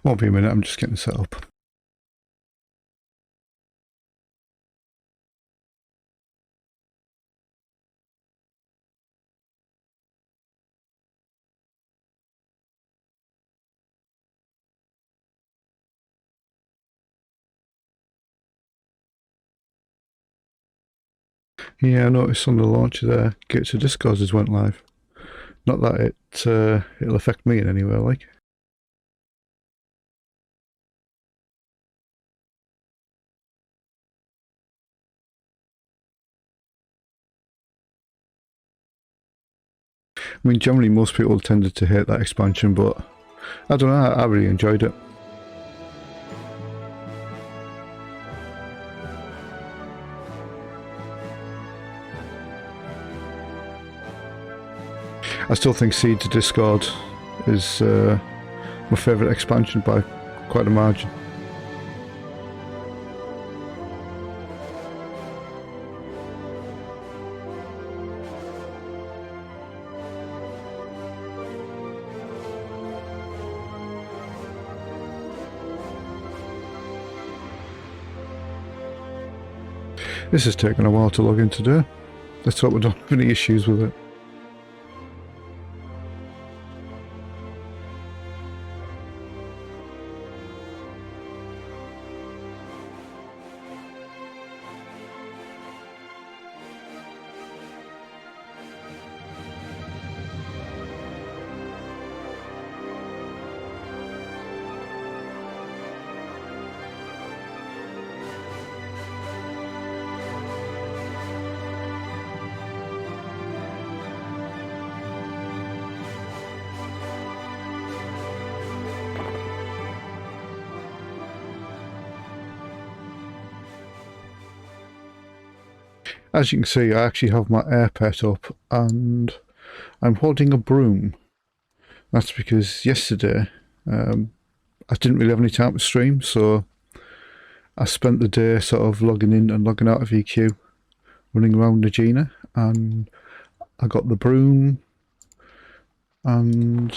Won't be a minute, I'm just getting set up. Yeah, I noticed on the launcher there, Gates of Discord has went live. Not that it'll affect me in any way, like. I mean, generally most people tended to hate that expansion, but I don't know, I really enjoyed it. I still think Seed to Discord is my favourite expansion by quite a margin. This has taken a while to log in today. Let's hope we don't have any issues with it. As you can see, I actually have my air pet up and I'm holding a broom. That's because yesterday I didn't really have any time to stream, so I spent the day sort of logging in and logging out of EQ, running around Nagina, and I got the broom and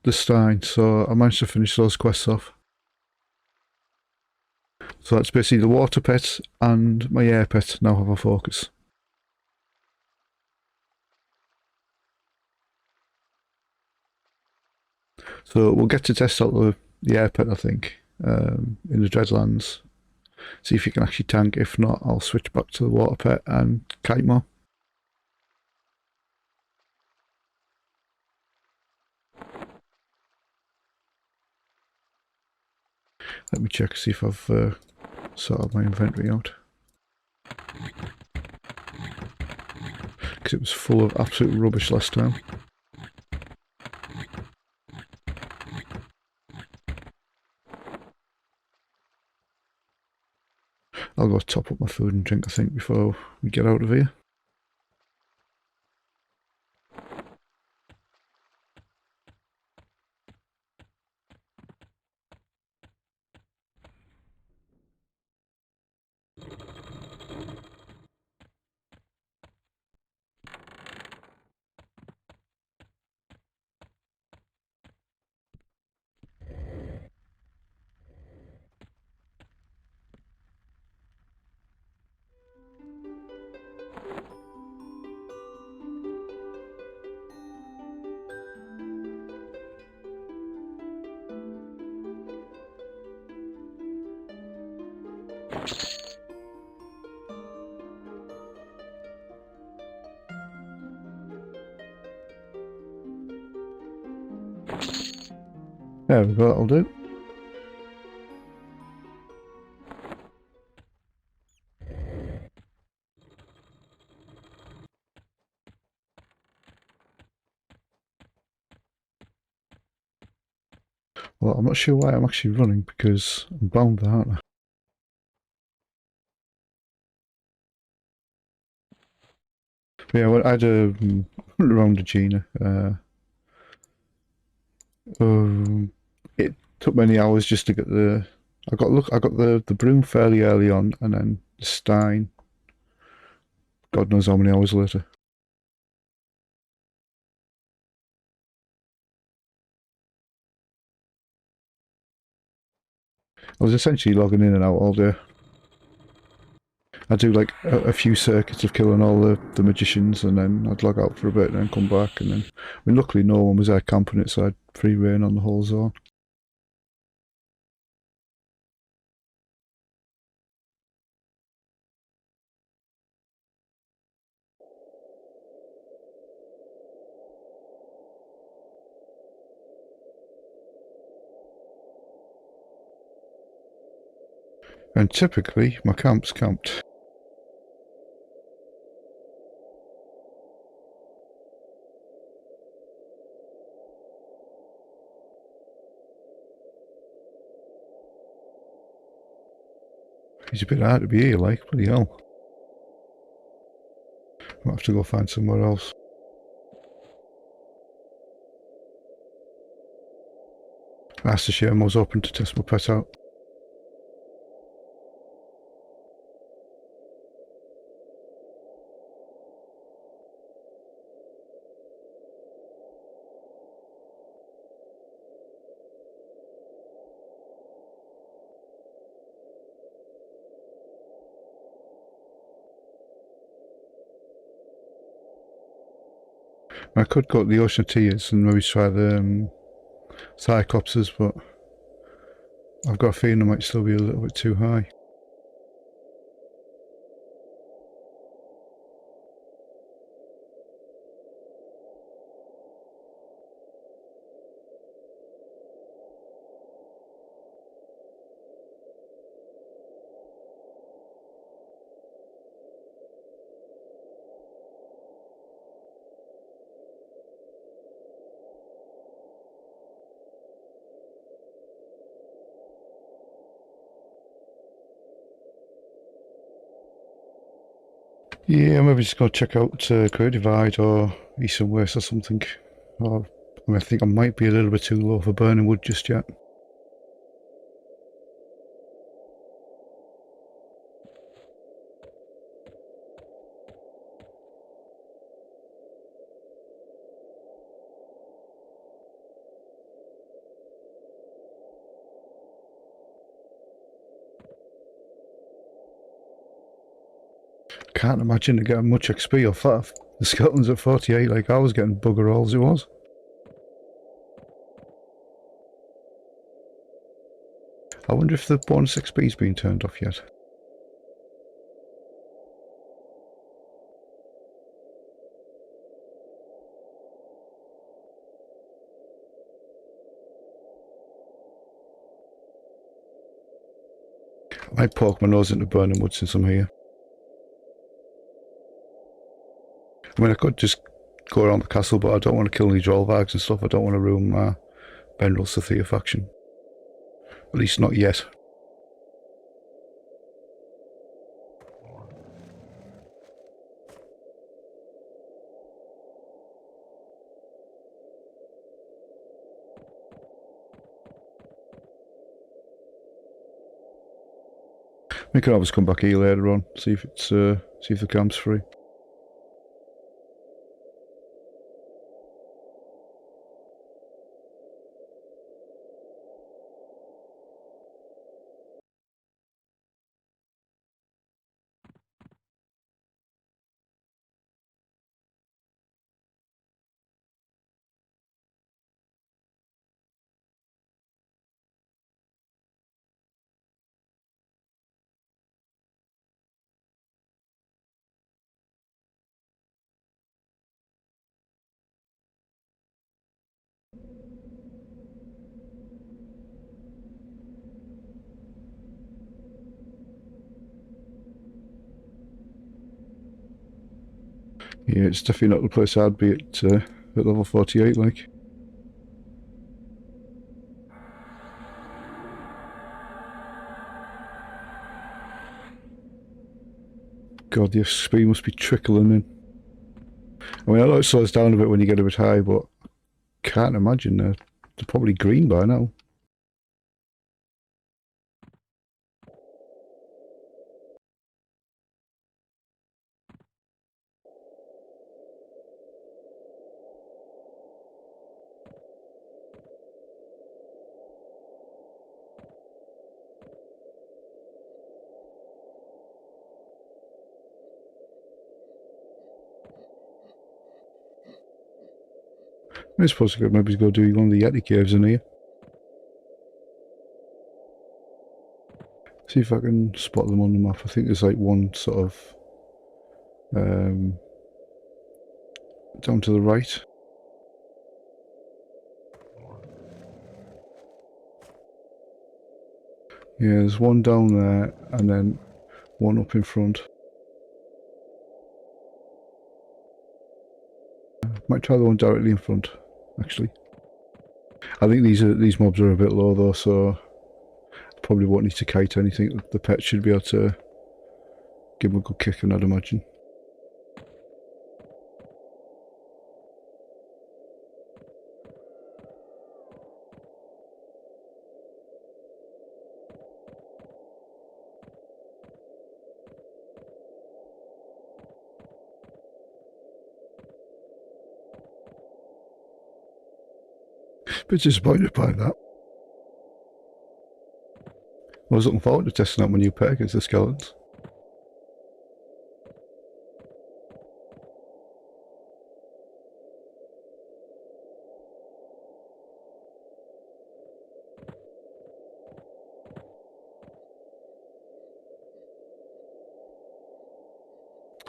the stein, so I managed to finish those quests off. So that's basically the water pet and my air pet now have a focus. So we'll get to test out the air pet, I think, in the Dreadlands. See if you can actually tank. If not, I'll switch back to the water pet and kite more. Let me check, see if I've sorted my inventory out. Because it was full of absolute rubbish last time. I'll go top up my food and drink, I think, before we get out of here. There we go, that'll do. Well, I'm not sure why I'm actually running, because I'm bound there, aren't I? But yeah, I had a run around Regina. It took many hours just to get the. I got the broom fairly early on, and then the stein. God knows how many hours later. I was essentially logging in and out all day. I do like a few circuits of killing all the magicians, and then I'd log out for a bit and then come back. And then, I mean, luckily no one was there camping it, so I had free reign on the whole zone. And typically, my camp's camped. He's a bit hard to be here, like, bloody hell. Might have to go find somewhere else. That's a shame, I was hoping to test my pet out. I could go to the Ocean of Tears and maybe try the Cyclopses, but I've got a feeling I might still be a little bit too high. Yeah, maybe just go check out Great Divide or Eastern West or something. Or, I think I might be a little bit too low for burning wood just yet. Can't imagine getting much XP off that. The skeletons at 48, like I was getting bugger all as it was. I wonder if the bonus XP's been turned off yet. I might poke my nose into burning wood since I'm here. I mean, I could just go around the castle, but I don't want to kill any Drollvags and stuff. I don't want to ruin my Benral Sathir faction. At least not yet. We can always come back here later on, see if the camp's free. Yeah, it's definitely not the place I'd be at level 48, like. God, the XP must be trickling in. I mean, I know it slows down a bit when you get a bit high, but can't imagine they're probably green by now. I suppose I could maybe go do one of the Yeti caves in here. See if I can spot them on the map. I think there's like one sort of down to the right. Yeah, there's one down there and then one up in front. Might try the one directly in front, actually. I think these mobs are a bit low though, so I probably won't need to kite anything. The pet should be able to give them a good kick, I'd imagine. Bit disappointed by that. I was looking forward to testing out my new pet against the skeletons.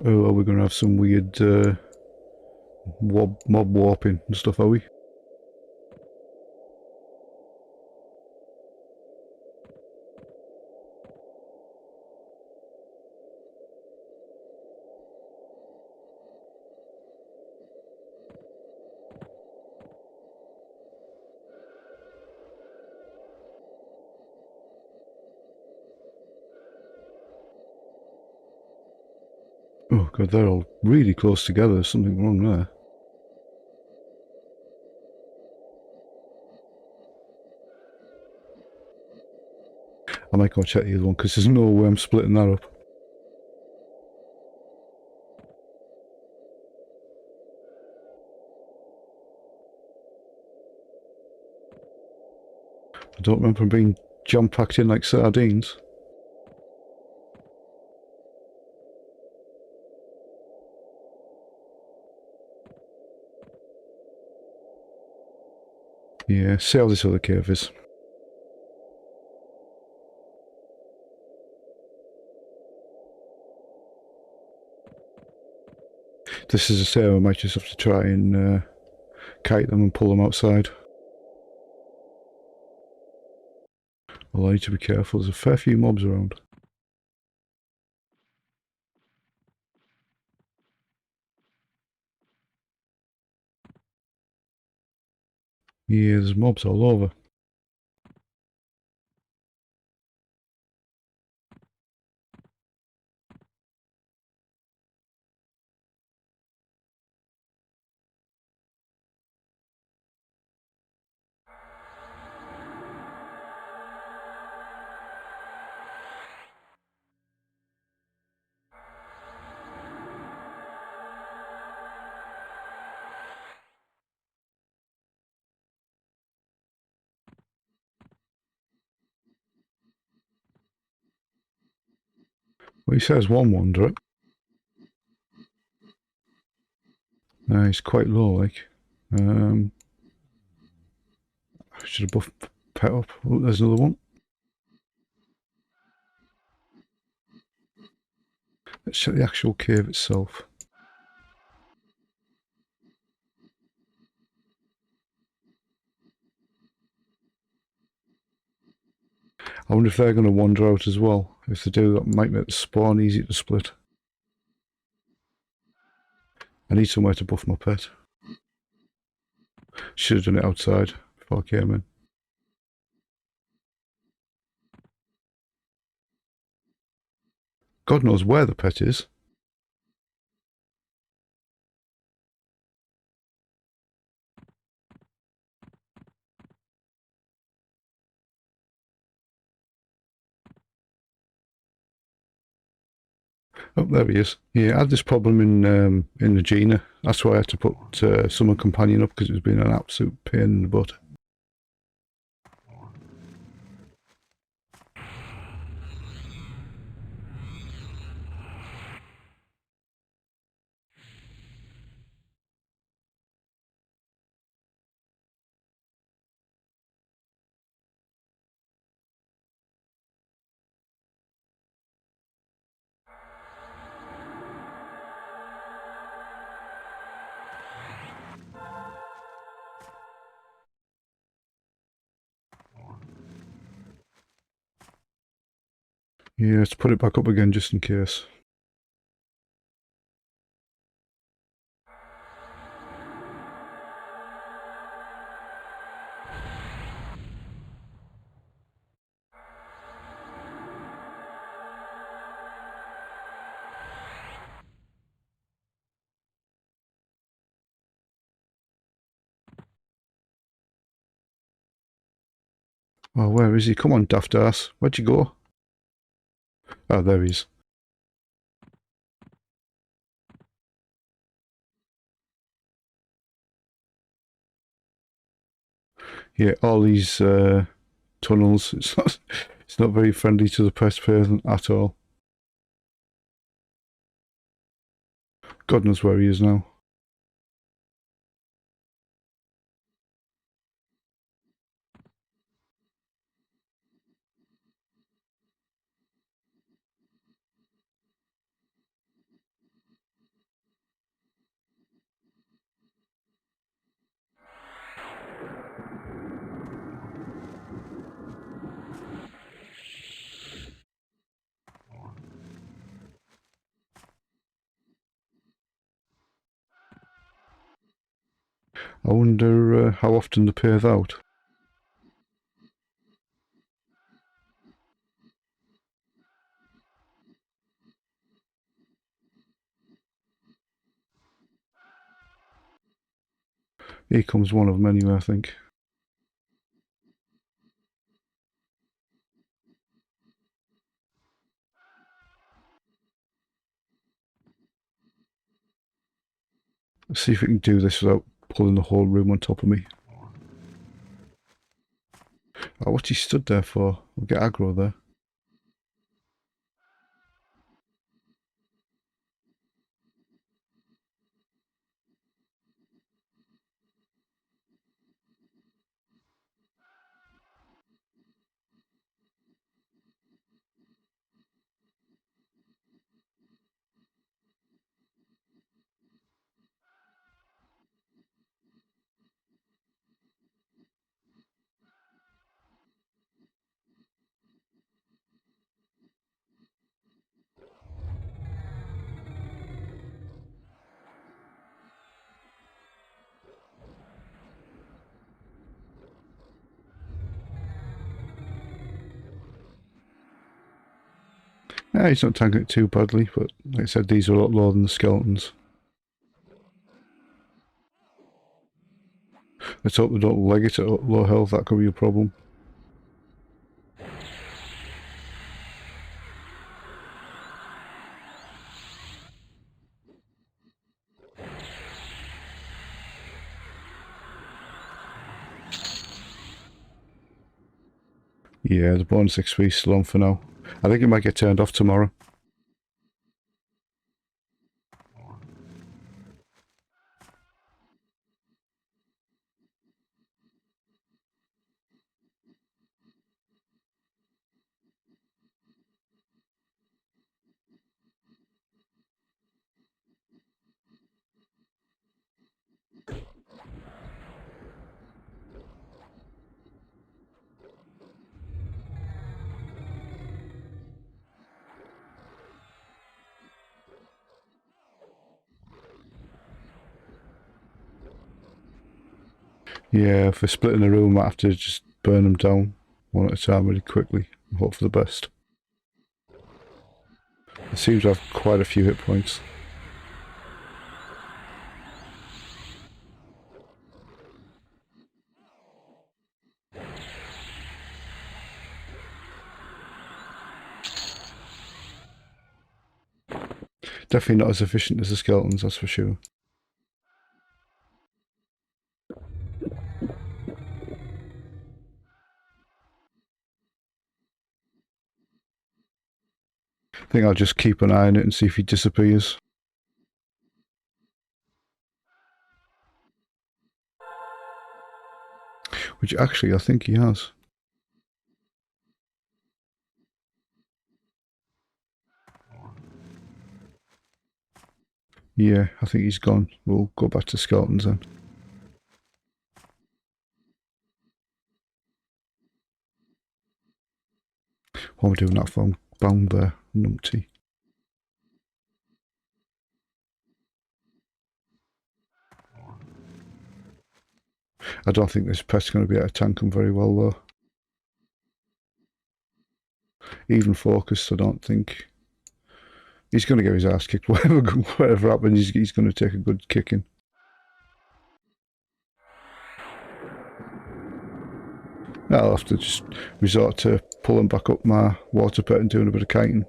Oh, are we going to have some weird mob warping and stuff, are we? Oh god, they're all really close together. There's something wrong there. I might go check the other one because there's no way I'm splitting that up. I don't remember them being jam-packed in like sardines. Yeah, see how this other cave is. This is a sale, I might just have to try and kite them and pull them outside. Although I need to be careful, there's a fair few mobs around. Yeah, there's mobs all over. Well, he says one wanderer. He's quite low, like. I should have buffed pet up. Oh, there's another one. Let's check the actual cave itself. I wonder if they're going to wander out as well. If they do, that might make the spawn easy to split. I need somewhere to buff my pet. Should have done it outside before I came in. God knows where the pet is. Oh, there he is. Yeah, I had this problem in Regina. That's why I had to put Summer Companion up, because it was being an absolute pain in the butt. Yeah, let's put it back up again just in case. Oh, where is he? Come on, daft ass. Where'd you go? Oh, there he is. Yeah, all these tunnels, it's not very friendly to the pressed pavement at all. God knows where he is now. I wonder how often they pave out. Here comes one of them anyway, I think. Let's see if we can do this without pulling the whole room on top of me. Oh, what's he stood there for? We'll get aggro there. Yeah, he's not tanking it too badly, but like I said, these are a lot lower than the skeletons. Let's hope they don't leg it at low health, that could be a problem. Yeah, the bonus XP is still on for now. I think it might get turned off tomorrow. Yeah, if we're splitting the room, I might have to just burn them down one at a time really quickly and hope for the best. It seems to have quite a few hit points. Definitely not as efficient as the skeletons, that's for sure. I think I'll just keep an eye on it and see if he disappears. Which actually I think he has. Yeah, I think he's gone. We'll go back to skeletons then. What am I doing that for? I'm bound there, numpty. I don't think this pet's going to be able to tank him very well though. Even focused, I don't think. He's going to get his ass kicked. Whatever happens, he's going to take a good kicking. I'll have to just resort to pulling back up my water pet and doing a bit of kiting.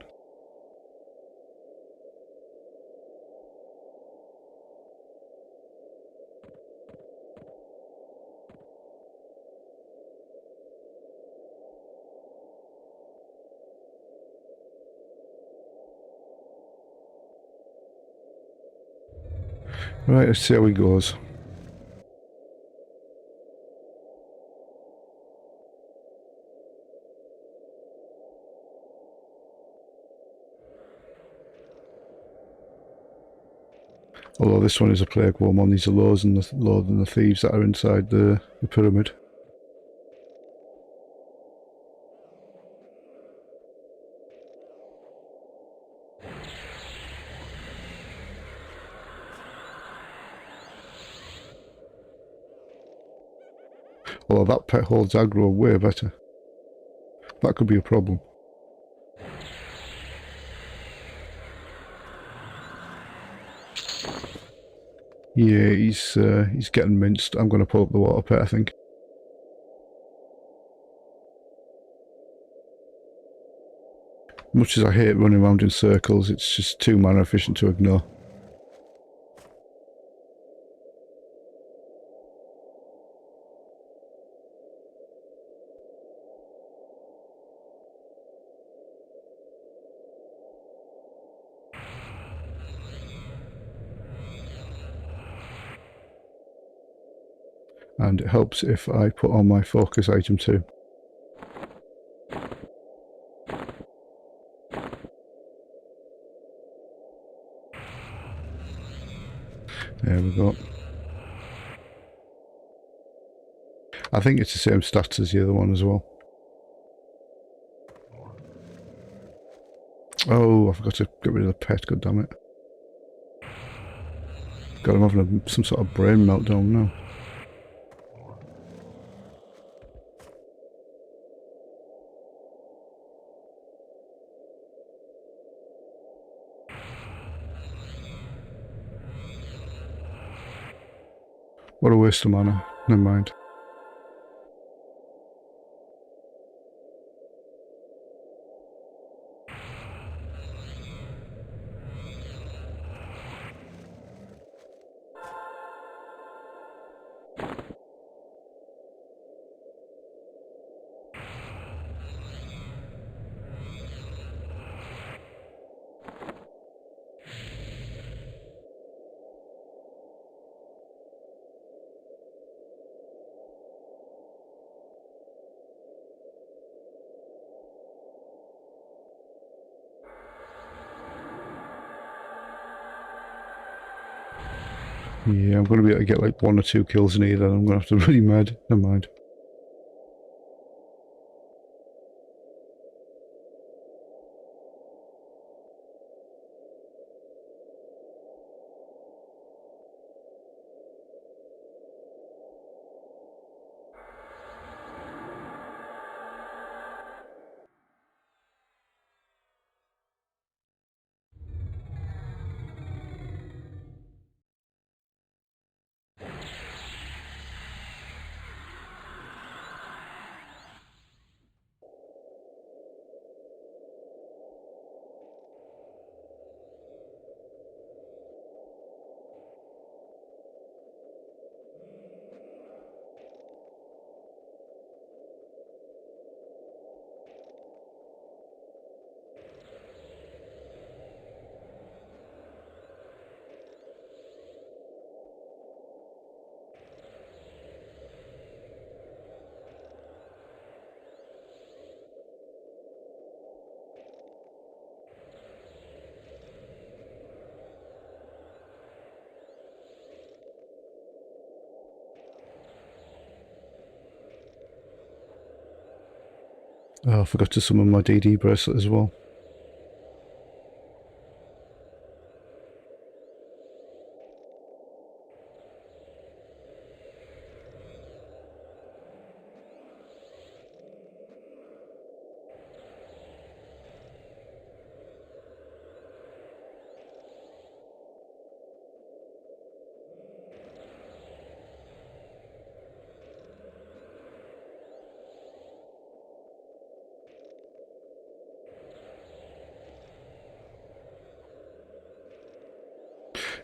Right, let's see how he goes. Although this one is a plague worm on, these are lower than the thieves that are inside the pyramid. Although that pet holds aggro way better. That could be a problem. Yeah, he's getting minced. I'm going to pull up the water pet, I think. Much as I hate running around in circles, it's just too mana efficient to ignore. And it helps if I put on my focus item too. There we go. I think it's the same stats as the other one as well. Oh, I forgot to get rid of the pet, god damn it. God, I'm having some sort of brain meltdown now. What a waste of mana. Never mind. Yeah, I'm going to be able to get like 1 or 2 kills in here, then I'm going to have to really mad. Never mind. Oh, I forgot to summon my DD bracelet as well.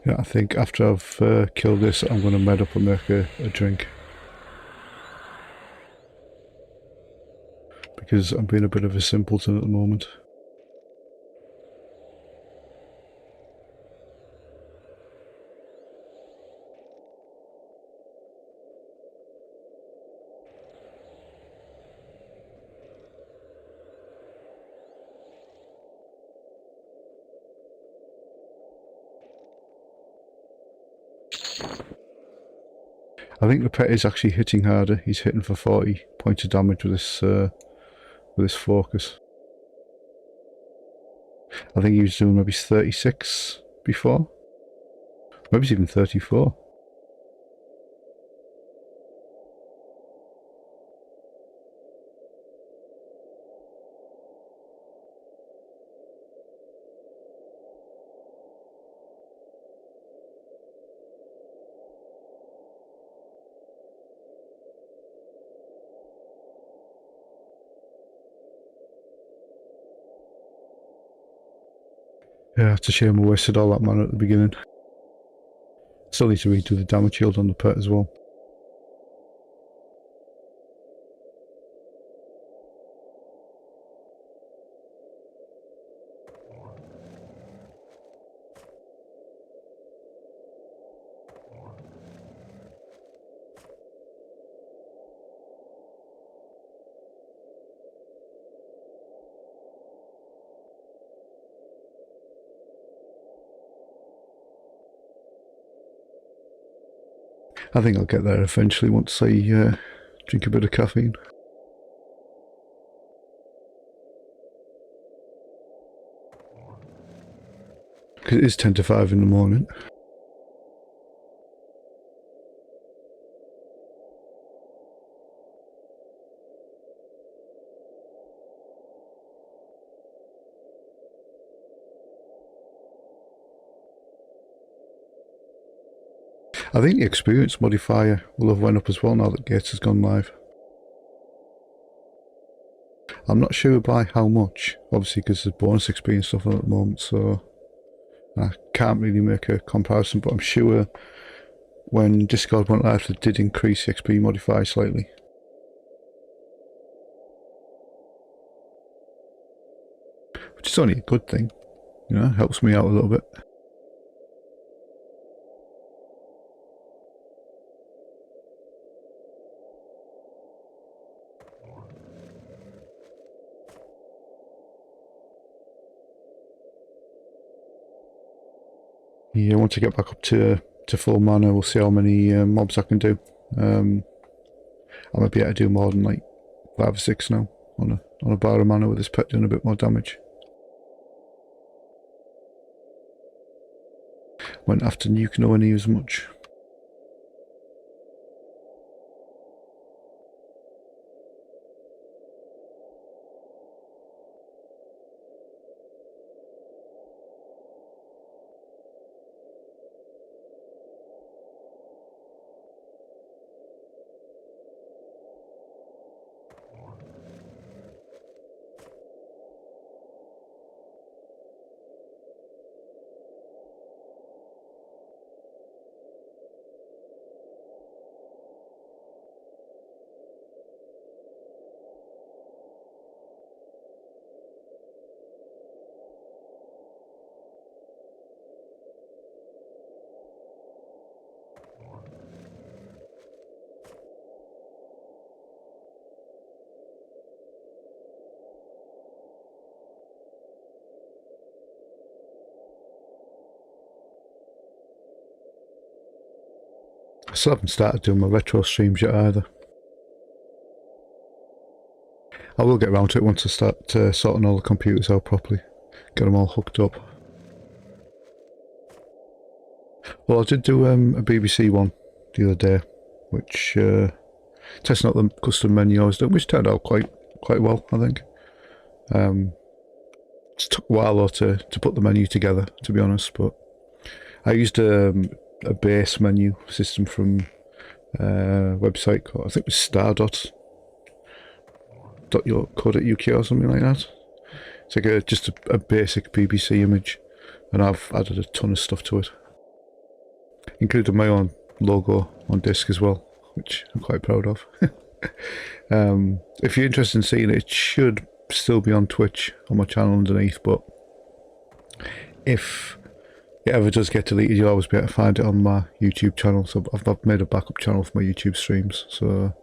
Yeah, I think after I've killed this, I'm going to med up and make a drink. Because I'm being a bit of a simpleton at the moment. I think the pet is actually hitting harder. He's hitting for 40 points of damage with this focus. I think he was doing maybe 36 before. Maybe it's even 34. Yeah, it's a shame I wasted all that mana at the beginning. Still need to redo the damage shield on the pet as well. I think I'll get there eventually once I drink a bit of caffeine. Because it is 10 to 5 in the morning. I think the experience modifier will have went up as well now that Gates has gone live. I'm not sure by how much, obviously because there's bonus experience stuff on at the moment, so I can't really make a comparison, but I'm sure when Discord went live it did increase the XP modifier slightly. Which is only a good thing, you know, helps me out a little bit. Yeah, once I get back up to full mana, we'll see how many mobs I can do. I might be able to do more than like 5 or 6 now on a bar of mana with this pet doing a bit more damage. Went after nuke nowhere near as much. I still haven't started doing my retro streams yet either. I will get around to it once I start sorting all the computers out properly. Get them all hooked up. Well, I did do a BBC one the other day, which testing out the custom menu I was doing, which turned out quite well, I think. It took a while though to put the menu together, to be honest, but I used a base menu system from a website called, I think it was star.co.uk or something like that. It's like just a basic BBC image, and I've added a ton of stuff to it. Included my own logo on disc as well, which I'm quite proud of. If you're interested in seeing it, it should still be on Twitch on my channel underneath, but if it ever does get deleted, you'll always be able to find it on my YouTube channel. So I've made a backup channel for my YouTube streams, so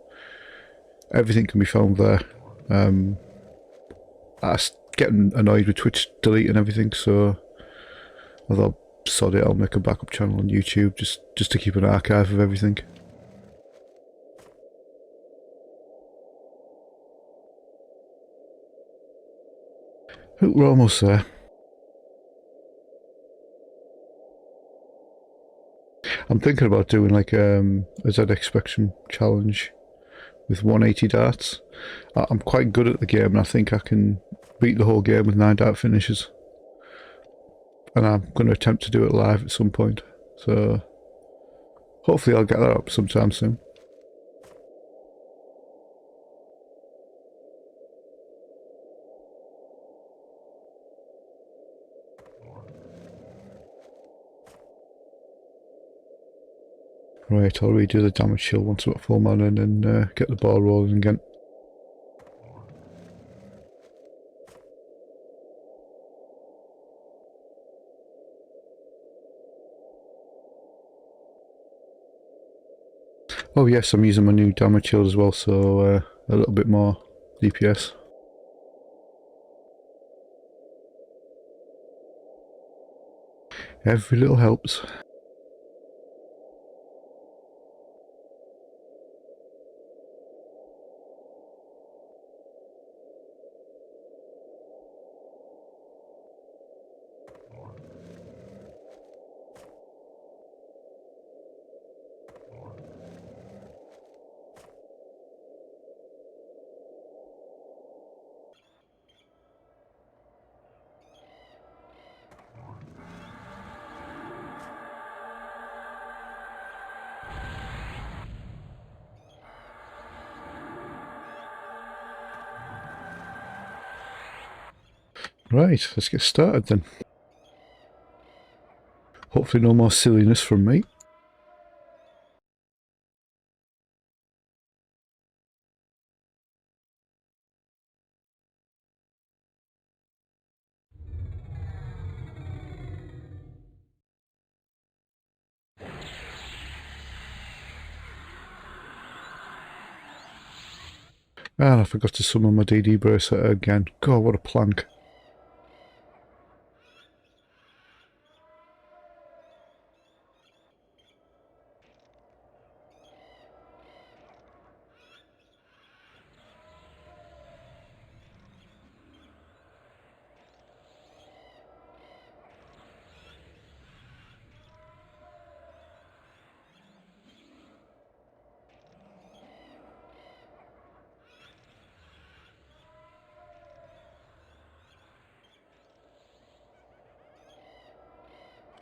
everything can be found there. I was getting annoyed with Twitch deleting everything, so I thought, sod it, I'll make a backup channel on YouTube just to keep an archive of everything. Oh, we're almost there. I'm thinking about doing like a ZX Spectrum challenge with 180 darts. I'm quite good at the game and I think I can beat the whole game with 9 dart finishes. And I'm going to attempt to do it live at some point. So hopefully I'll get that up sometime soon. Right, I'll redo the damage shield once I'm at full mana and then get the ball rolling again. Oh yes, I'm using my new damage shield as well, so a little bit more DPS. Every little helps. Right, let's get started then. Hopefully no more silliness from me. And I forgot to summon my DD bracelet again. God, what a plank.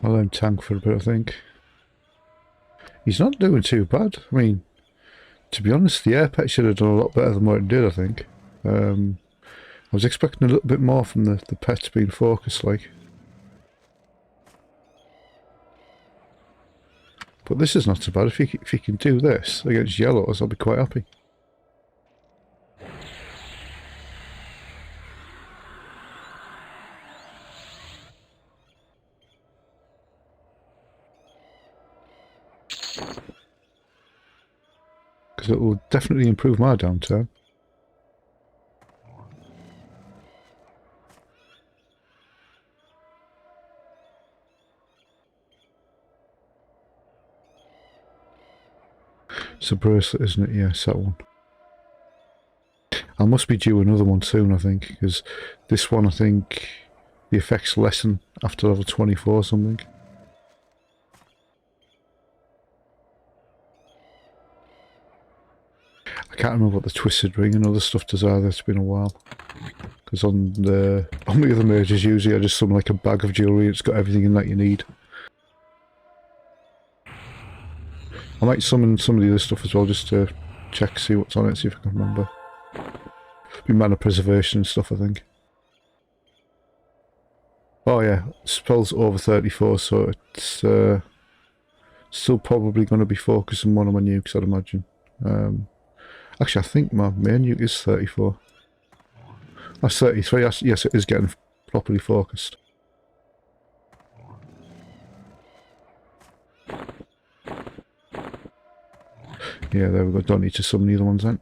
I'll let him tank for a bit, I think. He's not doing too bad. I mean, to be honest, the air pet should have done a lot better than what it did, I think. I was expecting a little bit more from the pets being focused, like. But this is not so bad. If he can do this against yellows, I'll be quite happy. Because it will definitely improve my downturn. It's a bracelet, isn't it? Yes, that one. I must be due another one soon, I think, because this one, I think, the effects lessen after level 24 or something. I can't remember what the Twisted Ring and other stuff does either, it's been a while. Because on the other mages, usually I just summon like a bag of jewellery, it's got everything in that you need. I might summon some of the other stuff as well, just to check, see what's on it, see if I can remember. Be mana preservation and stuff, I think. Oh yeah, spells over 34, so it's Still probably going to be focusing one on my nukes, I'd imagine. Actually, I think my main nuke is 34. That's 33. Yes, it is getting properly focused. Yeah, there we go. Don't need to summon either ones then.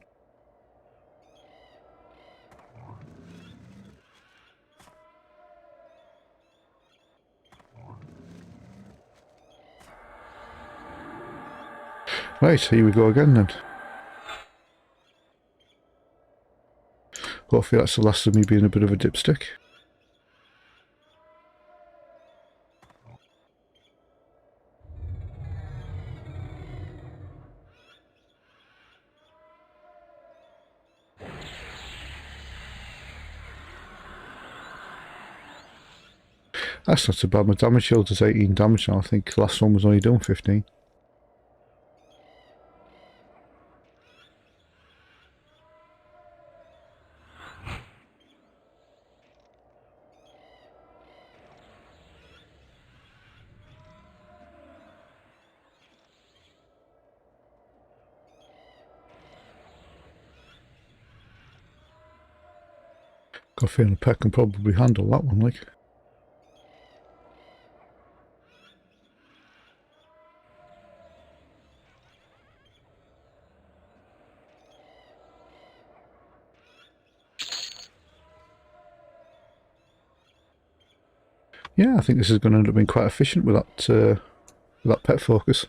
Right, here we go again then. Hopefully that's the last of me being a bit of a dipstick. That's not so bad. My damage shield is 18 damage now. I think the last one was only doing 15. Got a feeling the pet can probably handle that one, like. Yeah, I think this is going to end up being quite efficient with that pet focus.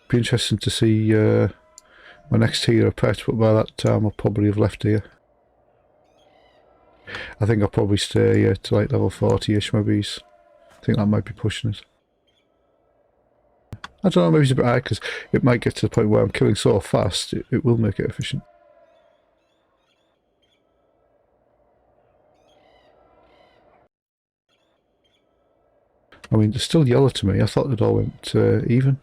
Be interesting to see my next tier of pet, but by that time I'll probably have left here. I think I'll probably stay here to like level 40-ish maybe. I think that might be pushing it. I don't know, maybe it's a bit high because it might get to the point where I'm killing so fast, it will make it efficient. I mean, they're still yellow to me. I thought they'd all went even.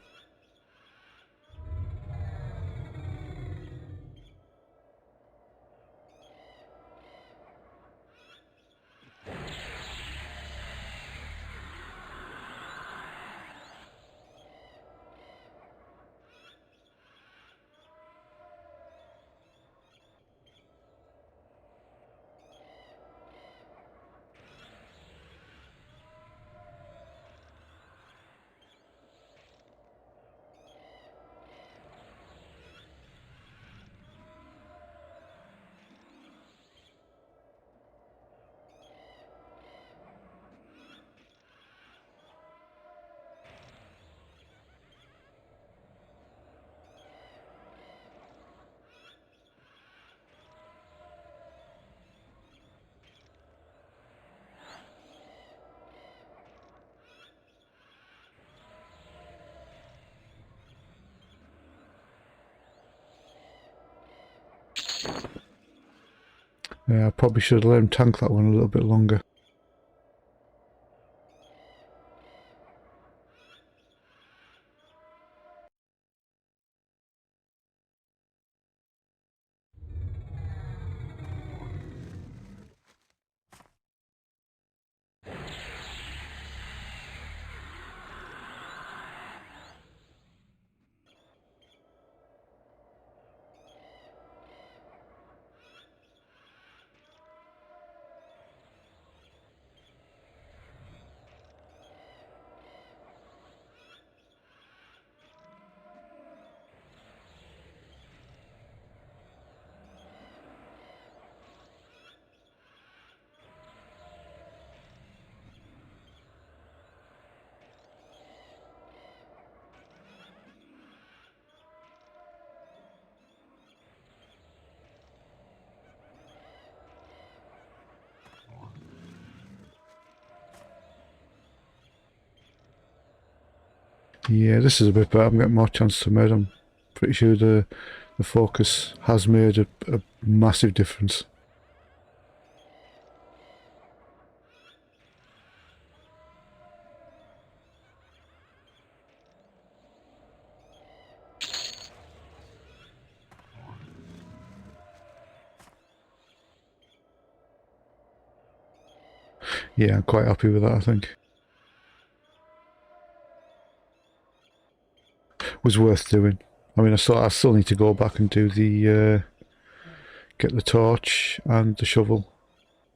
Yeah, I probably should have let him tank that one a little bit longer. Yeah, this is a bit better. I'm getting more chance to mid. I'm pretty sure the focus has made a massive difference. Yeah, I'm quite happy with that, I think. It was worth doing. I mean, I still need to go back and do the, get the torch and the shovel.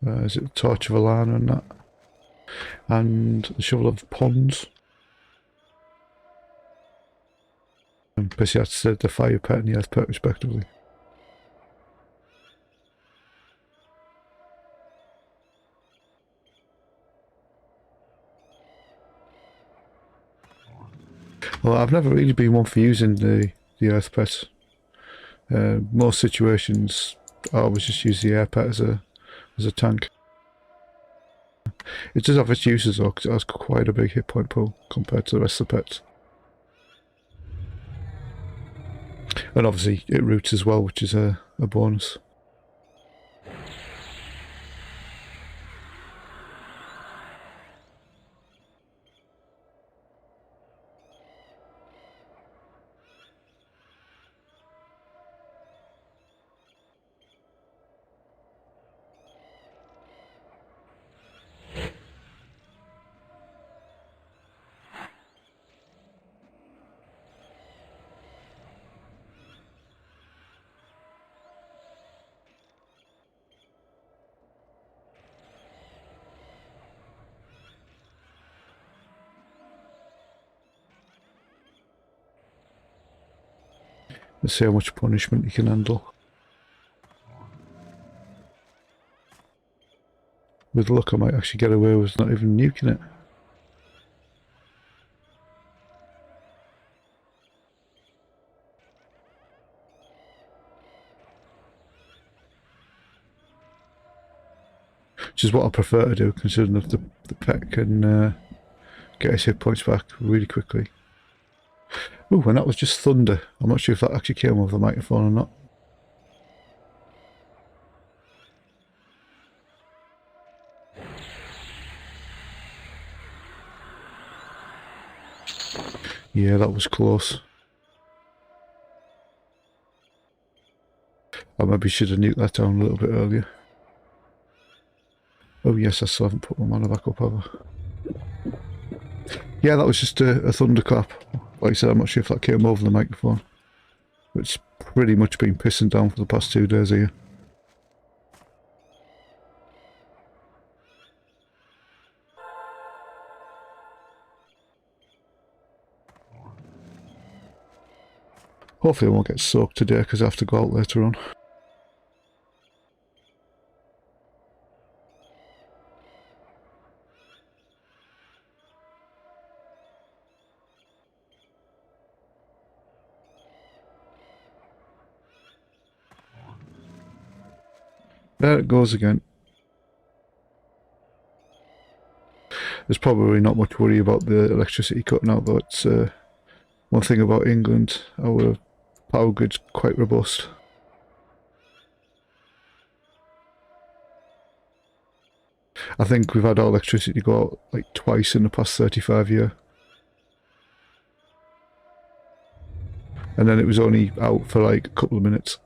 Is it the torch of Alana and that? And the shovel of ponds. And basically that's the fire pet and the earth pet respectively. Well, I've never really been one for using the earth pet. Most situations, I always just use the air pet as a tank. It does have its uses though, because it has quite a big hit point pool compared to the rest of the pets. And obviously it roots as well, which is a bonus. Let's see how much punishment you can handle. With luck I might actually get away with not even nuking it. Which is what I prefer to do, considering that the pet can get his hit points back really quickly. Ooh, and that was just thunder. I'm not sure if that actually came over the microphone or not. Yeah, that was close. I maybe should have nuked that down a little bit earlier. Oh yes, I still haven't put my mana back up, have I? Yeah, that was just a thunderclap. Like I said, I'm not sure if that came over the microphone. It's pretty much been pissing down for the past 2 days here. Hopefully I won't get soaked today because I have to go out later on. There it goes again. There's probably not much worry about the electricity cutting out though. It's one thing about England, our power grid's quite robust. I think we've had our electricity go out like twice in the past 35 years. And then it was only out for like a couple of minutes.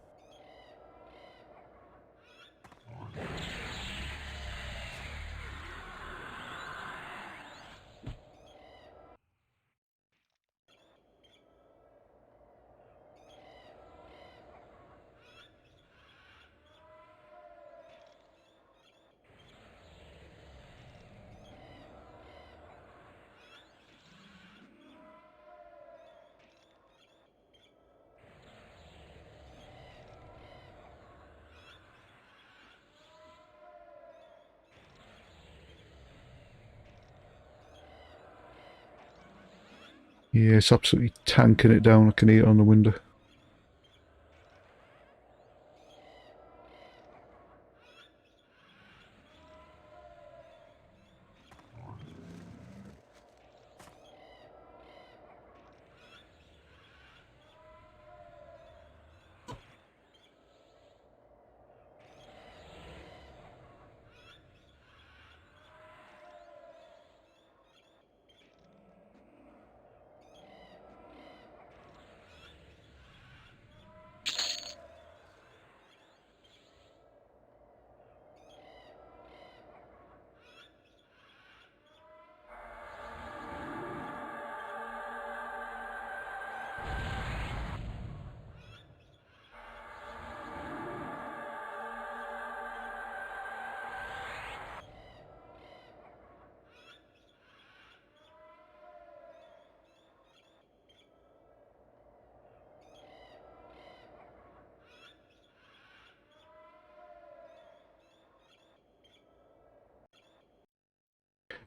Yeah, it's absolutely tanking it down. I can hear it on the window.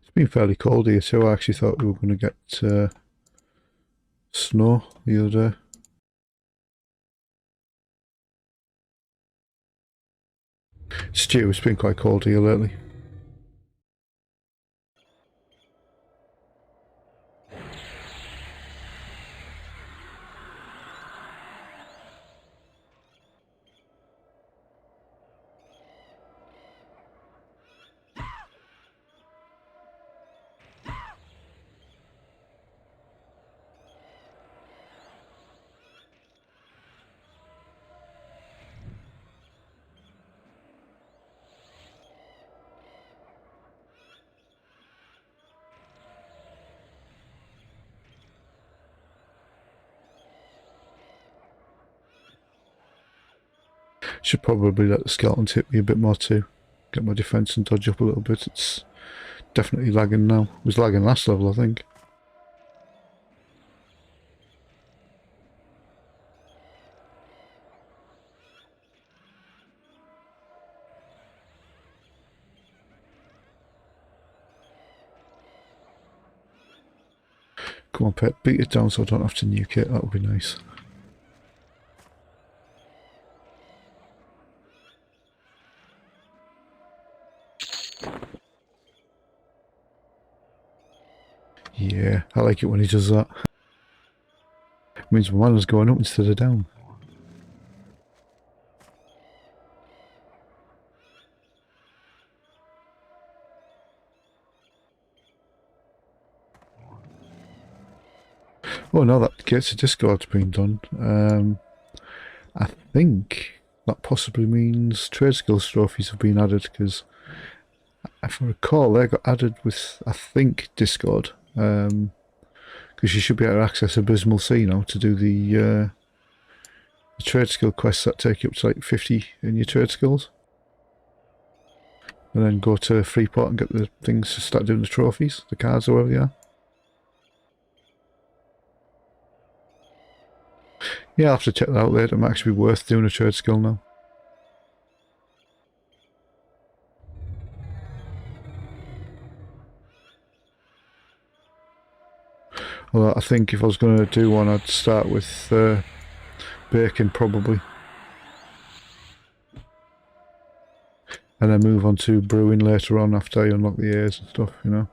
It's been fairly cold here too. I actually thought we were going to get snow the other day. Stu, it's been quite cold here lately. Should probably let the skeletons hit me a bit more too. Get my defense and dodge up a little bit. It's definitely lagging now. It was lagging last level, I think. Come on, pet, beat it down so I don't have to nuke it. That would be nice. Yeah, I like it when he does that. It means my mana's going up instead of down. Oh no, that gates of Discord's been done. I think that possibly means trade skills trophies have been added, because if I recall, they got added with, I think, Discord. Because you should be able to access Abysmal Sea now to do the trade skill quests that take you up to like 50 in your trade skills. And then go to Freeport and get the things to start doing the trophies, the cards or whatever they are. Yeah, I'll have to check that out later. It might actually be worth doing a trade skill now. Although I think if I was going to do one, I'd start with bacon probably. And then move on to brewing later on after I unlock the A's and stuff, you know.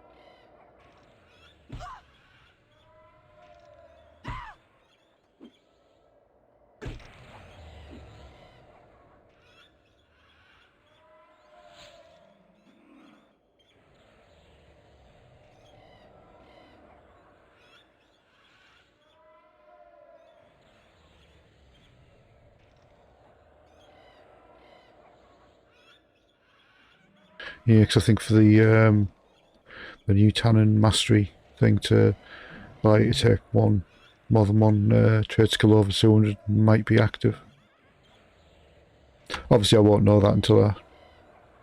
Yeah, because I think for the new Tannin Mastery thing to like take more than one trade skill over 200 might be active. Obviously I won't know that until I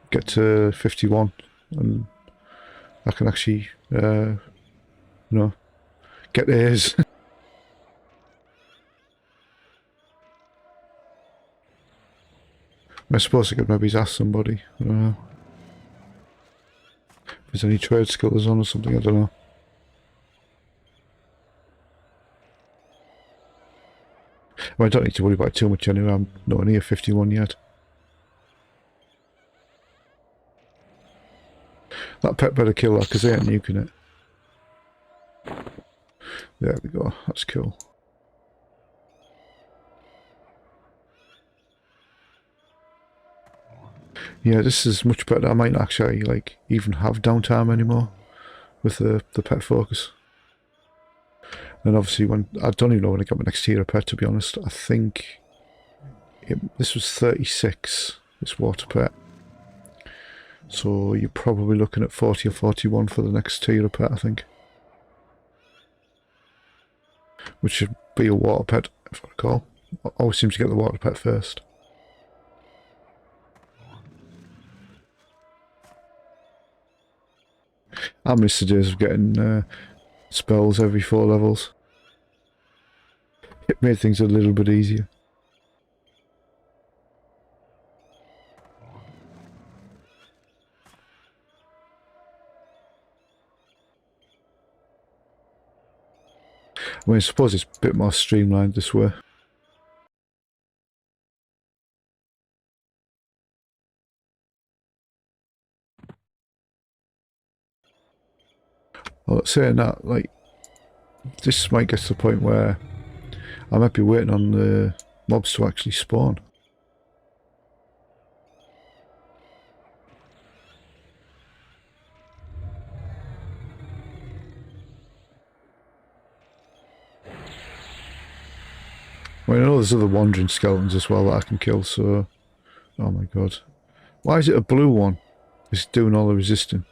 get to 51 and I can actually you know, get A's. I suppose I could maybe ask somebody. I don't know. If there's any trade skills on or something, I don't know. Well, I don't need to worry about it too much anyway. I'm nowhere near 51 yet. That pet better kill that because they ain't nuking it. There we go. That's cool. Yeah, this is much better. I might actually like even have downtime anymore with the pet focus. And obviously, when I don't even know when I get my next tier of pet. To be honest, I think this was 36. This water pet. So you're probably looking at 40 or 41 for the next tier of pet, I think. Which should be a water pet, if I recall. I always seem to get the water pet first. I miss the days of getting spells every 4 levels. It made things a little bit easier. I mean, I suppose it's a bit more streamlined this way. Well, saying that, like, this might get to the point where I might be waiting on the mobs to actually spawn. I mean, I know there's other wandering skeletons as well that I can kill, so... Oh my god. Why is it a blue one? It's doing all the resisting.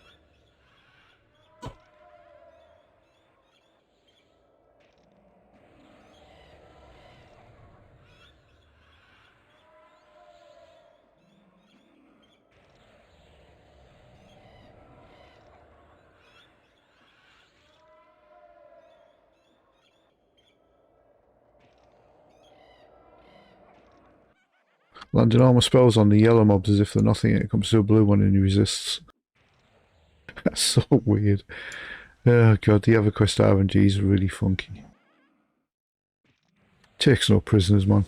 Landing all my spells on the yellow mobs as if they're nothing, and it comes to a blue one and he resists. That's so weird. Oh god, the EverQuest RNG is really funky. Takes no prisoners, man.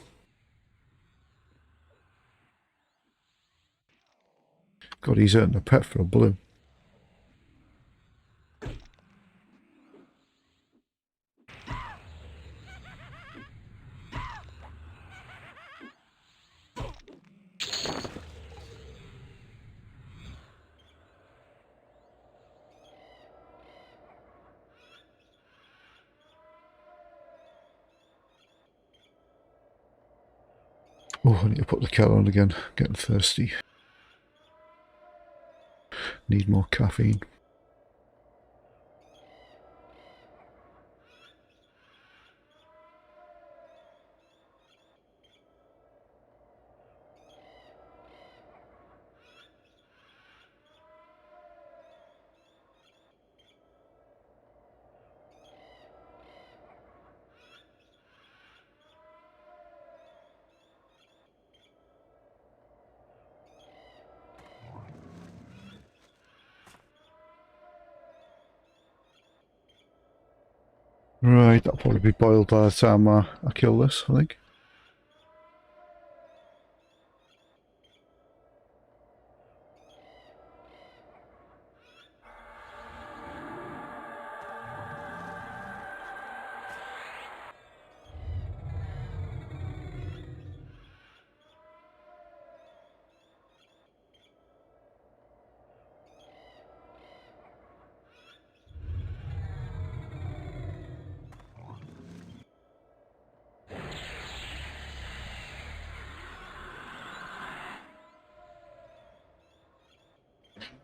God, he's earning a pet for a blue. Oh, I need to put the kettle on again. Getting thirsty. Need more caffeine. Right, that'll probably be boiled by the time I kill this, I think.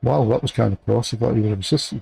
Wow, that was kind of close. I thought he would have resisted.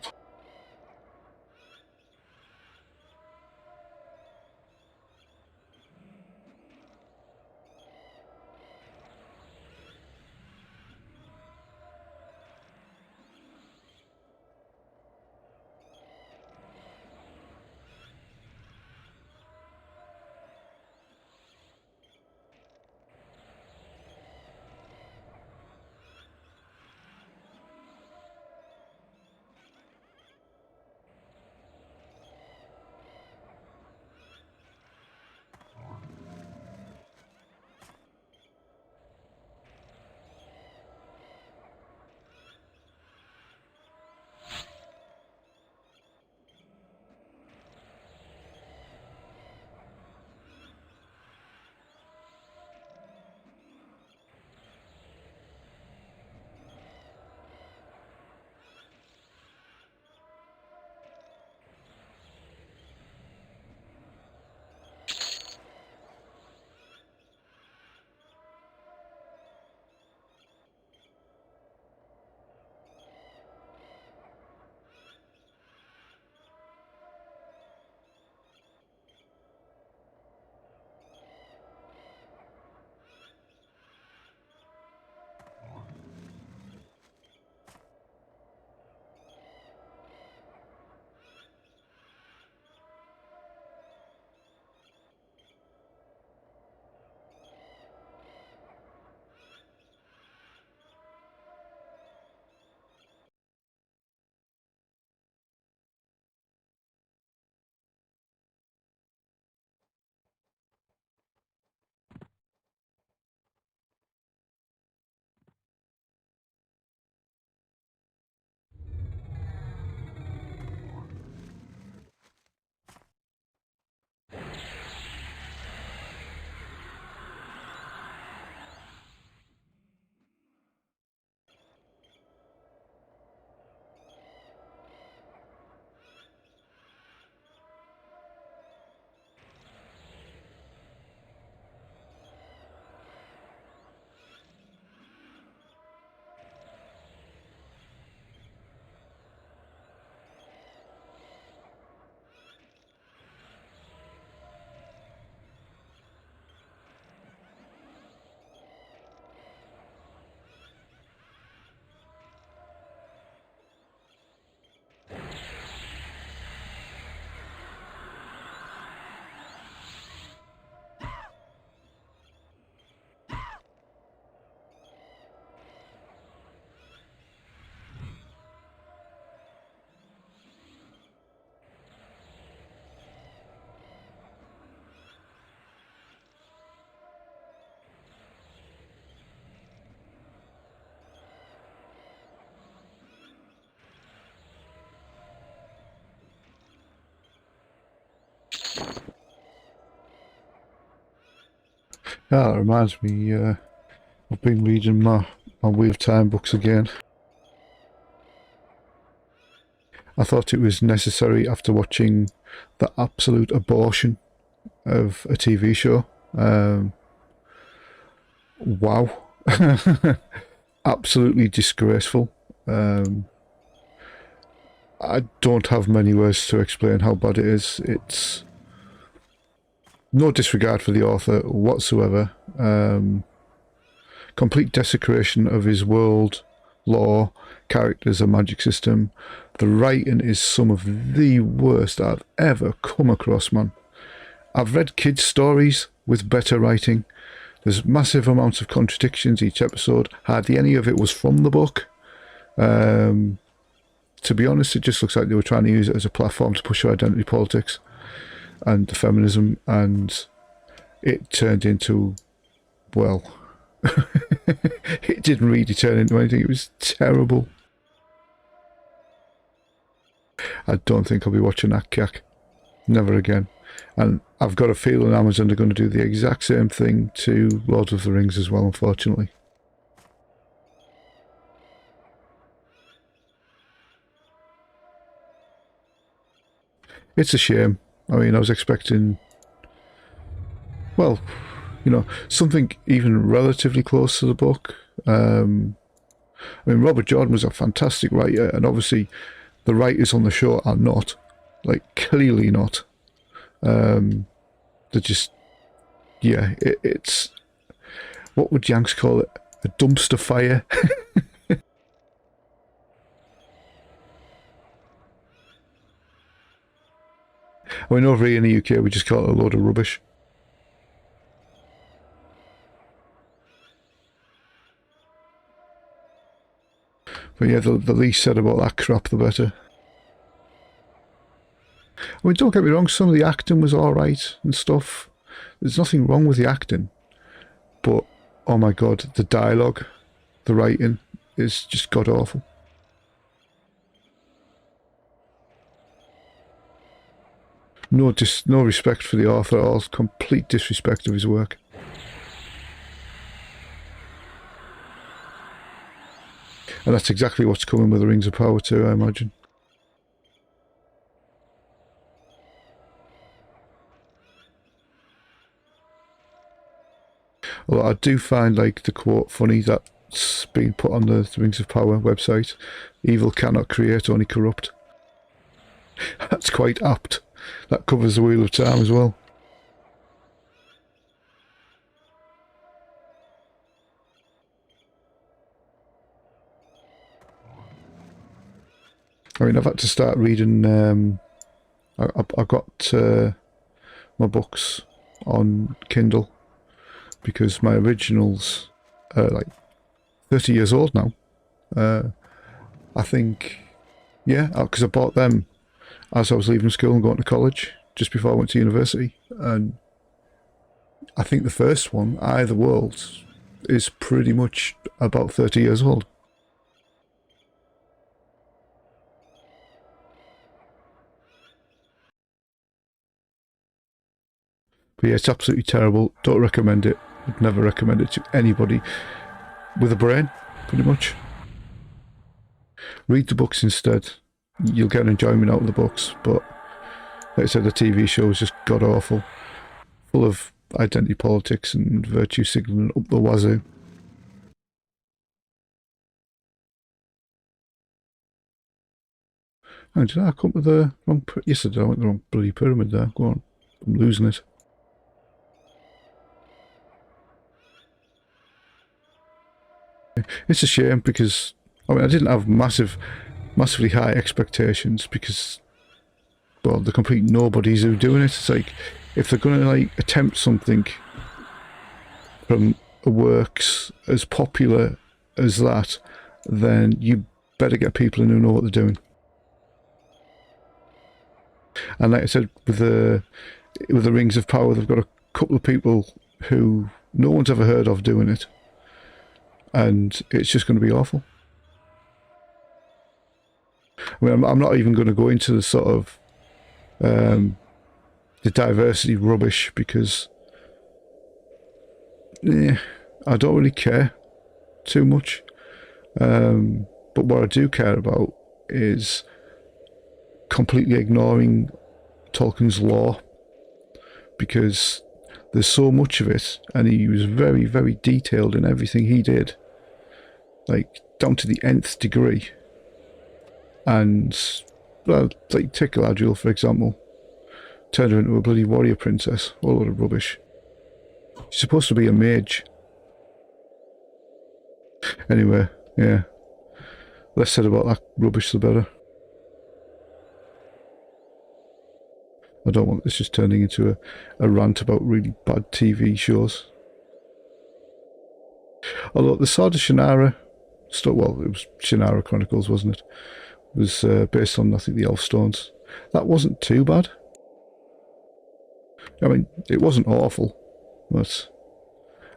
Yeah, that reminds me, I've been reading my Wheel of Time books again. I thought it was necessary after watching the absolute abortion of a TV show. Wow. Absolutely disgraceful. I don't have many words to explain how bad it is. It's no disregard for the author whatsoever. Complete desecration of his world, lore, characters, and magic system. The writing is some of the worst I've ever come across, man. I've read kids' stories with better writing. There's massive amounts of contradictions each episode. Hardly any of it was from the book. To be honest, it just looks like they were trying to use it as a platform to push identity politics and feminism, and it turned into, well, it didn't really turn into anything. It was terrible. I don't think I'll be watching that cack. Never again. And I've got a feeling Amazon are going to do the exact same thing to Lord of the Rings as well, unfortunately. It's a shame. I mean, I was expecting, well, you know, something even relatively close to the book. I mean, Robert Jordan was a fantastic writer, and obviously the writers on the show are not. Like, clearly not. They're just, yeah, it's, what would Yanks call it? A dumpster fire. I mean, over here in the UK, we just call it a load of rubbish. But yeah, the least said about that crap, the better. I mean, don't get me wrong, some of the acting was alright and stuff. There's nothing wrong with the acting. But, oh my god, the dialogue, the writing is just god awful. No respect for the author at all, complete disrespect of his work. And that's exactly what's coming with the Rings of Power too, I imagine. Although I do find, like, the quote funny that's been put on the Rings of Power website. Evil cannot create, only corrupt. That's quite apt. That covers the Wheel of Time as well. I mean, I've had to start reading, I got my books on Kindle because my originals are like 30 years old now. I think, yeah, because I bought them as I was leaving school and going to college, just before I went to university. And I think the first one, Eye of the Worlds, is pretty much about 30 years old. But yeah, it's absolutely terrible. Don't recommend it. Would never recommend it to anybody with a brain, pretty much. Read the books instead. You'll get enjoyment out of the books, but like I said, the TV show is just god awful, full of identity politics and virtue signaling up the wazoo. Oh, did I come to the wrong? Yes, I did. I went to the wrong bloody pyramid there. Go on, I'm losing it. It's a shame because I mean I didn't have massively high expectations because, well, the complete nobodies who are doing it. It's like, if they're going to like attempt something from a works as popular as that, then you better get people in who know what they're doing. And like I said, with the Rings of Power, they've got a couple of people who no one's ever heard of doing it, and it's just going to be awful. I mean, I'm not even going to go into the sort of the diversity rubbish because I don't really care too much. But what I do care about is completely ignoring Tolkien's lore, because there's so much of it, and he was very, very detailed in everything he did, like down to the nth degree. And well, like take Galadriel for example, turned her into a bloody warrior princess. What a load of rubbish. She's supposed to be a mage. Anyway, yeah. Less said about that rubbish, the better. I don't want this just turning into a rant about really bad TV shows. Although the Sword of Shannara, well, it was Shannara Chronicles, wasn't it? It was based on, I think, the Elfstones. That wasn't too bad. I mean, it wasn't awful, but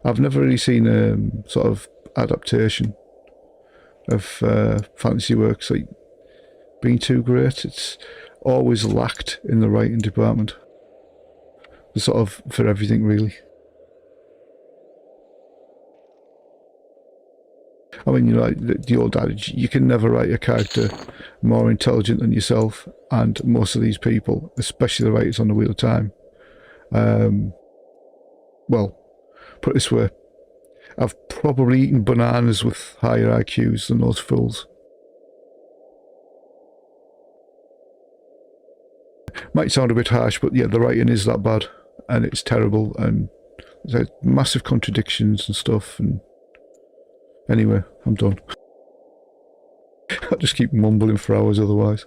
I've never really seen a sort of adaptation of fantasy works like being too great. It's always lacked in the writing department. It's sort of for everything, really. I mean, you know, like the old adage, you can never write a character more intelligent than yourself, and most of these people, especially the writers on the Wheel of Time, well, put it this way, I've probably eaten bananas with higher IQs than those fools. Might sound a bit harsh, but yeah, the writing is that bad, and it's terrible, and there's massive contradictions and stuff, and anyway, I'm done. I'll just keep mumbling for hours otherwise.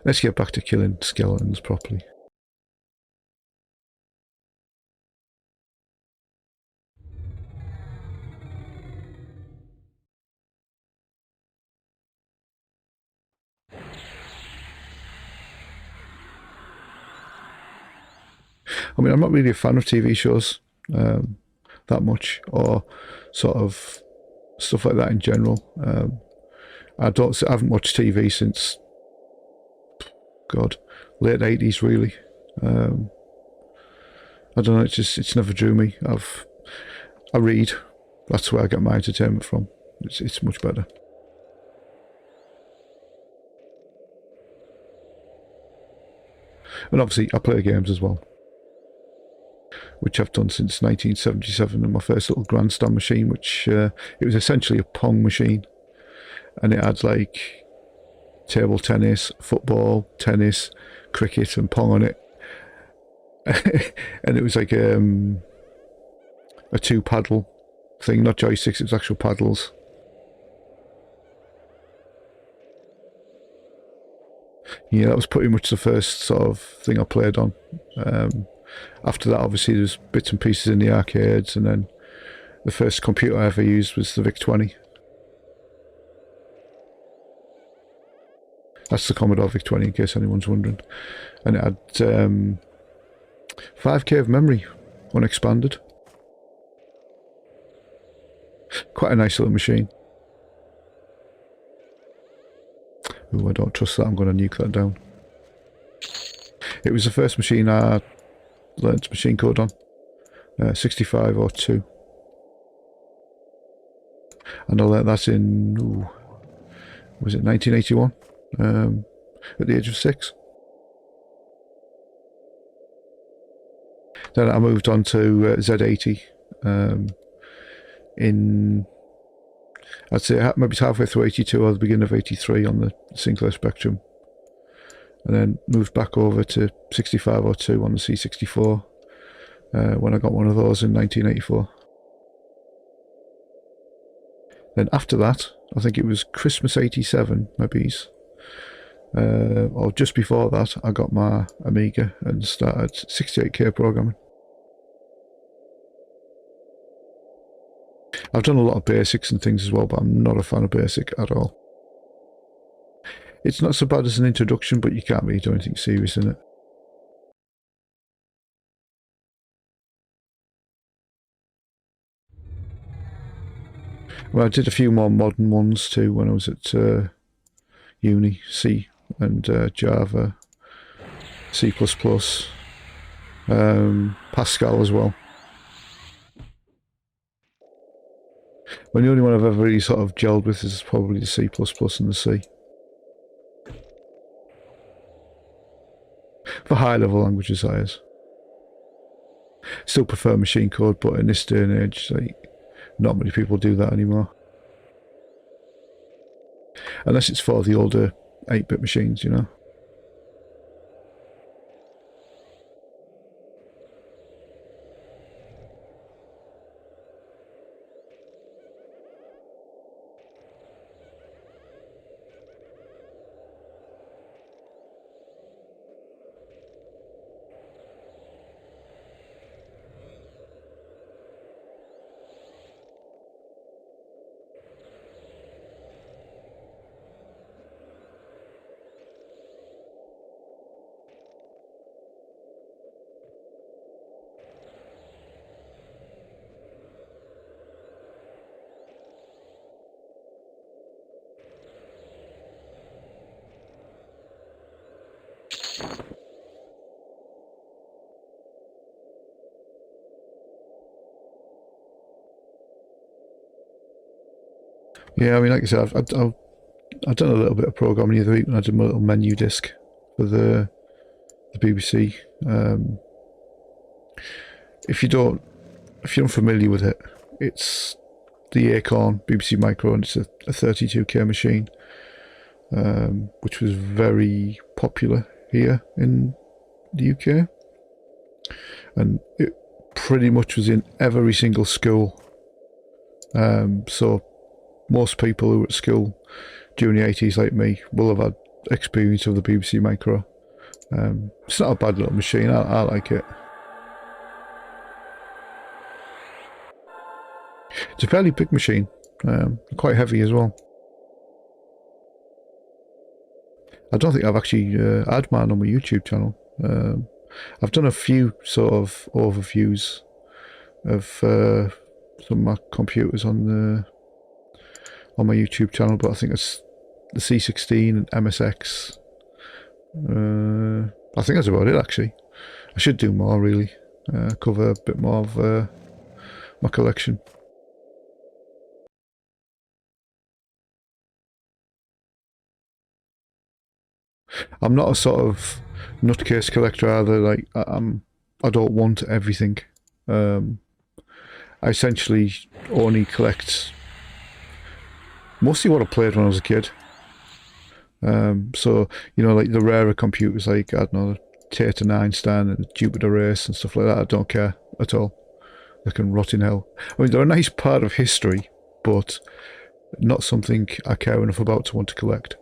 Let's get back to killing skeletons properly. I mean, I'm not really a fan of TV shows that much, or sort of stuff like that in general. I haven't watched TV since, God, late 80s really. I don't know, it's never drew me. I read. That's where I get my entertainment from. It's much better. And obviously I play games as well, which I've done since 1977, and my first little grandstand machine, which it was essentially a Pong machine, and it had like table tennis, football, tennis, cricket and Pong on it. And it was like a 2-paddle thing, not joysticks, it was actual paddles. Yeah, that was pretty much the first sort of thing I played on. After that, obviously, there's bits and pieces in the arcades, and then the first computer I ever used was the VIC-20. That's the Commodore VIC-20, in case anyone's wondering. And it had 5K of memory, unexpanded. Quite a nice little machine. Ooh, I don't trust that, I'm going to nuke that down. It was the first machine I learnt machine code on. 6502. And I learnt that in, was it 1981? At the age of 6. Then I moved on to Z80 in, I'd say maybe halfway through 82 or the beginning of 83 on the Sinclair Spectrum. And then moved back over to 6502 on the C64 when I got one of those in 1984. Then after that, I think it was Christmas 87, maybe, or just before that, I got my Amiga and started 68K programming. I've done a lot of basics and things as well, but I'm not a fan of basic at all. It's not so bad as an introduction, but you can't really do anything serious in it. Well, I did a few more modern ones too when I was at uni, C and Java, C++, Pascal as well. When the only one I've ever really sort of gelled with is probably the C++ and the C. For high level languages, that is. Still prefer machine code, but in this day and age, like, not many people do that anymore. Unless it's for the older 8-bit machines, you know. Yeah, I mean, like I said, I've done a little bit of programming the other week when I did my little menu disk for the BBC. If you're unfamiliar with it, it's the Acorn BBC Micro, and it's a 32K machine, which was very popular here in the UK, and it pretty much was in every single school. So most people who were at school during the 80s, like me, will have had experience of the BBC Micro. It's not a bad little machine. I like it. It's a fairly big machine, quite heavy as well. I don't think I've actually had mine on my YouTube channel. I've done a few sort of overviews of some of my computers on my YouTube channel, but I think it's the C16 and MSX. I think that's about it, actually. I should do more, really. Cover a bit more of my collection. I'm not a sort of nutcase collector either. Like I don't want everything. I essentially only collect mostly what I played when I was a kid. So, you know, like the rarer computers, like, I don't know, Tate and Einstein and Jupiter Race and stuff like that, I don't care at all. They can rot in hell. I mean, they're a nice part of history, but not something I care enough about to want to collect.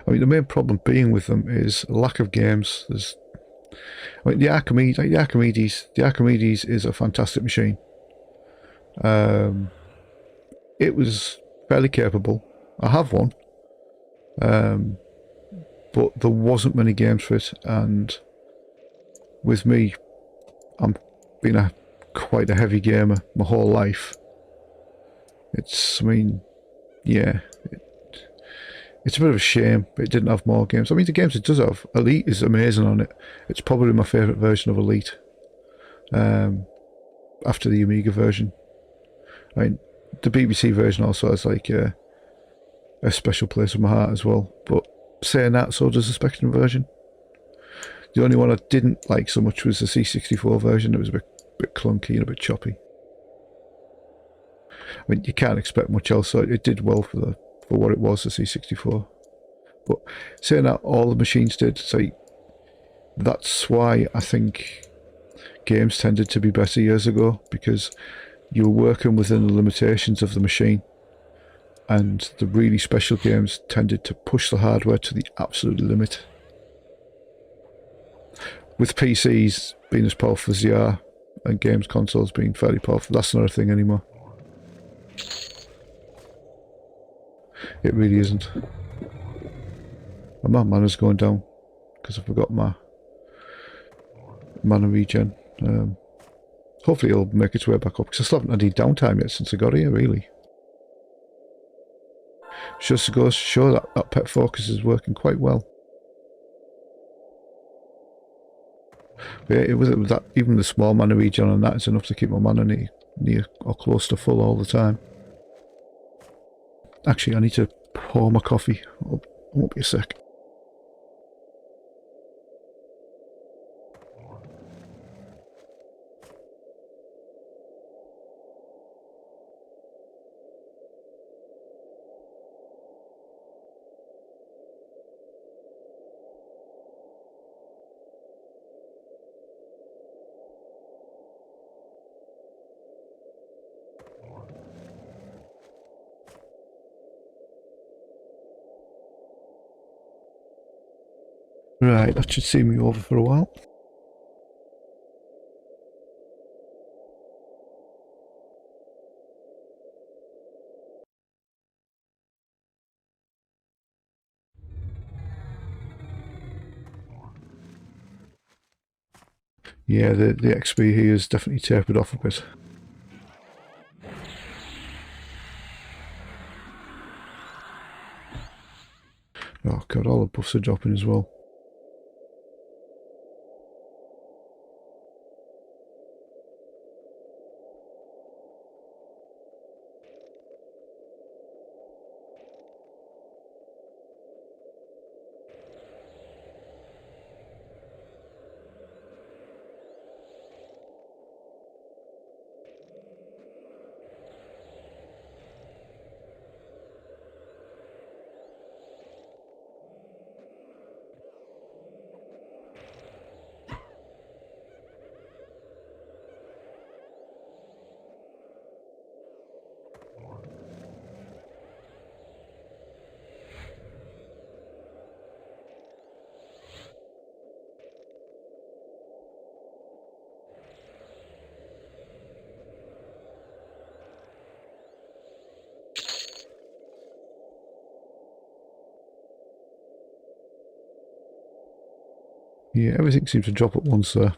I mean, the main problem being with them is lack of games. I mean, the Archimedes is a fantastic machine. It was fairly capable. I have one, but there wasn't many games for it, and with me, I'm been quite a heavy gamer my whole life. I mean, yeah, it's a bit of a shame it didn't have more games. I mean, the games it does have, Elite is amazing on it. It's probably my favourite version of Elite, after the Amiga version. I mean, the BBC version also has like a special place in my heart as well. But saying that, so does the Spectrum version. The only one I didn't like so much was the C64 version. It was a bit clunky and a bit choppy. I mean, you can't expect much else. So it did well for what it was, the C64. But saying that, all the machines did. So that's why I think games tended to be better years ago, because you were working within the limitations of the machine, and the really special games tended to push the hardware to the absolute limit. With PCs being as powerful as they are, and games consoles being fairly powerful, that's not a thing anymore. It really isn't. And my mana's going down because I forgot my mana regen. Hopefully it'll make its way back up, because I still haven't had any downtime yet since I got here, really. Just goes to show that that pet focus is working quite well. But yeah, with that, even the small mana regen on that is enough to keep my mana near or close to full all the time. Actually, I need to pour my coffee. Oh, won't be a sec. Right, that should see me over for a while. Yeah, the XP here is definitely tapered off a bit. Oh god, all the buffs are dropping as well. Yeah, everything seems to drop at once there.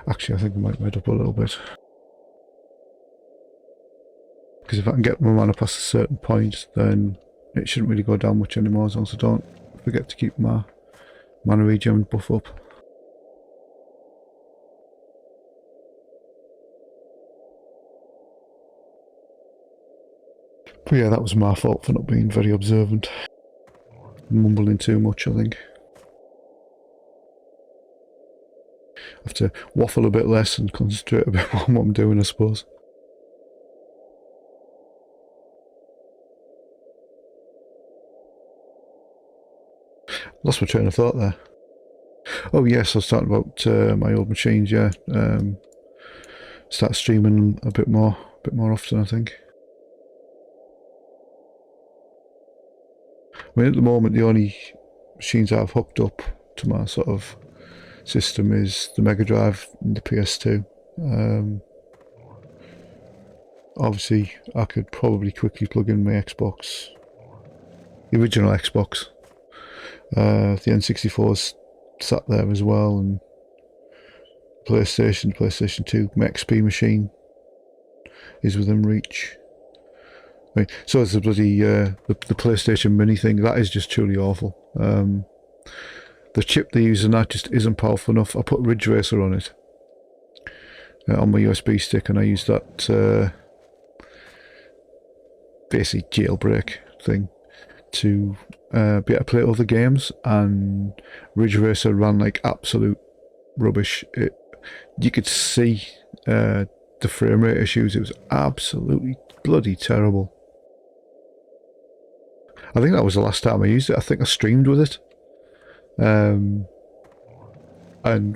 Actually, I think I might wait up a little bit. Because if I can get my mana past a certain point, then it shouldn't really go down much anymore, as long as I don't forget to keep my mana regen buff up. But yeah, that was my fault for not being very observant. Mumbling too much, I think. I have to waffle a bit less and concentrate a bit more on what I'm doing, I suppose. Lost my train of thought there. Oh yes, I was talking about my old machines, yeah. Start streaming a bit more often, I think. I mean, at the moment, the only machines I've hooked up to my sort of system is the Mega Drive and the PS2. Obviously, I could probably quickly plug in my Xbox, the original Xbox. The N64's sat there as well, and PlayStation 2, my XP machine is within reach. I mean, so is the bloody the PlayStation Mini thing. That is just truly awful. The chip they use in that just isn't powerful enough. I put Ridge Racer on it on my USB stick, and I use that basic jailbreak thing to be able to play other games, and Ridge Racer ran like absolute rubbish. You could see the frame rate issues. It was absolutely bloody terrible. I think that was the last time I used it. I think I streamed with it. And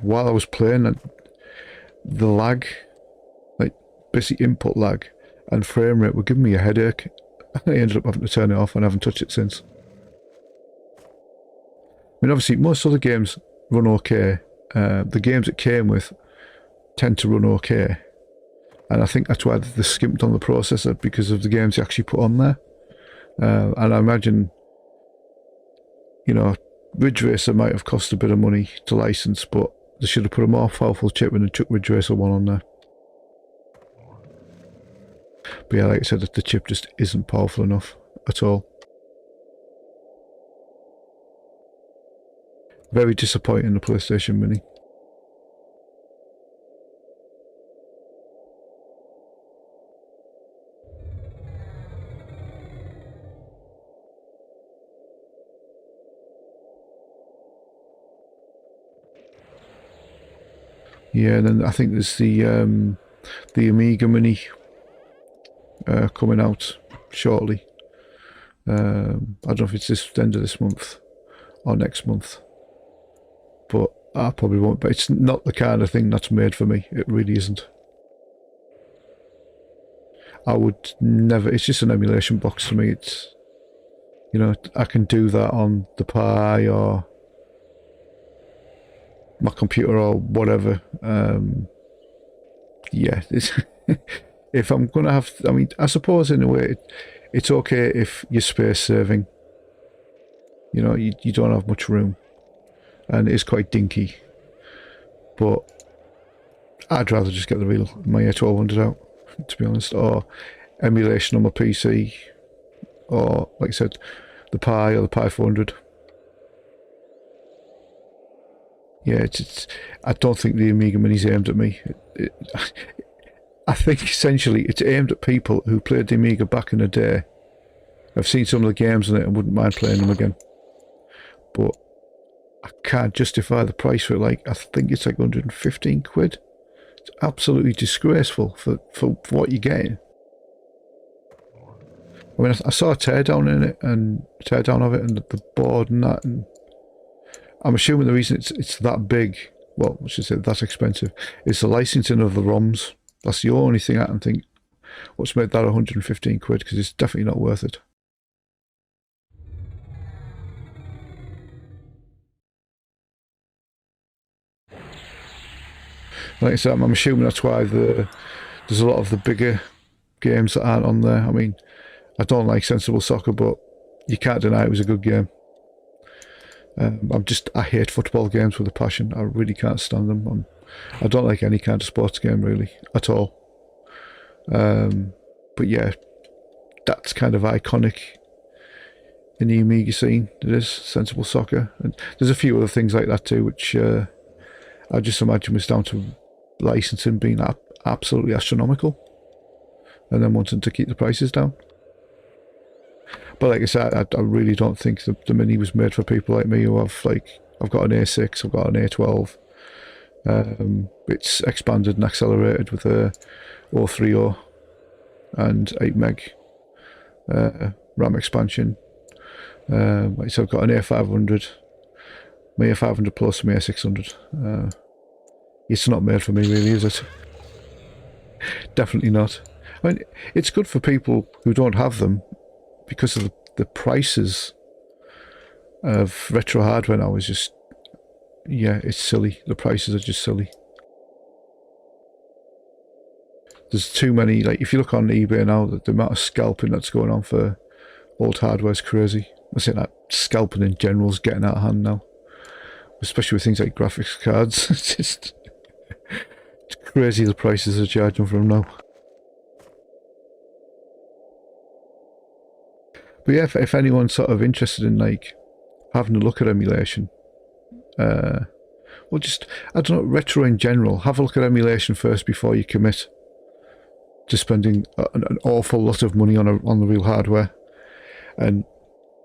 while I was playing, the lag, like basically input lag and frame rate, were giving me a headache. I ended up having to turn it off and I haven't touched it since. I mean, obviously, most other games run okay. The games it came with tend to run okay. and I think that's why they skimped on the processor, because of the games they actually put on there. And I imagine, you know, Ridge Racer might have cost a bit of money to license, but they should have put a more powerful chip when they took Ridge Racer 1 on there. But yeah, like I said, the chip just isn't powerful enough at all. Very disappointing, the PlayStation Mini. Yeah, and then I think there's the Amiga Mini coming out shortly. I don't know if it's the end of this month or next month, but I probably won't. But it's not the kind of thing that's made for me. It really isn't. I would never. It's just an emulation box to me. It's, you know, I can do that on the Pi or my computer or whatever. Yeah, it's if I'm gonna have, I mean, I suppose in a way it's okay if you're space saving. You know, you don't have much room, and it's quite dinky. But I'd rather just get the real my A1200 out, to be honest, or emulation on my PC, or like I said, the Pi or the Pi 400. Yeah, it's I don't think the Amiga Mini's aimed at me. I think essentially it's aimed at people who played the Amiga back in the day. I've seen some of the games on it and wouldn't mind playing them again. But I can't justify the price for it. Like, I think it's like 115 quid. It's absolutely disgraceful for what you're getting. I mean, I saw a teardown in it, and teardown of it, and the board and that, and I'm assuming the reason it's that big, well, I should say that's expensive, is the licensing of the ROMs. That's the only thing I can think what's made that 115 quid, because it's definitely not worth it. Like I said, I'm assuming that's why there's a lot of the bigger games that aren't on there. I mean, I don't like Sensible Soccer, but you can't deny it was a good game. I hate football games with a passion. I really can't stand them. I don't like any kind of sports game, really, at all. But yeah, that's kind of iconic in the Amiga scene. It is Sensible Soccer, and there's a few other things like that too, which I just imagine was down to licensing being absolutely astronomical, and then wanting to keep the prices down. But like I said, I really don't think the Mini was made for people like me who have, like, I've got an A6, I've got an A12. It's expanded and accelerated with a 030 and 8 meg RAM expansion. Like I said, I've got an A500, my A500 Plus, my A600. It's not made for me, really, is it? Definitely not. I mean, it's good for people who don't have them, because of the prices of retro hardware now is just, yeah, it's silly. The prices are just silly. There's too many, like, if you look on eBay now, the amount of scalping that's going on for old hardware is crazy. I say that scalping in general is getting out of hand now, especially with things like graphics cards. It's crazy the prices they're charging for them now. But yeah, if anyone's sort of interested in, like, having a look at emulation, well, just, I don't know, retro in general, have a look at emulation first before you commit to spending an awful lot of money on the real hardware. And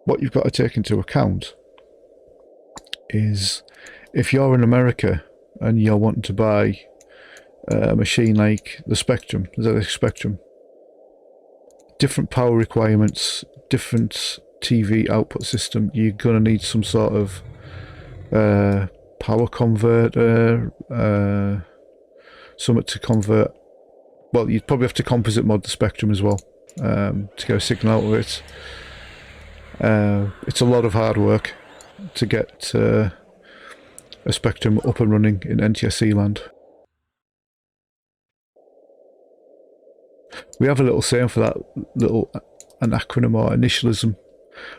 what you've got to take into account is, if you're in America and you're wanting to buy a machine like the Spectrum, the ZX Spectrum, different power requirements, different TV output system, you're going to need some sort of power converter, something to convert. Well, you'd probably have to composite mod the Spectrum as well, to get a signal out of it. It's a lot of hard work to get a Spectrum up and running in NTSC land. We have a little saying for that, little an acronym or initialism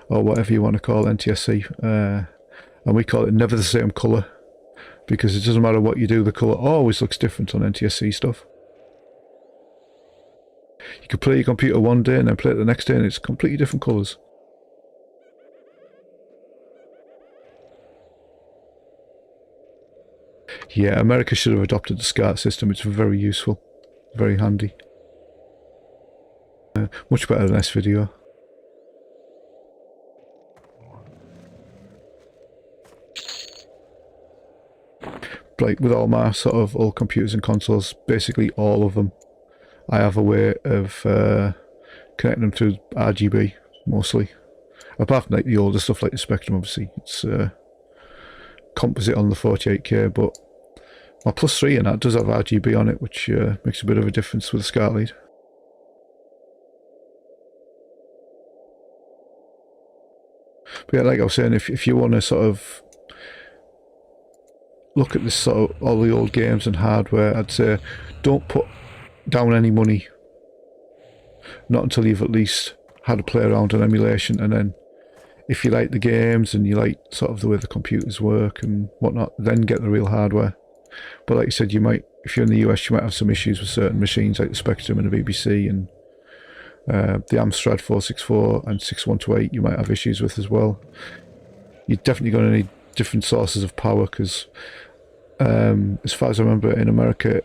or whatever you want to call NTSC, and we call it never the same colour, because it doesn't matter what you do, the colour always looks different on NTSC stuff. You could play your computer one day and then play it the next day and it's completely different colours. Yeah, America should have adopted the SCART system. It's very useful, very handy. Much better than S-Video. Like with all my sort of old computers and consoles, basically all of them, I have a way of connecting them through RGB, mostly. Apart from like the older stuff like the Spectrum, obviously. It's composite on the 48K, but my Plus 3 and that does have RGB on it, which makes a bit of a difference with the SCART lead. But yeah, like I was saying, if you want to sort of look at this sort of all the old games and hardware, I'd say don't put down any money. Not until you've at least had a play around on emulation, and then if you like the games and you like sort of the way the computers work and whatnot, then get the real hardware. But like you said, you might, if you're in the US, you might have some issues with certain machines like the Spectrum and the BBC and the Amstrad 464 and 6128 you might have issues with as well. You're definitely going to need different sources of power, because as far as I remember in America,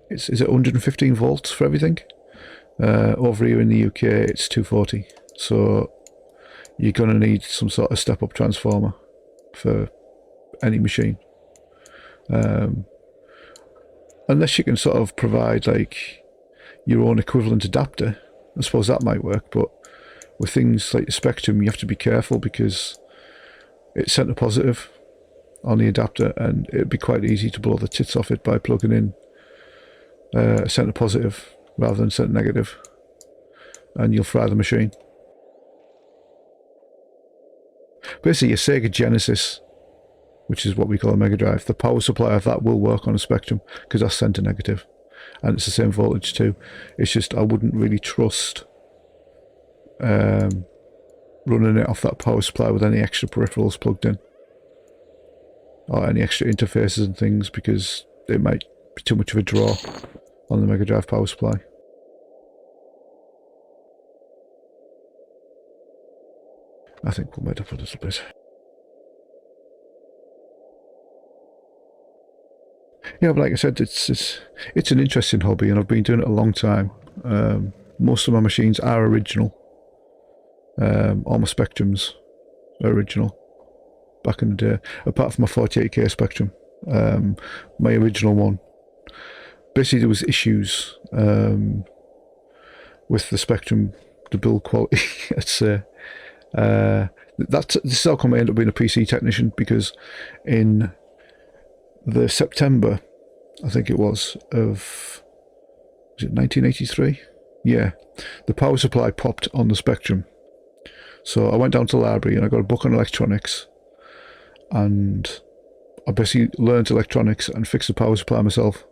is it 115 volts for everything? Over here in the UK it's 240, so you're going to need some sort of step-up transformer for any machine. Unless you can sort of provide like your own equivalent adapter, I suppose that might work, but with things like the Spectrum you have to be careful because it's centre positive on the adapter and it'd be quite easy to blow the tits off it by plugging in a centre positive rather than centre negative, and you'll fry the machine. Basically your Sega Genesis, which is what we call a Mega Drive, the power supply of that will work on a Spectrum because that's centre negative and it's the same voltage too. It's just I wouldn't really trust running it off that power supply with any extra peripherals plugged in or any extra interfaces and things, because it might be too much of a draw on the Mega Drive power supply. I think we'll made up a little bit. Yeah, but like I said, it's an interesting hobby, and I've been doing it a long time. Most of my machines are original. All my Spectrums are original back in the day, apart from my 48K Spectrum. My original one, basically there was issues with the Spectrum, the build quality, I'd say. This is how come I ended up being a PC technician, because in the September, I think it was it 1983? Yeah, the power supply popped on the Spectrum. So I went down to the library and I got a book on electronics, and I basically learned electronics and fixed the power supply myself.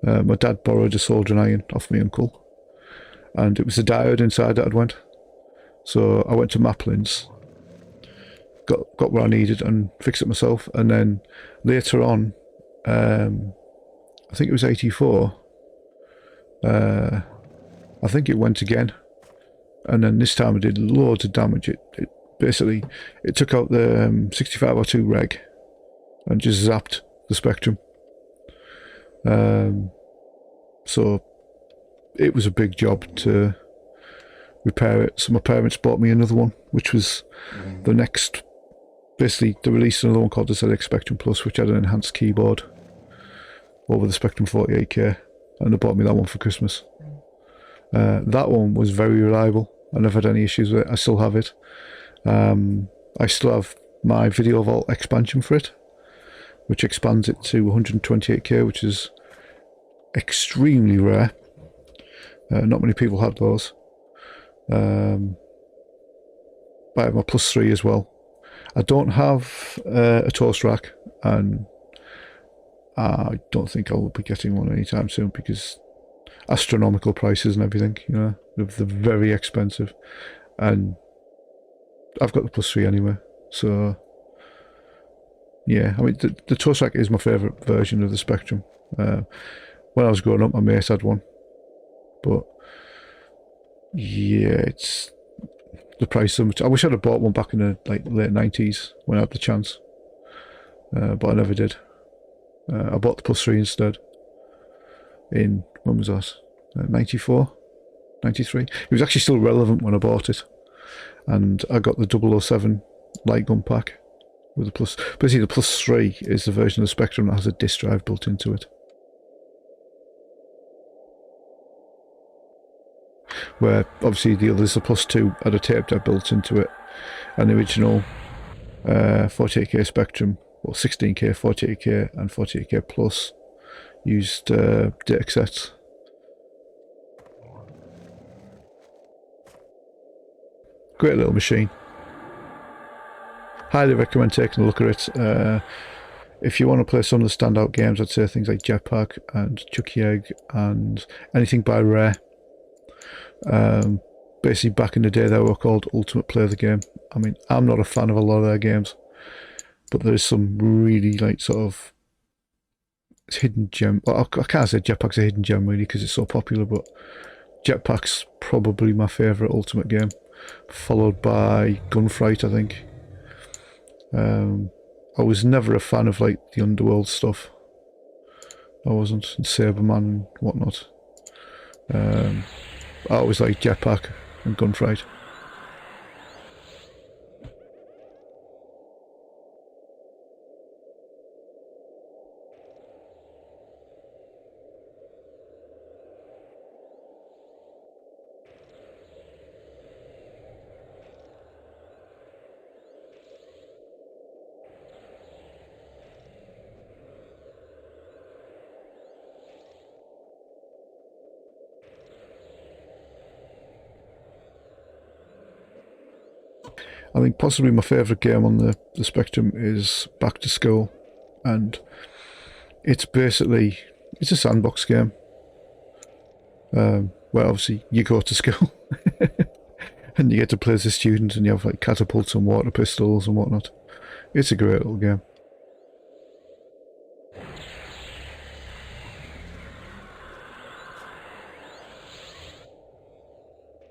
My dad borrowed a soldering iron off my uncle, and it was the diode inside that had went. So I went to Maplin's, got what I needed and fixed it myself, and then later on, I think it was 84, I think it went again, and then this time it did loads of damage. It basically, it took out the 6502 reg and just zapped the Spectrum. So it was a big job to repair it, so my parents bought me another one, which was the next, basically they released another one called the ZX Spectrum Plus, which had an enhanced keyboard over the Spectrum 48K, and they bought me that one for Christmas. That one was very reliable. I never had any issues with it. I still have it. I still have my Video Vault expansion for it, which expands it to 128K, which is extremely rare. Not many people had those. I have my Plus 3 as well. I don't have a toast rack, and I don't think I'll be getting one anytime soon, because astronomical prices and everything. You know, they're very expensive, and I've got the plus 3 anyway. So yeah, I mean the Toast Rack is my favourite version of the Spectrum. When I was growing up, my mate had one, but yeah, it's the price so much. I wish I'd have bought one back in the late 90s when I had the chance, but I never did. I bought the plus 3 instead. In when was that? 94, 93. It was actually still relevant when I bought it, and I got the 007 light gun pack with the plus. Basically, the plus 3 is the version of the Spectrum that has a disk drive built into it. Where obviously the others, the plus 2, had a tape deck built into it, and the original 48K Spectrum, well 16K, 48K, and 48K Plus used data sets. Great little machine. Highly recommend taking a look at it. If you want to play some of the standout games, I'd say things like Jetpack and Chucky Egg and anything by Rare. Basically, back in the day, they were called Ultimate Play the Game. I mean, I'm not a fan of a lot of their games, but there's some really sort of hidden gem. Well, I can't say Jetpack's a hidden gem really because it's so popular, but Jetpack's probably my favourite Ultimate game, followed by Gunfight, I think. I was never a fan of the Underworld stuff. I wasn't, and Saberman and whatnot. I always liked Jetpack and Gunfight. I think possibly my favourite game on the Spectrum is Back to School, and it's a sandbox game. Where obviously you go to school and you get to play as a student, and you have catapults and water pistols and whatnot. It's a great little game.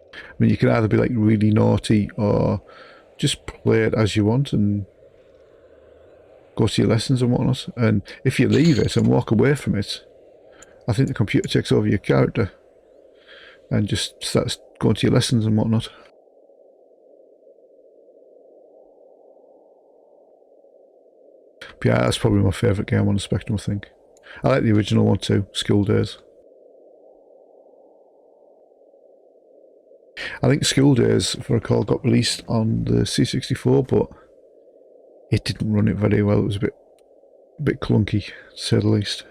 I mean, you can either be really naughty or just play it as you want and go to your lessons and whatnot. And if you leave it and walk away from it, I think the computer takes over your character and just starts going to your lessons and whatnot. But yeah, that's probably my favourite game on the Spectrum, I think. I like the original one too, School Days. I think School Days, if I recall, got released on the C64, but it didn't run it very well. It was a bit clunky, to say the least.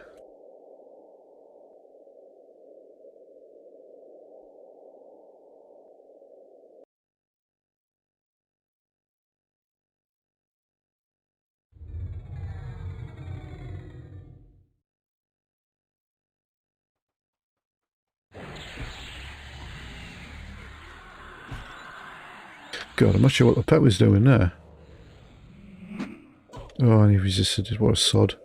God, I'm not sure what the pet was doing there. Oh, and he resisted it. What a sod.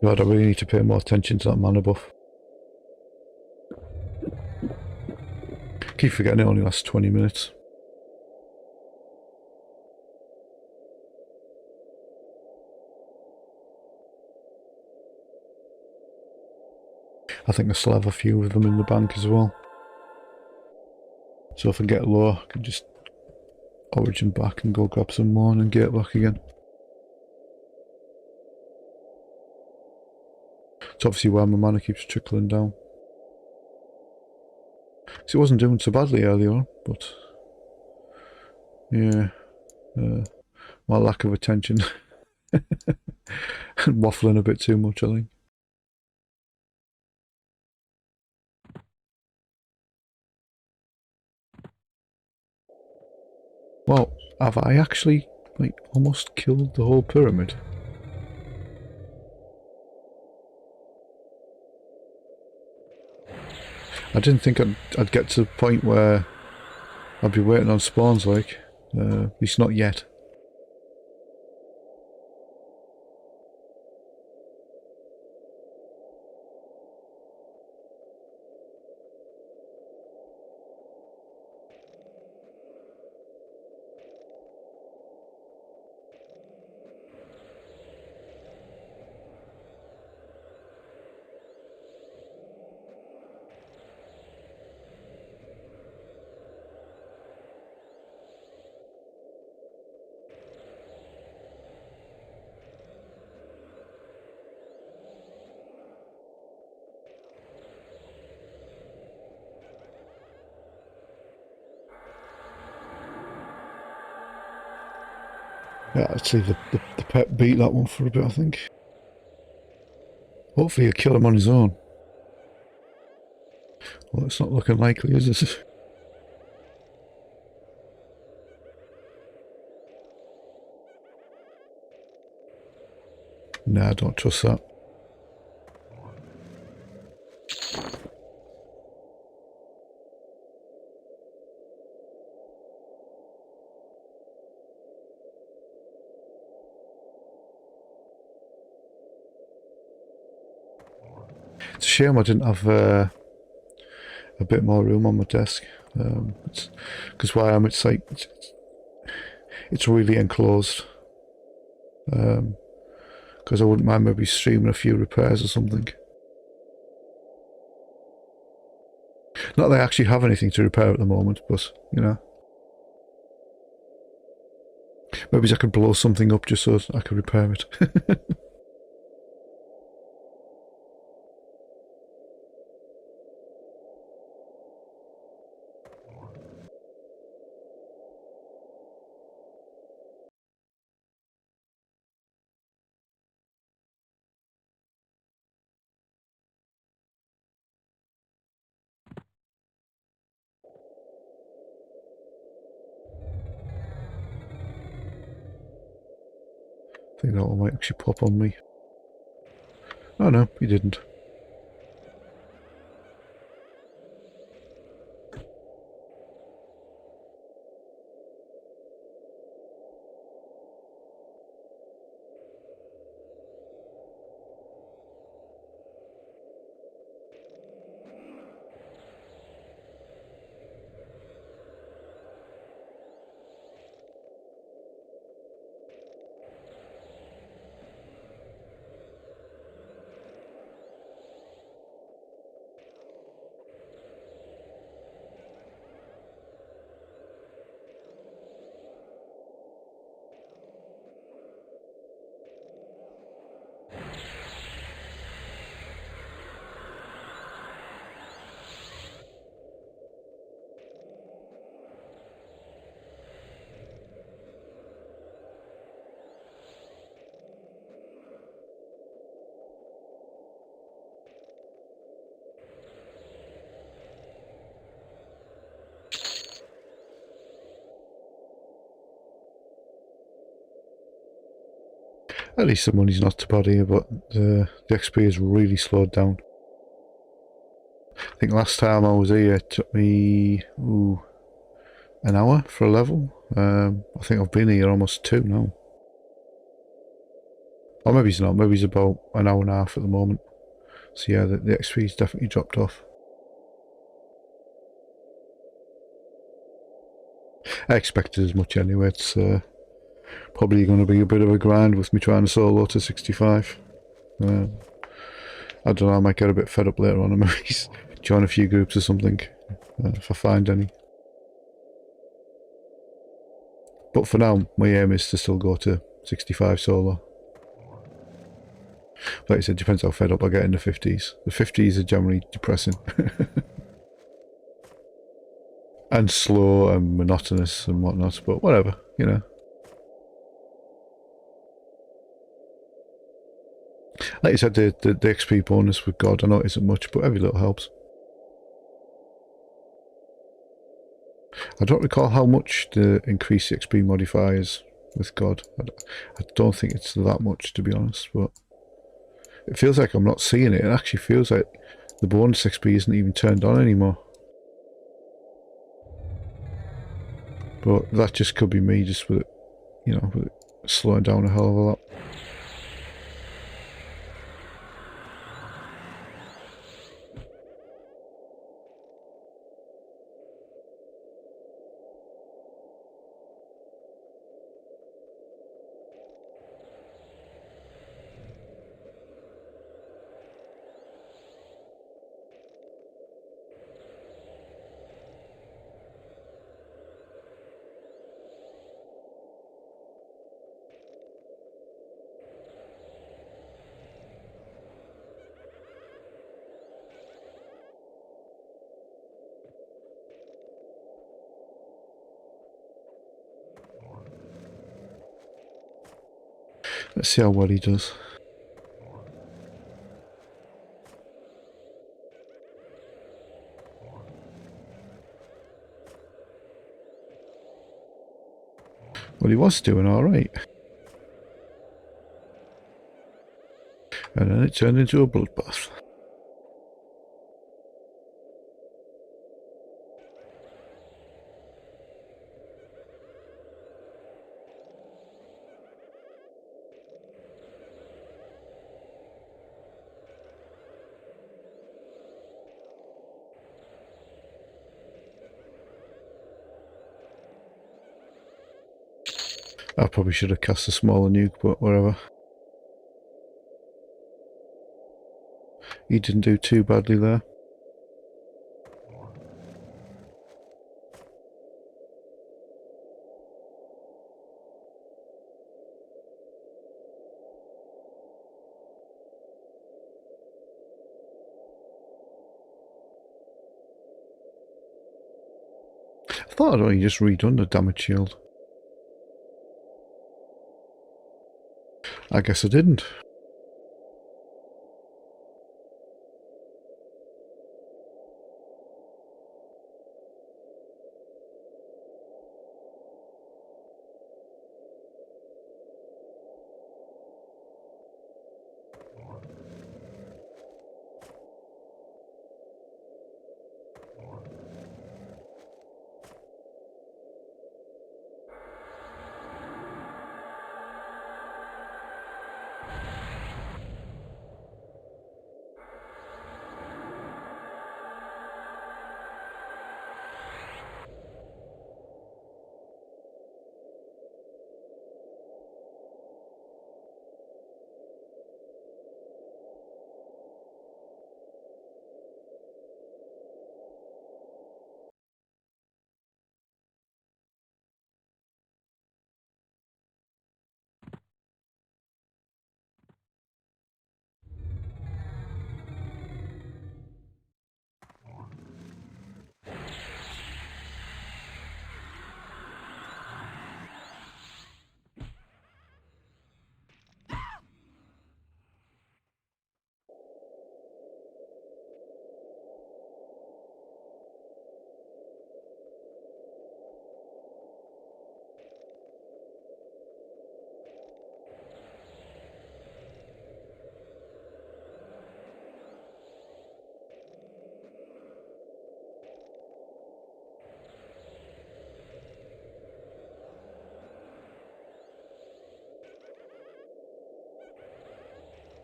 God, I really need to pay more attention to that mana buff. Keep forgetting it only lasts 20 minutes. I think I still have a few of them in the bank as well. So if I get low, I can just origin back and go grab some more and then get back again. It's obviously why my mana keeps trickling down. So it wasn't doing so badly earlier on, but yeah, my lack of attention and waffling a bit too much, I think. Well, have I actually like almost killed the whole pyramid? I didn't think I'd get to the point where I'd be waiting on spawns, like, at least not yet. Yeah, I'd say the pet beat that one for a bit, I think. Hopefully he'll kill him on his own. Well, it's not looking likely, is it? Nah, I don't trust that. It's a shame I didn't have a bit more room on my desk. Because where I am, it's like it's really enclosed. Because I wouldn't mind maybe streaming a few repairs or something. Not that I actually have anything to repair at the moment, but you know, maybe I could blow something up just so I could repair it. I think that one might actually pop on me. Oh no, he didn't. At least the money's not too bad here, but the XP is really slowed down. I think last time I was here it took me an hour for a level. I think I've been here almost 2 now. Or maybe he's not, maybe he's about an hour and a half at the moment. So yeah, the XP's definitely dropped off. I expected as much anyway. It's probably going to be a bit of a grind with me trying to solo to 65. I don't know, I might get a bit fed up later on and maybe join a few groups or something, if I find any. But for now, my aim is to still go to 65 solo. Like I said, depends how fed up I get in the 50s. The 50s are generally depressing. And slow and monotonous and whatnot, but whatever, you know. Like you said, the XP bonus with God, I know it isn't much, but every little helps. I don't recall how much the increased XP modifier is with God. I don't think it's that much, to be honest, but it feels like I'm not seeing it. It actually feels like the bonus XP isn't even turned on anymore. But that just could be me, just with it, you know, with it slowing down a hell of a lot. Let's see how well he does. Well, he was doing alright. And then it turned into a bloodbath. I probably should have cast a smaller nuke, but whatever. He didn't do too badly there. I thought I'd only just redone the damage shield. I guess I didn't.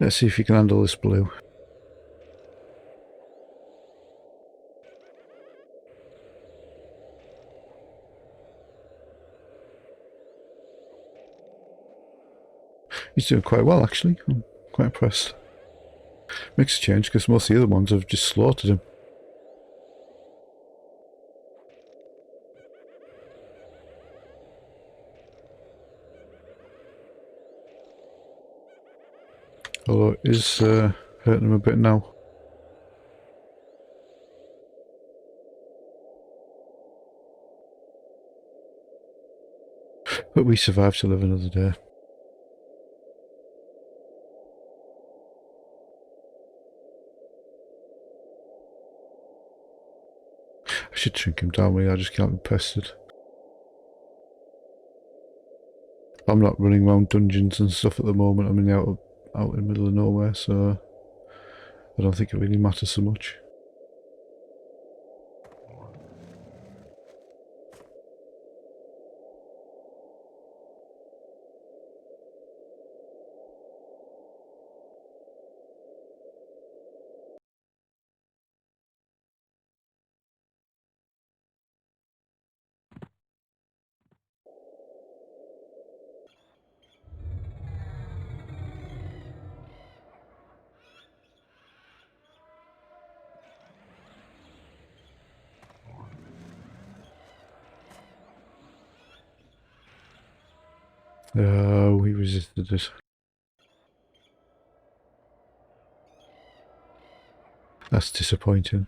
Let's see if you can handle this blue. He's doing quite well, actually. I'm quite impressed. Makes a change because most of the other ones have just slaughtered him. Although it is hurting him a bit now. But we survived to live another day. I should shrink him down, really. I just can't be pestered. I'm not running around dungeons and stuff at the moment. I'm out in the middle of nowhere, so I don't think it really matters so much. We resisted it. That's disappointing.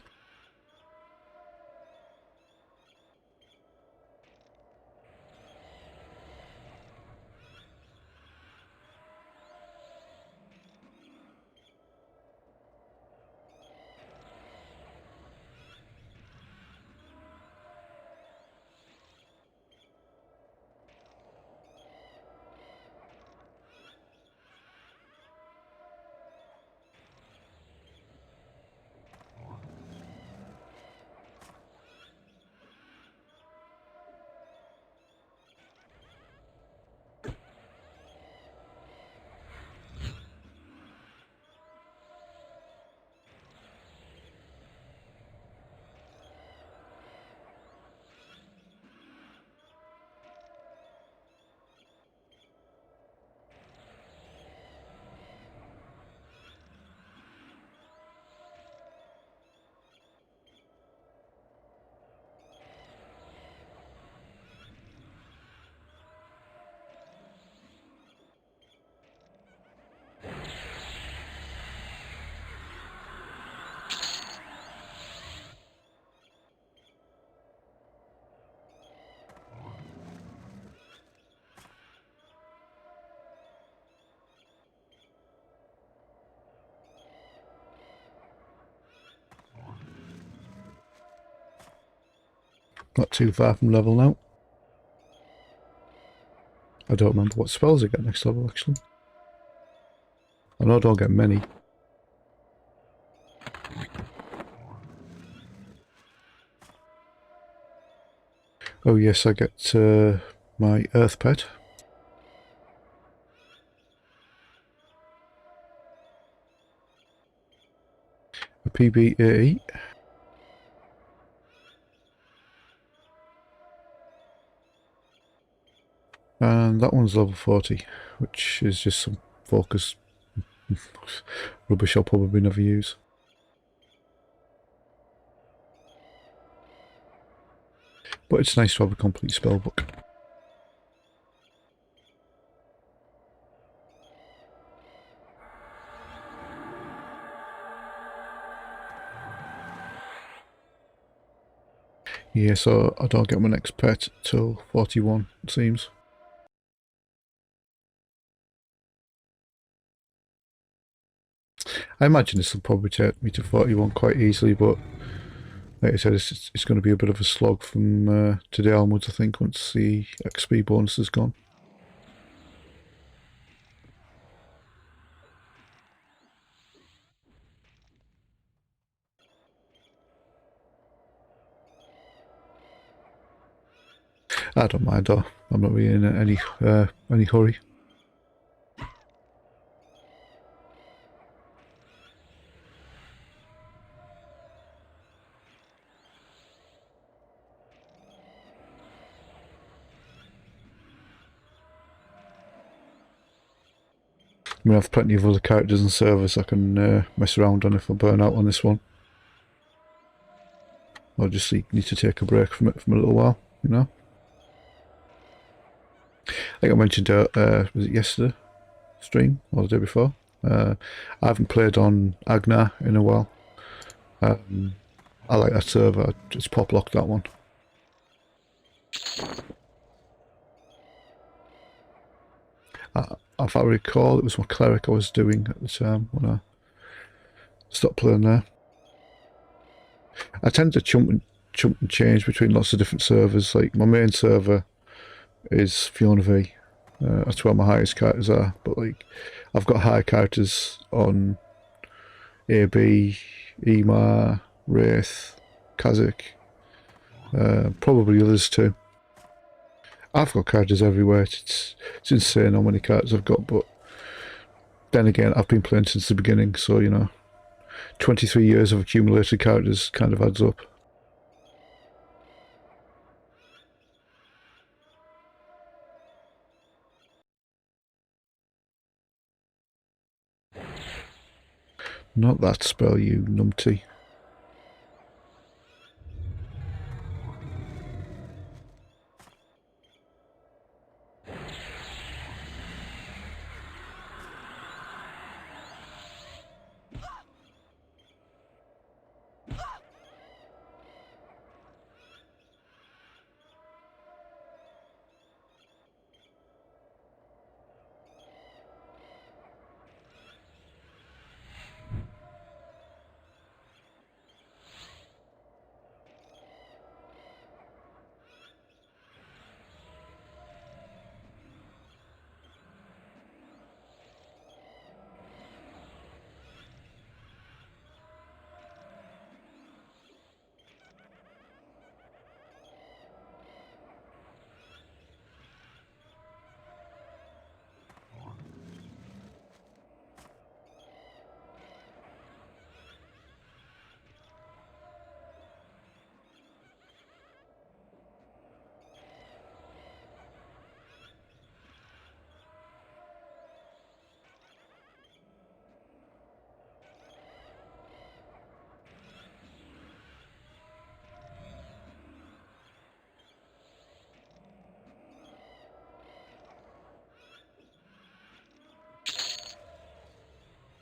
Not too far from level now. I don't remember what spells I get next level, actually. I know I don't get many. Oh yes, I get my Earth Pet. A PB-8. And that one's level 40, which is just some focus rubbish I'll probably never use. But it's nice to have a complete spellbook. Yeah, so I don't get my next pet till 41, it seems. I imagine this will probably take me to 41 quite easily, but like I said, it's going to be a bit of a slog from today onwards, I think, once the XP bonus is gone. I don't mind though. I'm not really in any hurry. I mean, I have plenty of other characters and servers I can mess around on if I burn out on this one. Or just need to take a break from it for a little while, you know? I think I mentioned, was it yesterday stream or the day before? I haven't played on Agnar in a while. I like that server. It's pop locked, that one. If I recall, it was my cleric I was doing at the time when I stopped playing there. I tend to jump and change between lots of different servers. Like my main server is Fiona V. That's where my highest characters are. But like, I've got high characters on AB, Emar, Wraith, Kazakh, probably others too. I've got characters everywhere. It's insane how many characters I've got. But then again, I've been playing since the beginning, so you know, 23 years of accumulated characters kind of adds up. Not that spell, you numpty.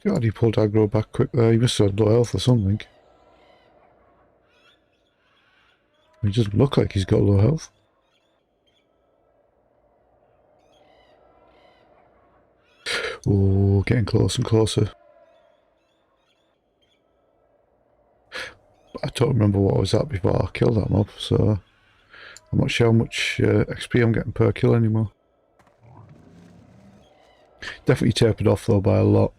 God, he pulled aggro back quick there. He must have had low health or something. He doesn't look like he's got low health. Oh, getting closer and closer. I don't remember what I was at before I killed that mob, so I'm not sure how much XP I'm getting per kill anymore. Definitely tapered off though by a lot.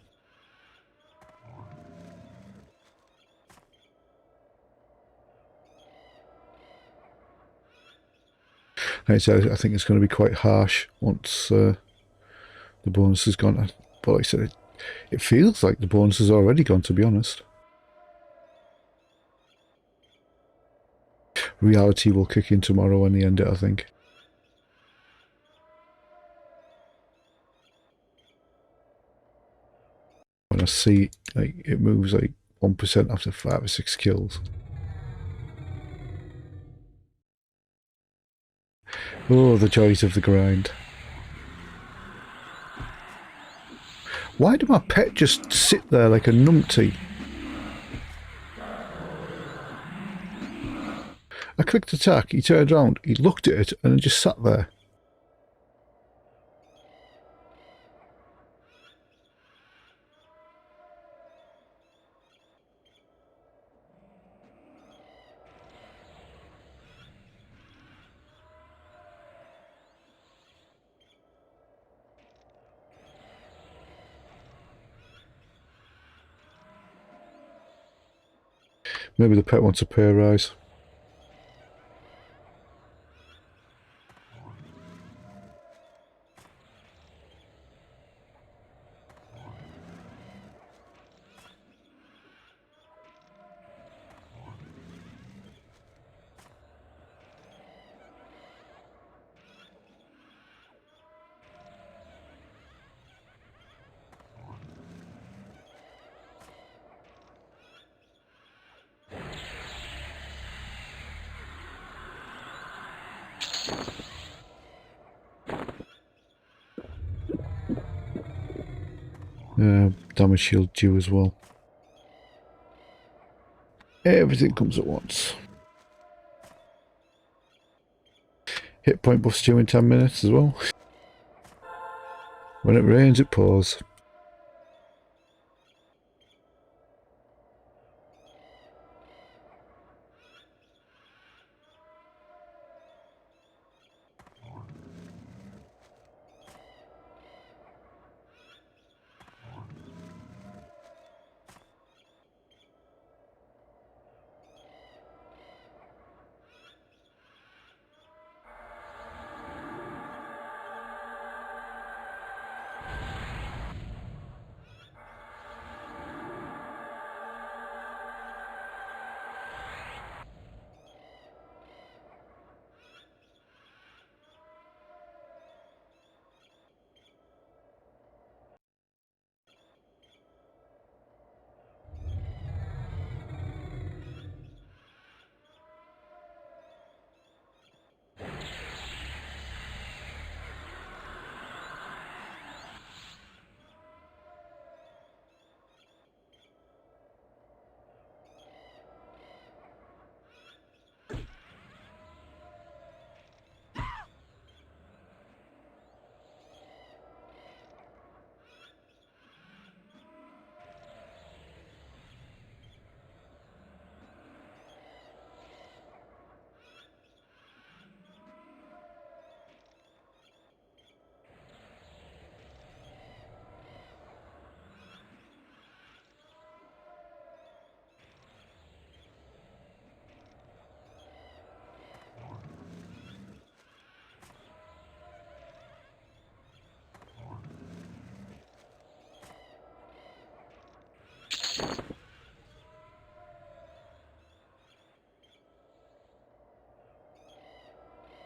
I think it's going to be quite harsh once the bonus has gone. But like I said, it feels like the bonus has already gone, to be honest. Reality will kick in tomorrow when they end it, I think. When I see like it moves like 1% after 5 or 6 kills. Oh, the joys of the grind. Why did my pet just sit there like a numpty? I clicked attack, he turned around, he looked at it, and it just sat there. Maybe the pet wants a pay rise. Damage shield due as well. Everything comes at once. Hit point buffs due in 10 minutes as well. When it rains, it pours.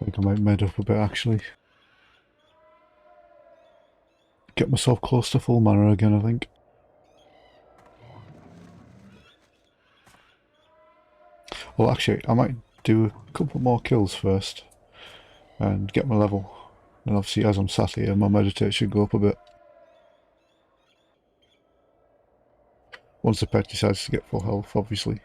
I think I might med up a bit actually. Get myself close to full mana again, I think. Well, actually, I might do a couple more kills first and get my level. And obviously, as I'm sat here, my meditate should go up a bit. Once the pet decides to get full health, obviously.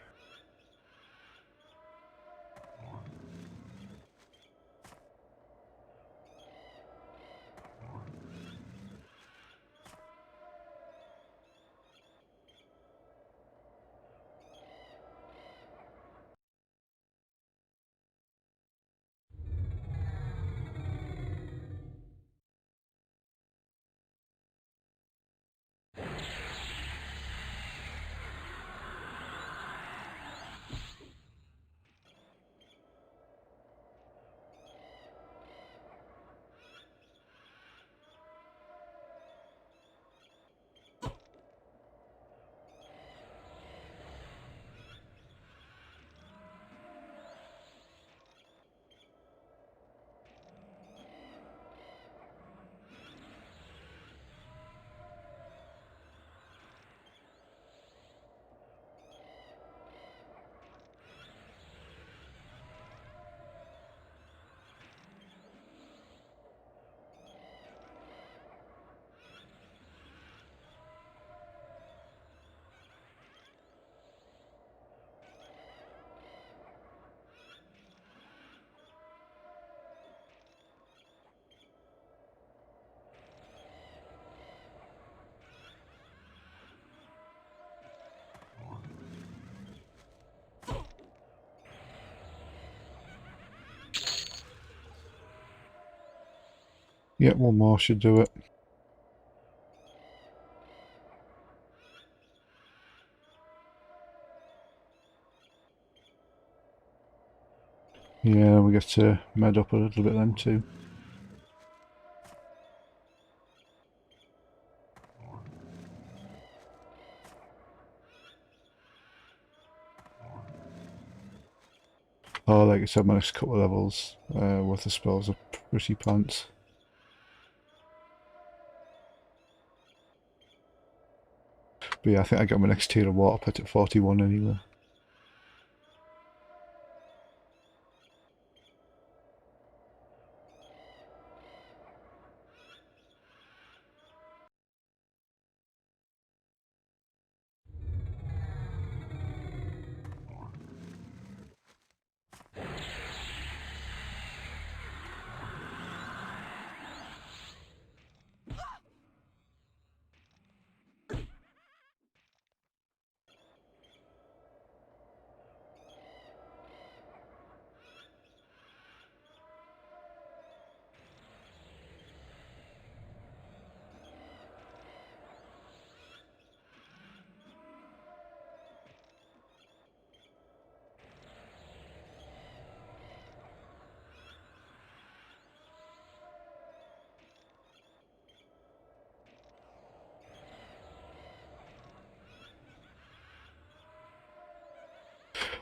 Yeah, one more should do it. Yeah, we get to med up a little bit then too. Oh, like I said, my next couple of levels worth of spells are pretty pants. But yeah, I think I got my next tier of water pet at 41 anyway.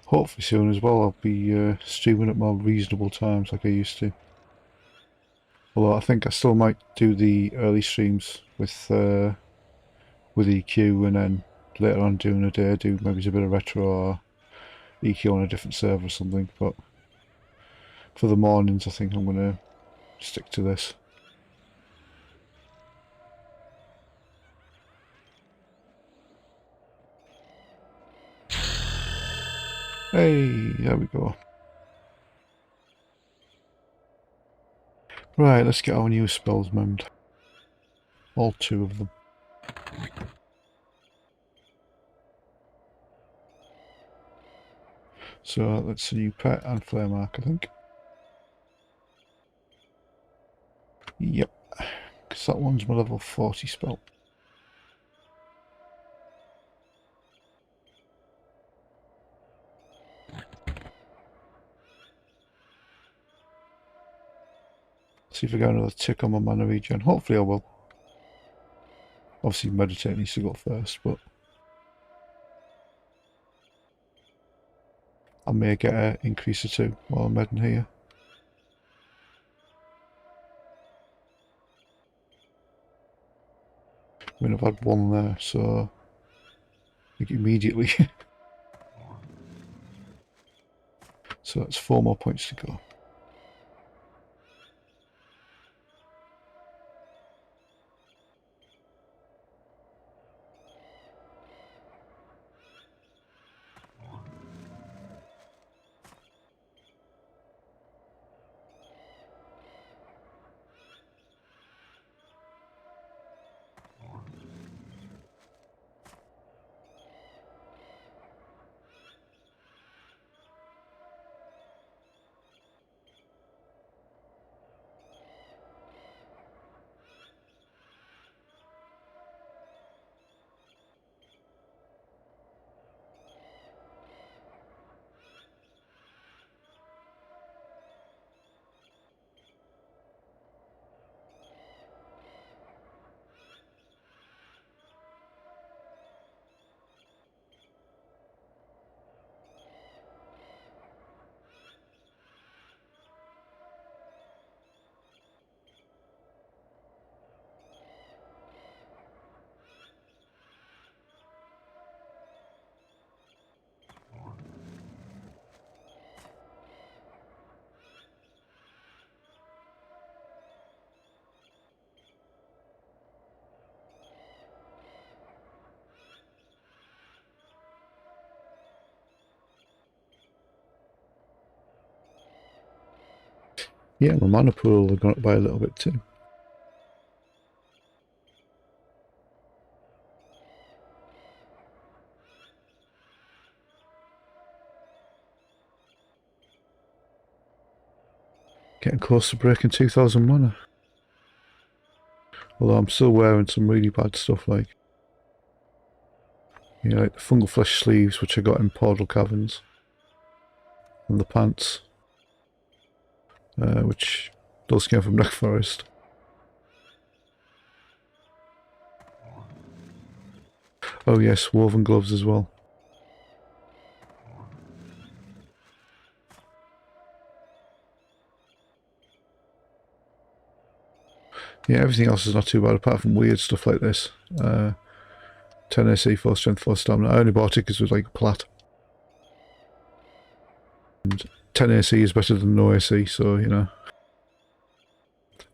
hopefully soon as well I'll be streaming at more reasonable times like I used to. Although I think I still might do the early streams with EQ, and then later on during the day do maybe a bit of retro or EQ on a different server or something. But for the mornings I think I'm going to stick to this. Hey, there we go. Right, let's get our new spells memed. All 2 of them. So that's a new pet and flare mark, I think. Yep, because that one's my level 40 spell. See if I get another tick on my mana regen. Hopefully I will. Obviously meditate needs to go first, but I may get an increase or 2 while I'm heading here. I mean, I've had 1 there, so I think immediately. So that's 4 more points to go. Yeah, my mana pool have gone up by a little bit too. Getting close to breaking 2000 mana. Although I'm still wearing some really bad stuff like, you know, like the fungal flesh sleeves which I got in Portal Caverns. And the pants. Which those came from Neck Forest. Oh yes, woven gloves as well. Yeah, everything else is not too bad apart from weird stuff like this. 10 AC, 4 strength, 4 stamina. I only bought it because it was like plat. And 10 AC is better than no AC, so you know.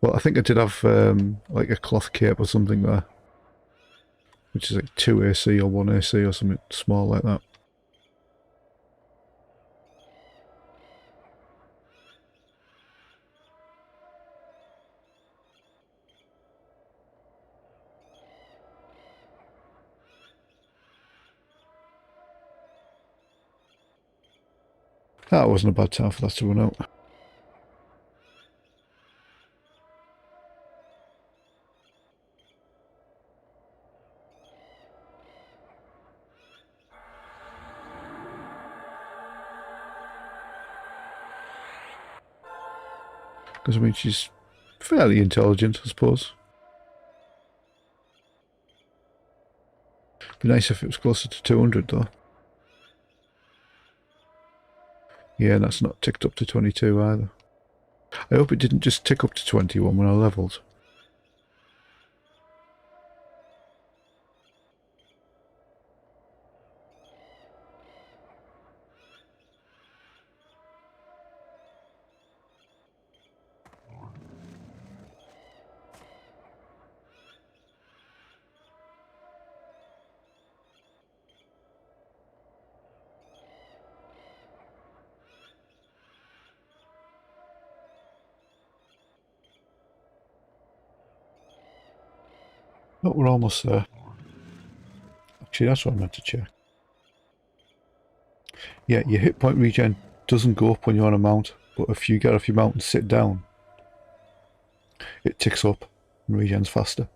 Well, I think I did have like a cloth cape or something there, which is like 2 AC or 1 AC or something small like that. That wasn't a bad time for that to run out. Because I mean, she's fairly intelligent, I suppose. Be nice if it was closer to 200 though. Yeah, that's not ticked up to 22 either. I hope it didn't just tick up to 21 when I levelled. But we're almost there. Actually, that's what I meant to check. Yeah, your hit point regen doesn't go up when you're on a mount, but if you get off your mount and sit down, it ticks up and regens faster.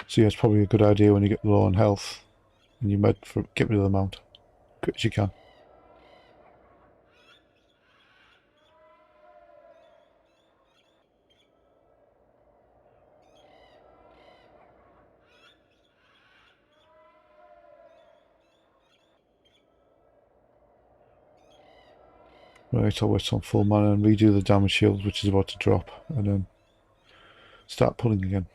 So yeah, it's probably a good idea when you get low on health and you med for get rid of the mount quick as you can. Right, I'll wait on full mana and redo the damage shield, which is about to drop, and then start pulling again.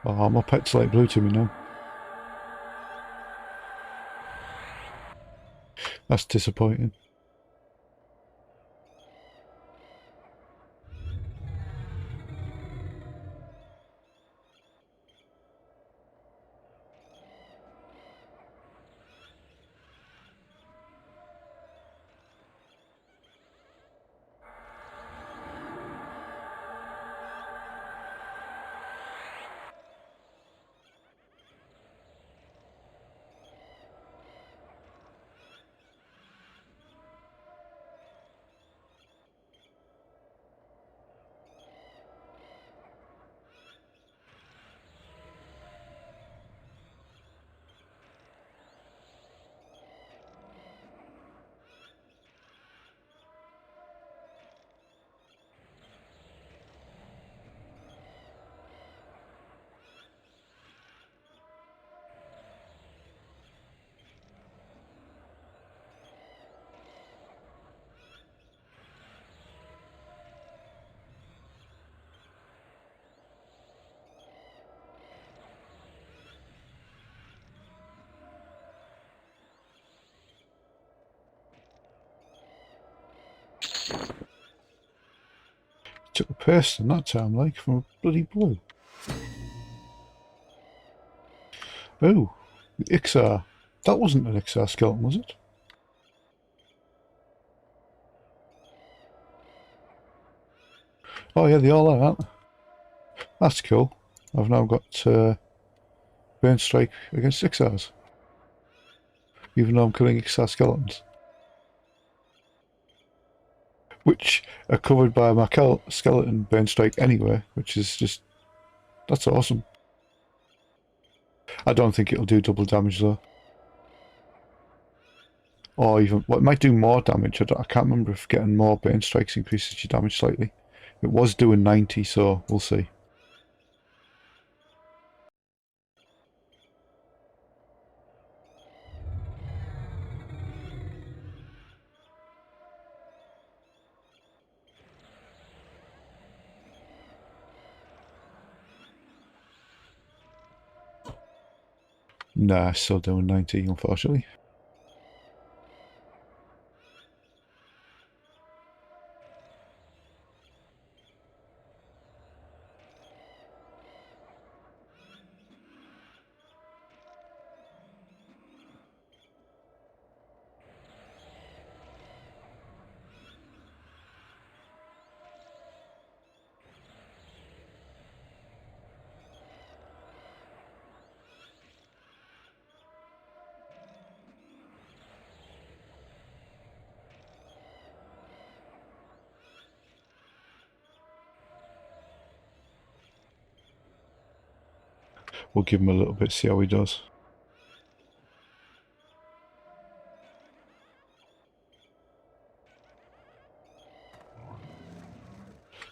Oh, my pet's like blue to me now. That's disappointing. Took a person that time, like, from a bloody blue. Oh, the Ixar. That wasn't an Ixar skeleton, was it? Oh yeah, they all are, aren't they? That's cool. I've now got Burn Strike against Ixars. Even though I'm killing Ixar skeletons. Which are covered by my skeleton Burn Strike anyway, which is just... that's awesome. I don't think it'll do double damage though. Or even... well, it might do more damage. I can't remember if getting more Burn Strikes increases your damage slightly. It was doing 90, so we'll see. Nah, still doing 90, unfortunately. We'll give him a little bit, see how he does.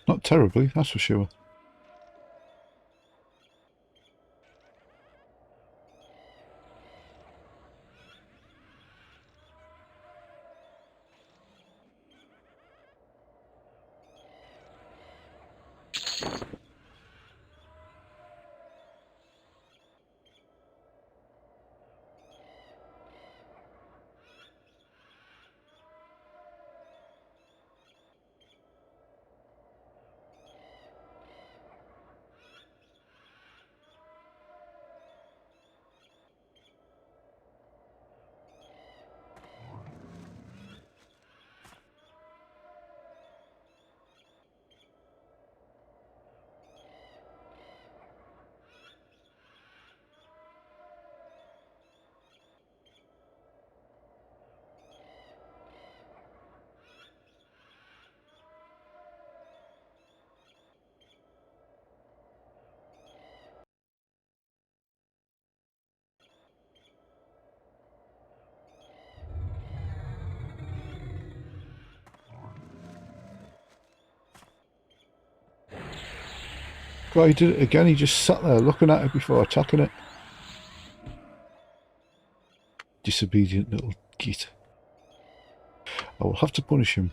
Not terribly, that's for sure. God, he did it again. He just sat there looking at it before attacking it. Disobedient little git. I will have to punish him.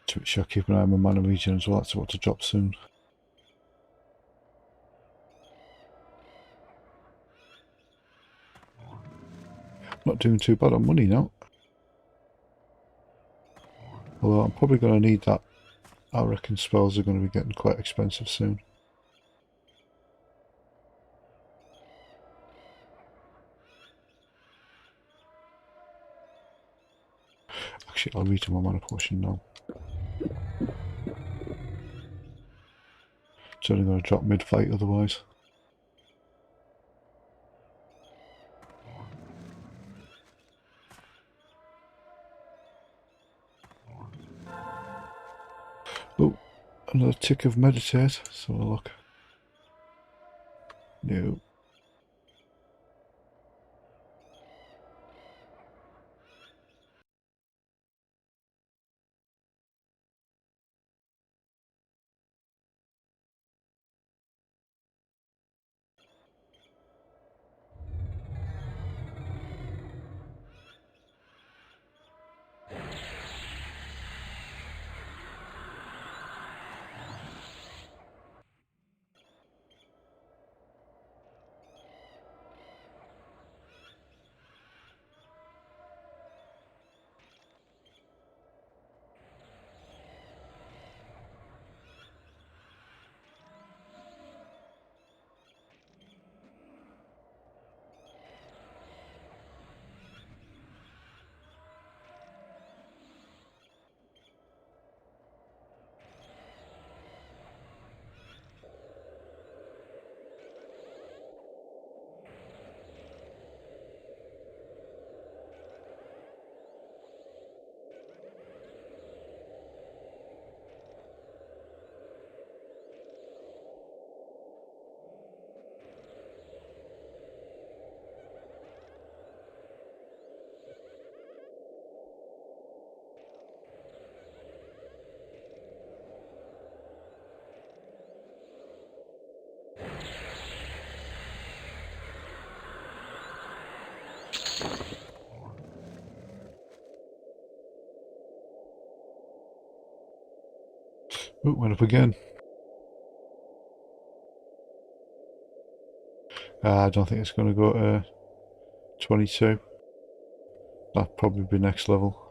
To which I'll keep an eye on my mana region as well. That's about to drop soon. Not doing too bad on money now. Although I'm probably going to need that. I reckon spells are going to be getting quite expensive soon. Actually, I'll read my mana potion now. It's only going to drop mid-fight otherwise. Oh, another tick of meditate. So look. No. Oh, went up again. I don't think it's going to go to 22. That'll probably be next level.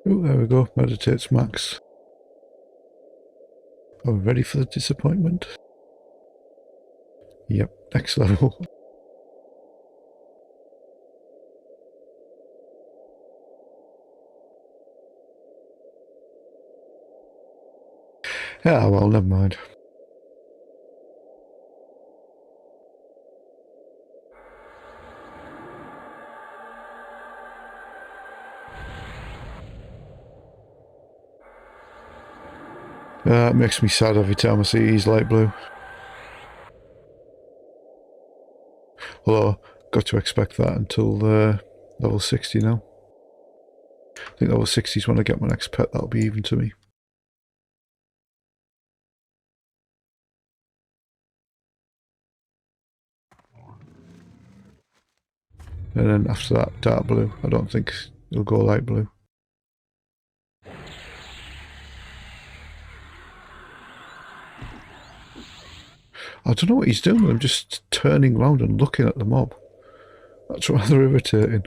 Oh, there we go. Meditates max. Are we ready for the disappointment? Yep, next level. Yeah, well, never mind. It makes me sad every time I see he's light blue. Although, got to expect that until level 60 now. I think level 60 is when I get my next pet, that'll be even to me. And then after that, dark blue. I don't think it'll go light blue. I don't know what he's doing, I'm just turning round and looking at the mob. That's rather irritating.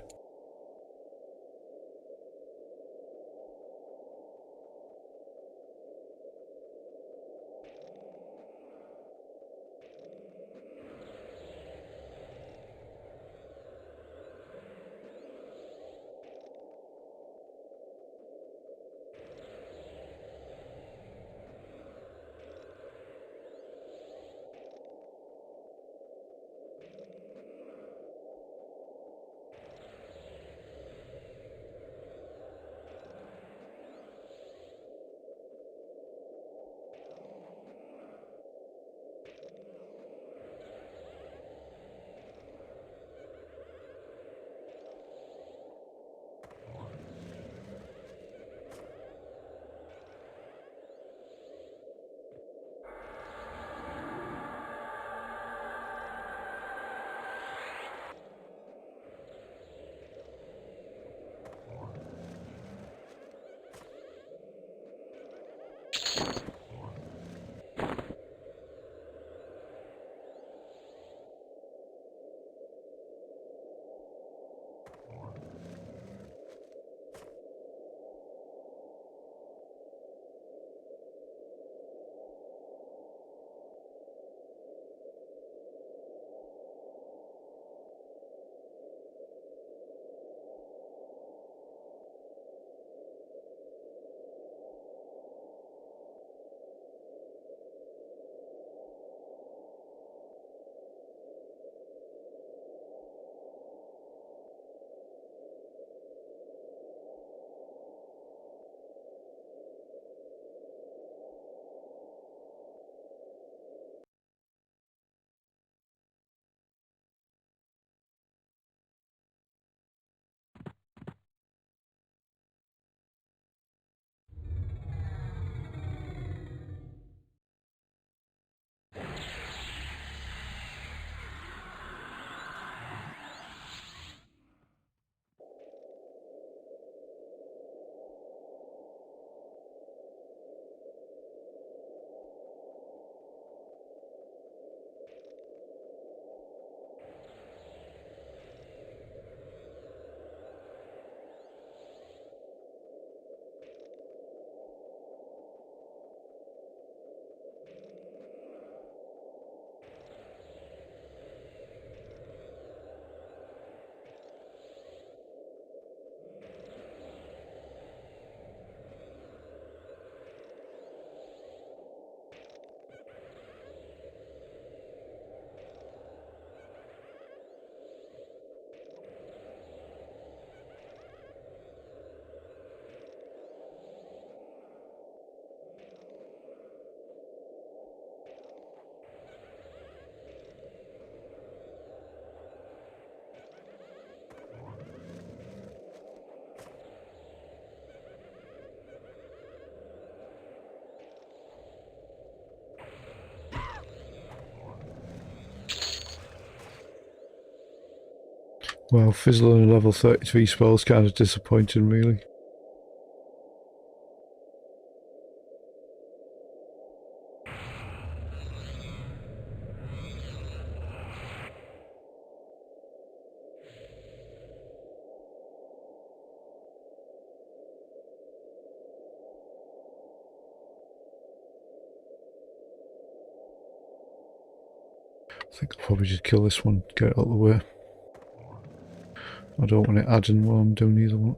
Well, fizzling a level 33 spell's kind of disappointing, really. I think I'll probably just kill this one, get it out of the way. I don't want it adding while I'm doing either one.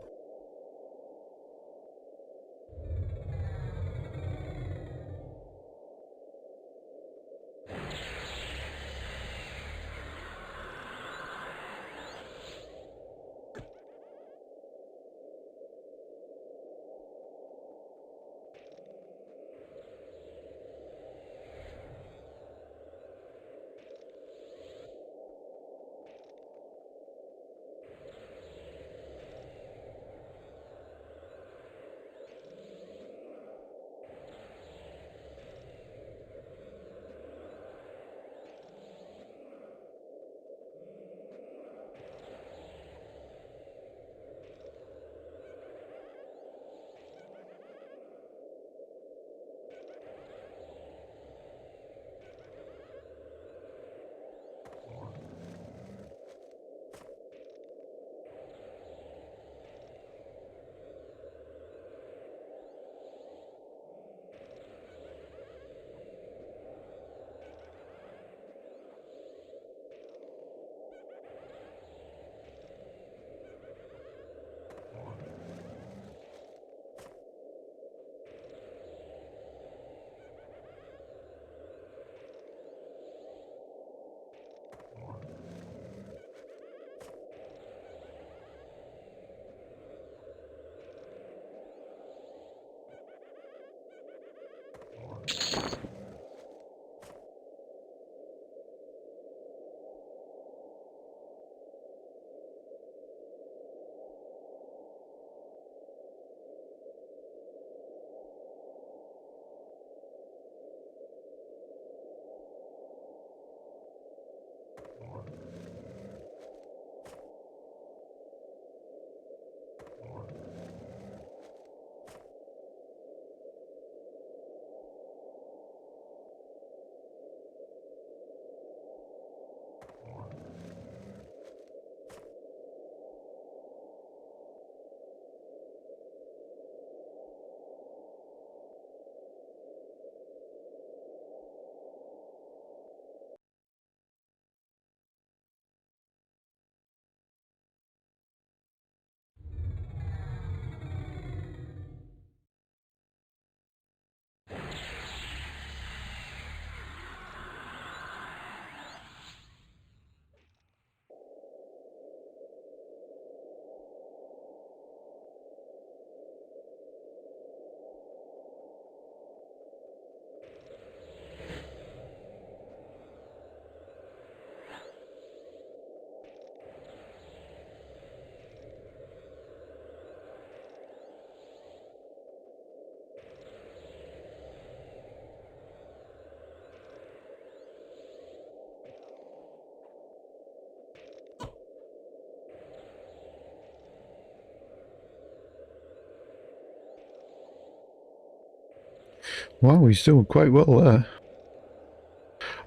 Wow, he's doing quite well there.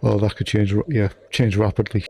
Oh, that could change, yeah, change rapidly.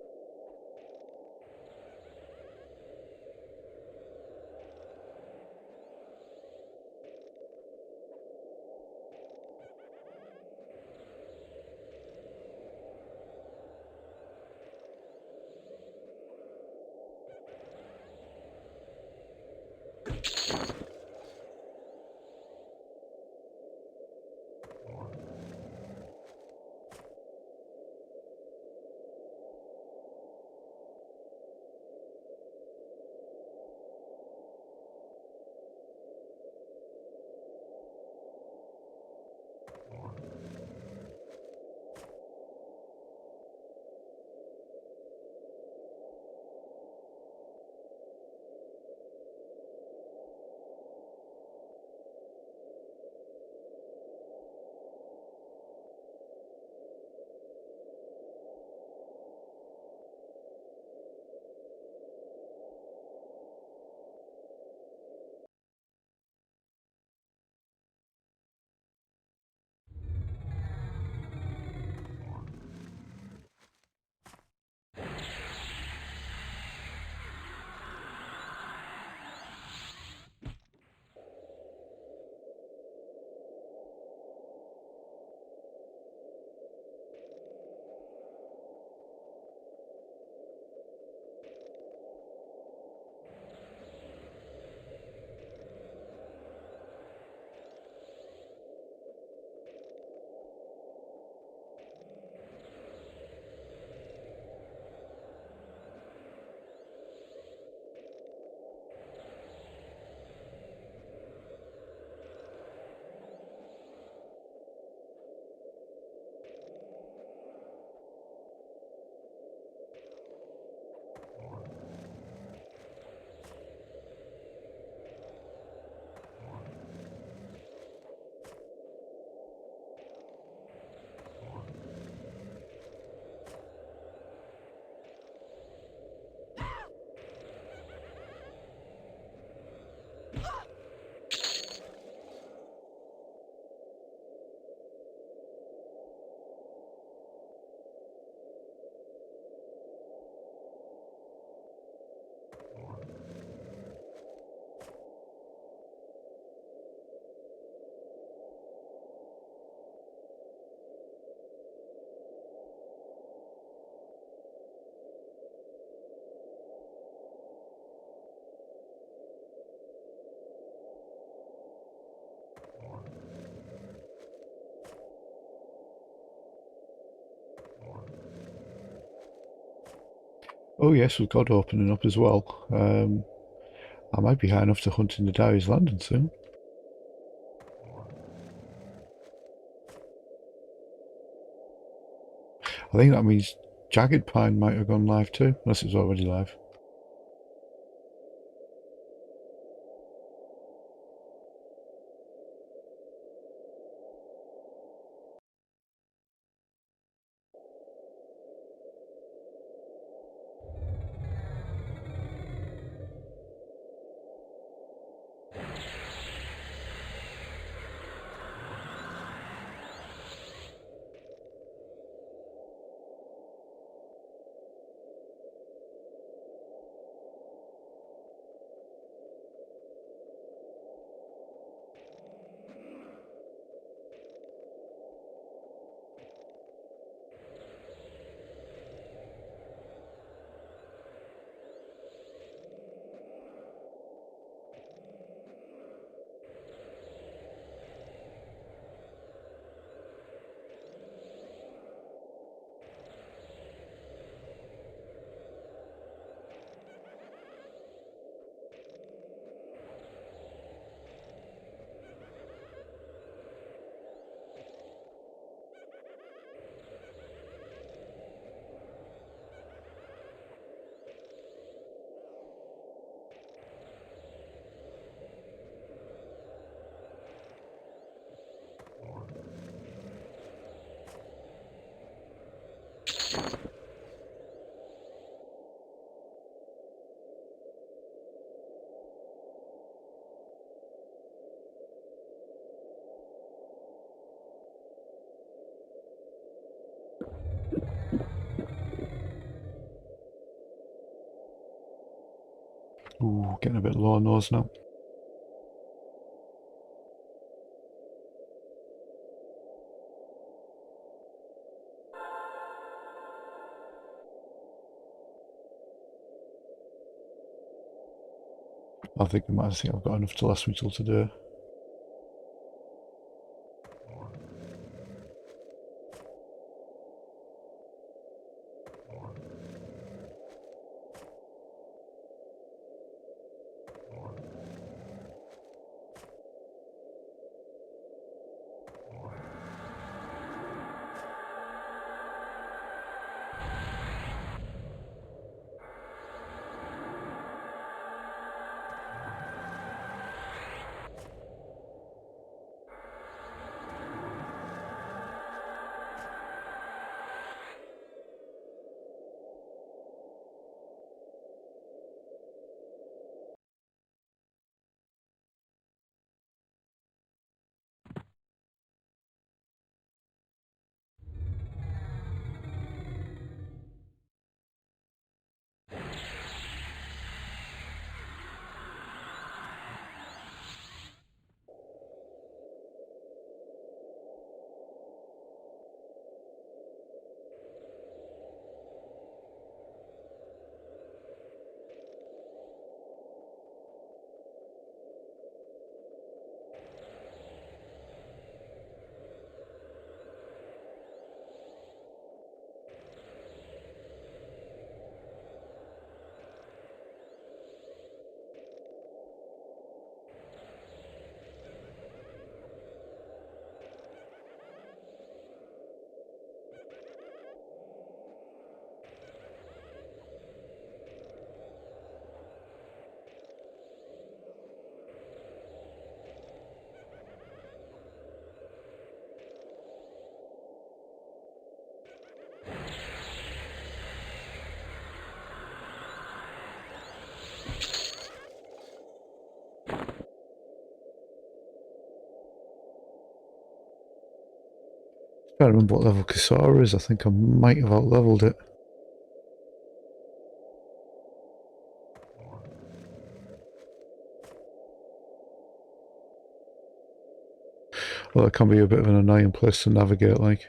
Oh yes, with God opening up as well. I might be high enough to hunt in the Diary's Landing soon. I think that means Jagged Pine might have gone live too, unless it's already live. getting a bit low on those now. I think I've got enough to last me till today. I can't remember what level Kisara is. I think I might have out-leveled it. Well, it can be a bit of an annoying place to navigate, like.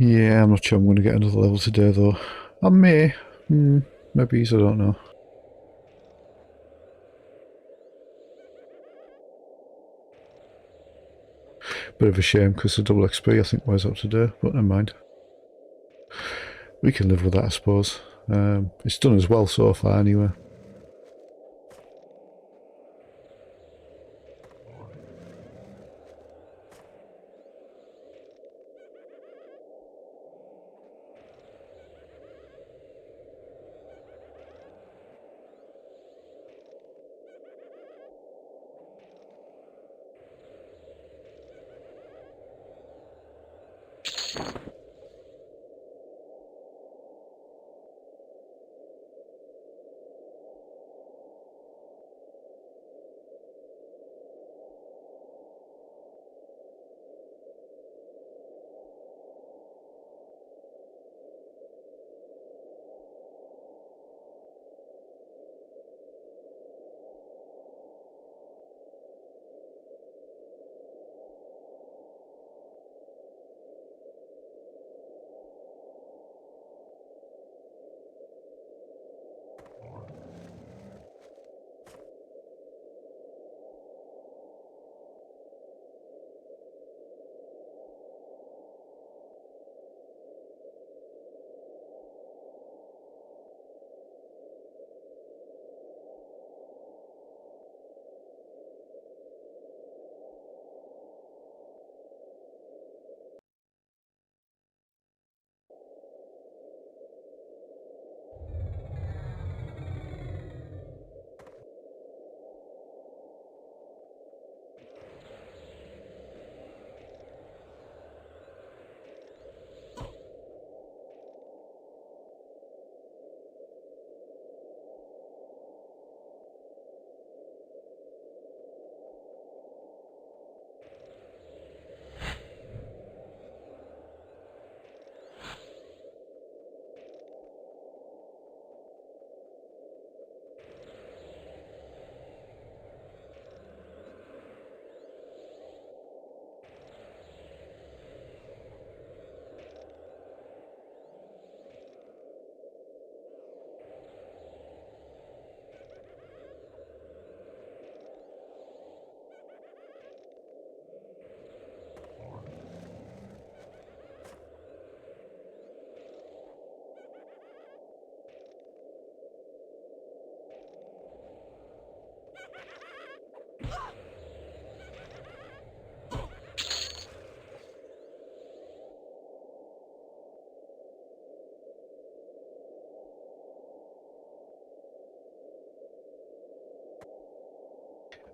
Yeah, I'm not sure I'm going to get another level today though. I may. Maybe, I don't know. Bit of a shame because the double XP I think wears out today, but never mind. We can live with that, I suppose. It's done as well so far anyway.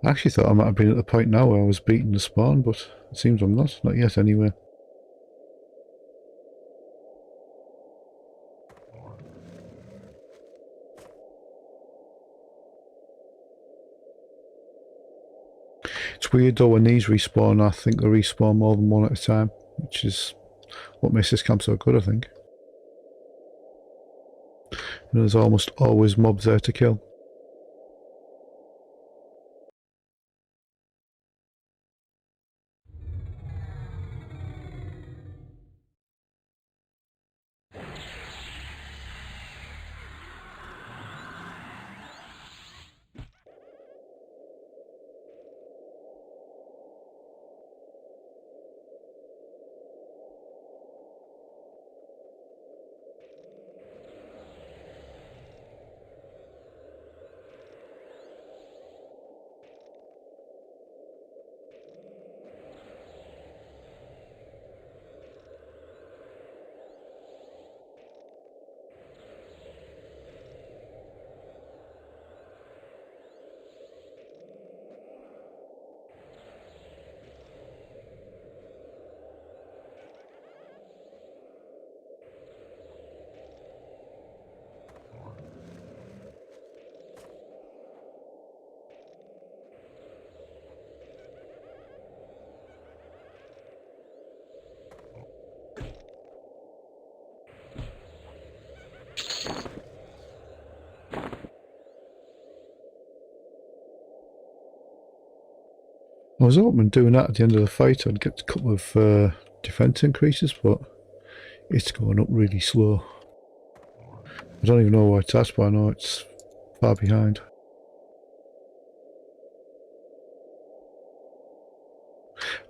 I actually thought I might have been at the point now where I was beating the spawn, but it seems I'm not. Not yet anyway. It's weird though, when these respawn, I think they respawn more than one at a time, which is what makes this camp so good, I think. And there's almost always mobs there to kill. I was hoping doing that at the end of the fight I'd get a couple of defense increases, but It's going up really slow. I don't even know why it's at, but I know it's far behind.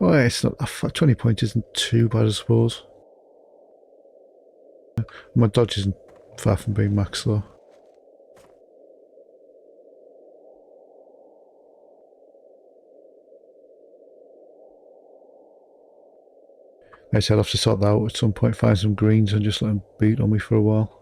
Oh, yeah, it's not 20 points isn't too bad, I suppose. My dodge isn't far from being max though. I said I'll have to sort that out at some point, find some greens and just let them beat on me for a while.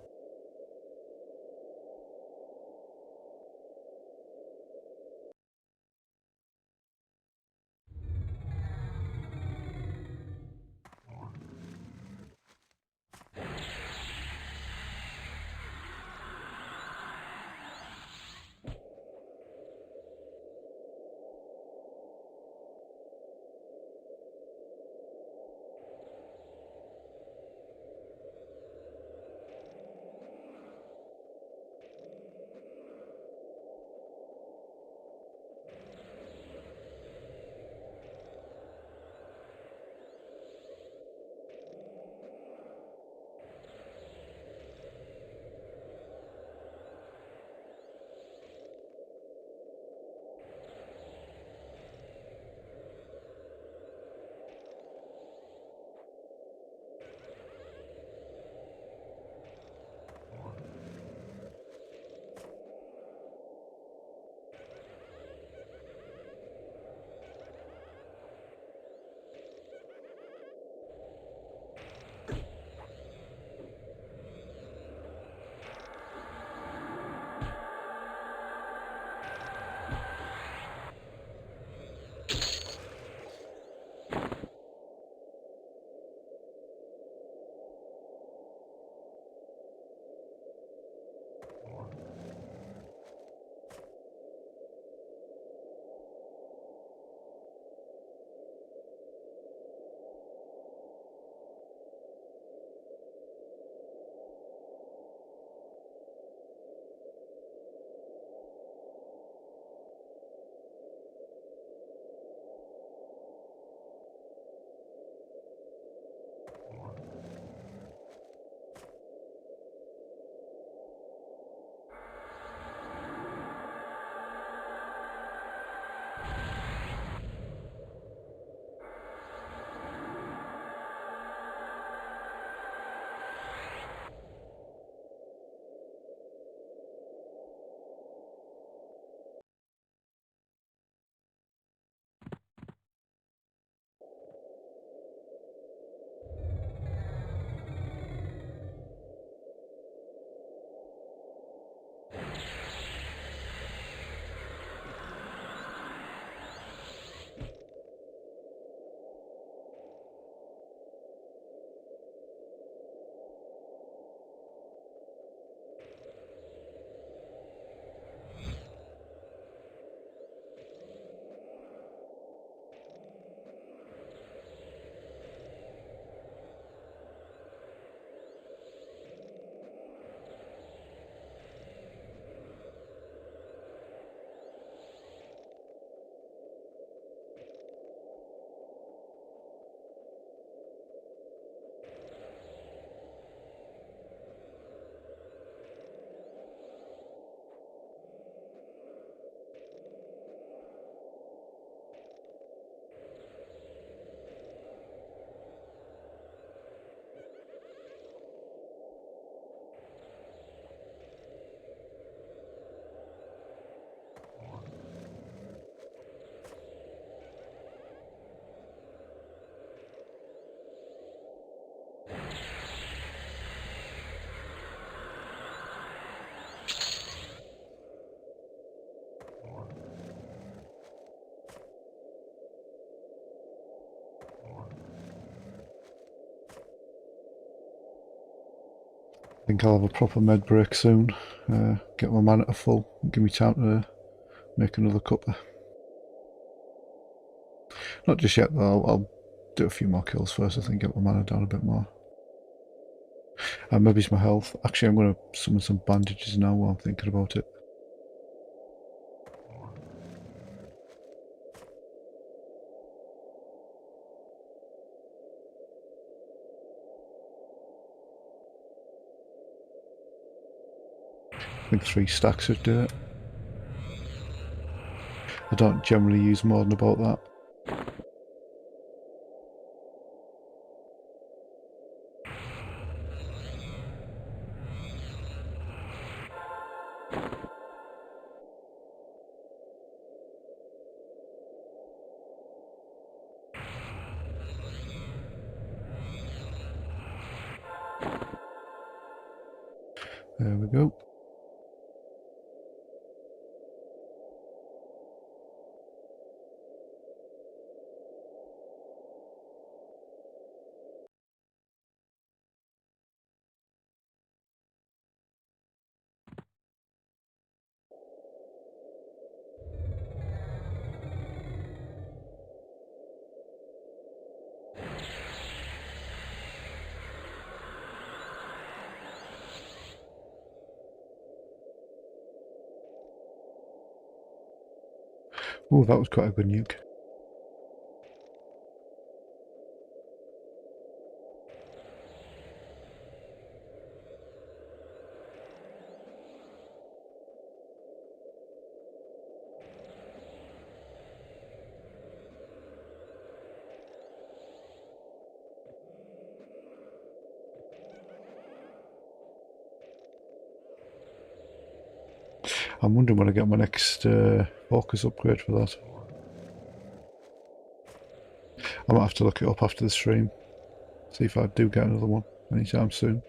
I think I'll have a proper med break soon. Get my mana to full. Give me time to make another cuppa. Not just yet though, I'll do a few more kills first, I think, get my mana down a bit more. And maybe it's my health. Actually, I'm going to summon some bandages now while I'm thinking about it. I think 3 stacks would do it. I don't generally use more than about that. There we go. Oh, that was quite a good nuke. I'm wondering when I get my next focus upgrade for that. I might have to look it up after the stream. See if I do get another one anytime soon.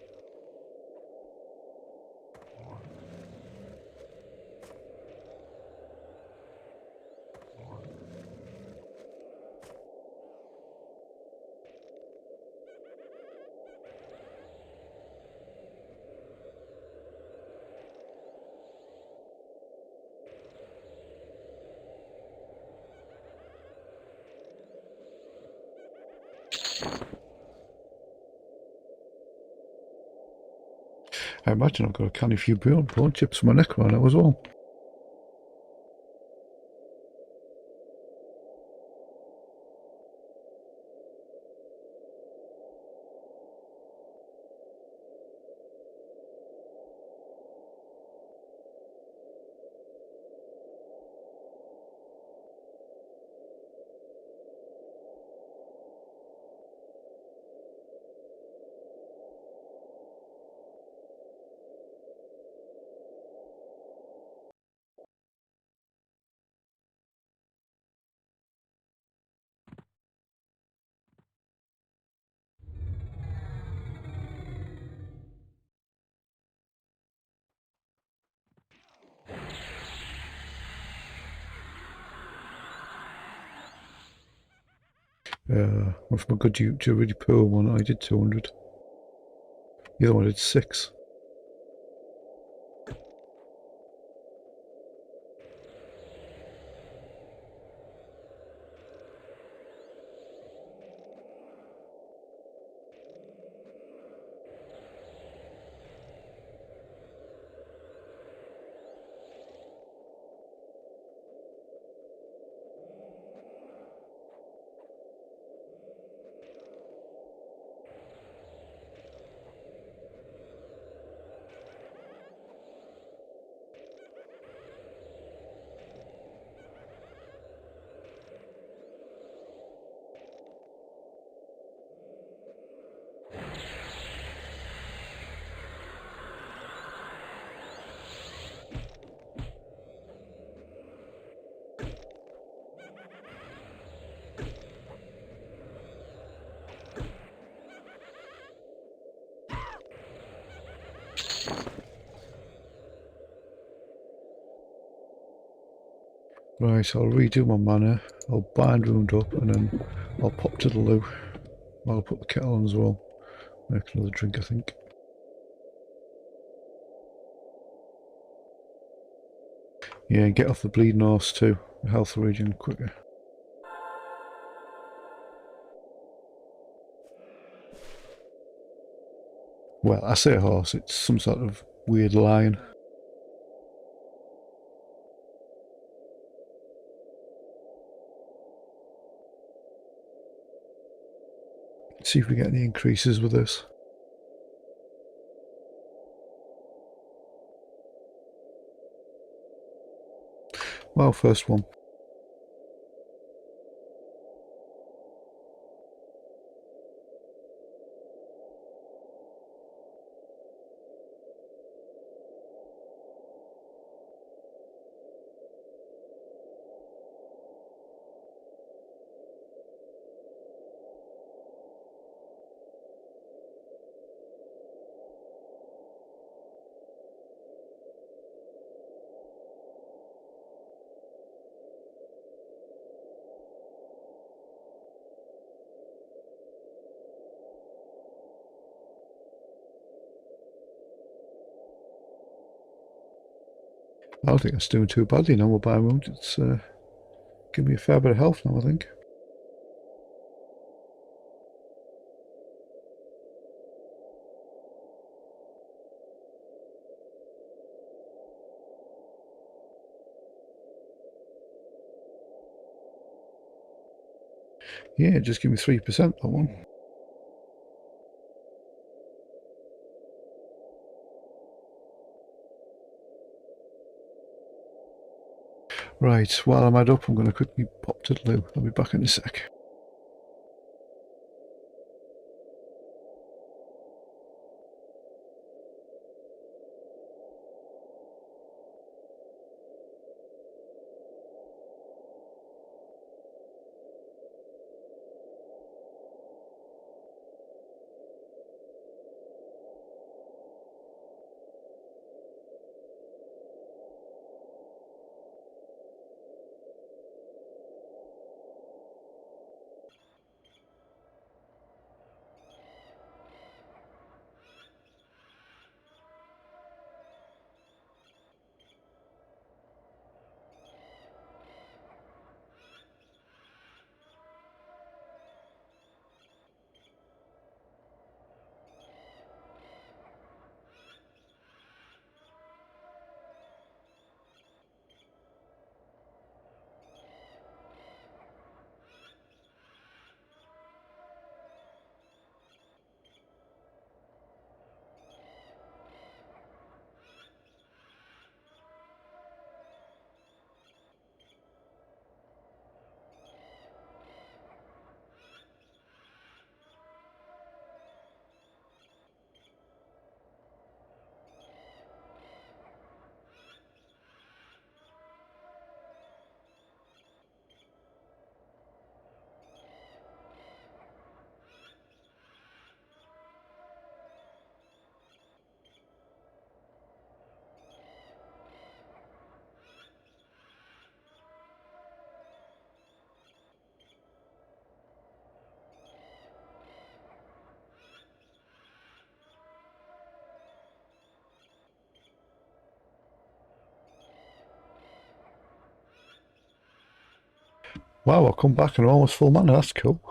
I imagine I've got a canny few bone chips in my neck right now as well. With my good dupe to a really poor one, I did 200. The other one did 6. Right, I'll redo my mana, I'll bind wound up, and then I'll pop to the loo. I'll put the kettle on as well. Make another drink, I think. Yeah, and get off the bleeding horse too. Health regen quicker. Well, I say a horse, it's some sort of weird lion. Let's see if we get any increases with this. Well, first one. I don't think it's doing too badly now with Biomood. It's giving me a fair bit of health now, I think. Yeah, just give me 3%, that one. Right, while I'm up, I'm going to quickly pop to the loo. I'll be back in a sec. Wow, I'll come back and I'm almost full mana. That's cool.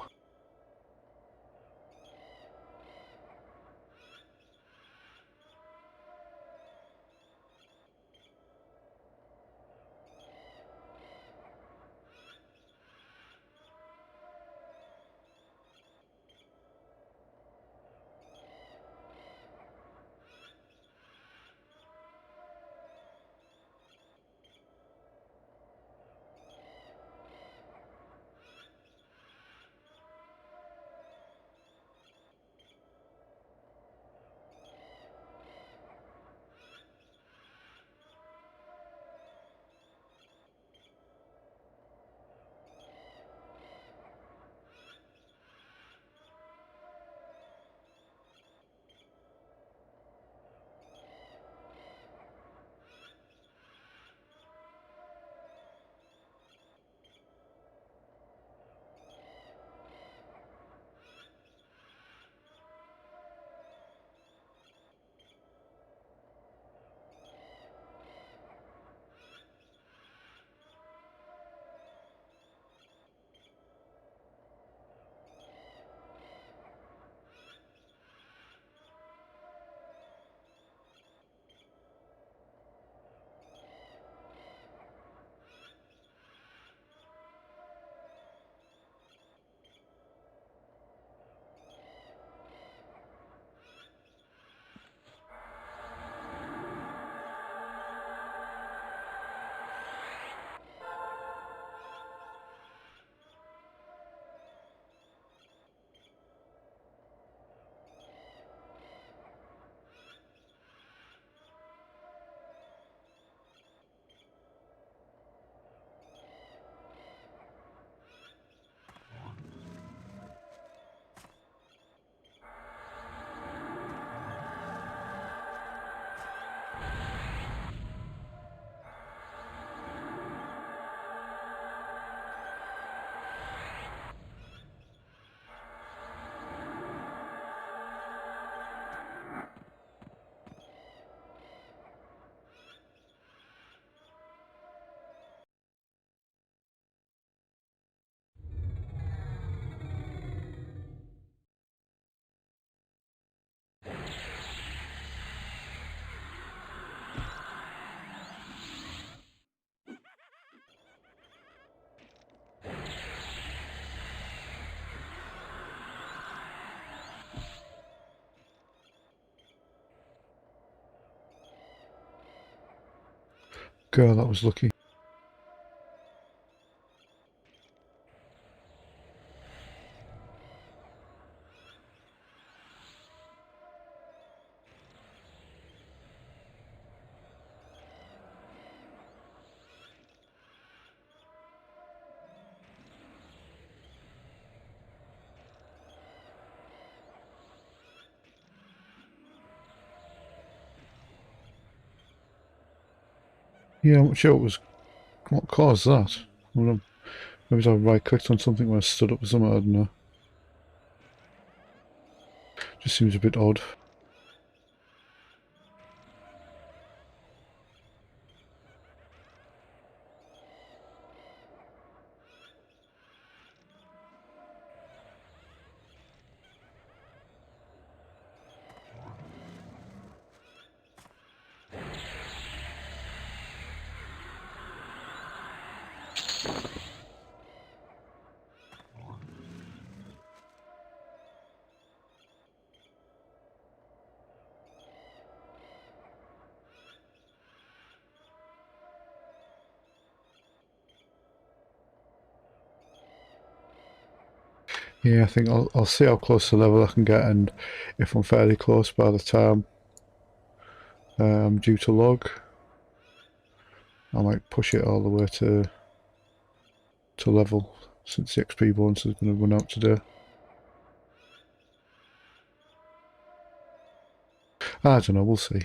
God, that was lucky. Yeah, I'm not sure what caused that. Maybe I right clicked on something when I stood up or something, I don't know. Just seems a bit odd. Yeah, I think I'll see how close to level I can get, and if I'm fairly close by the time I'm due to log, I might push it all the way to level, since the XP bonus is going to run out today. I don't know, we'll see.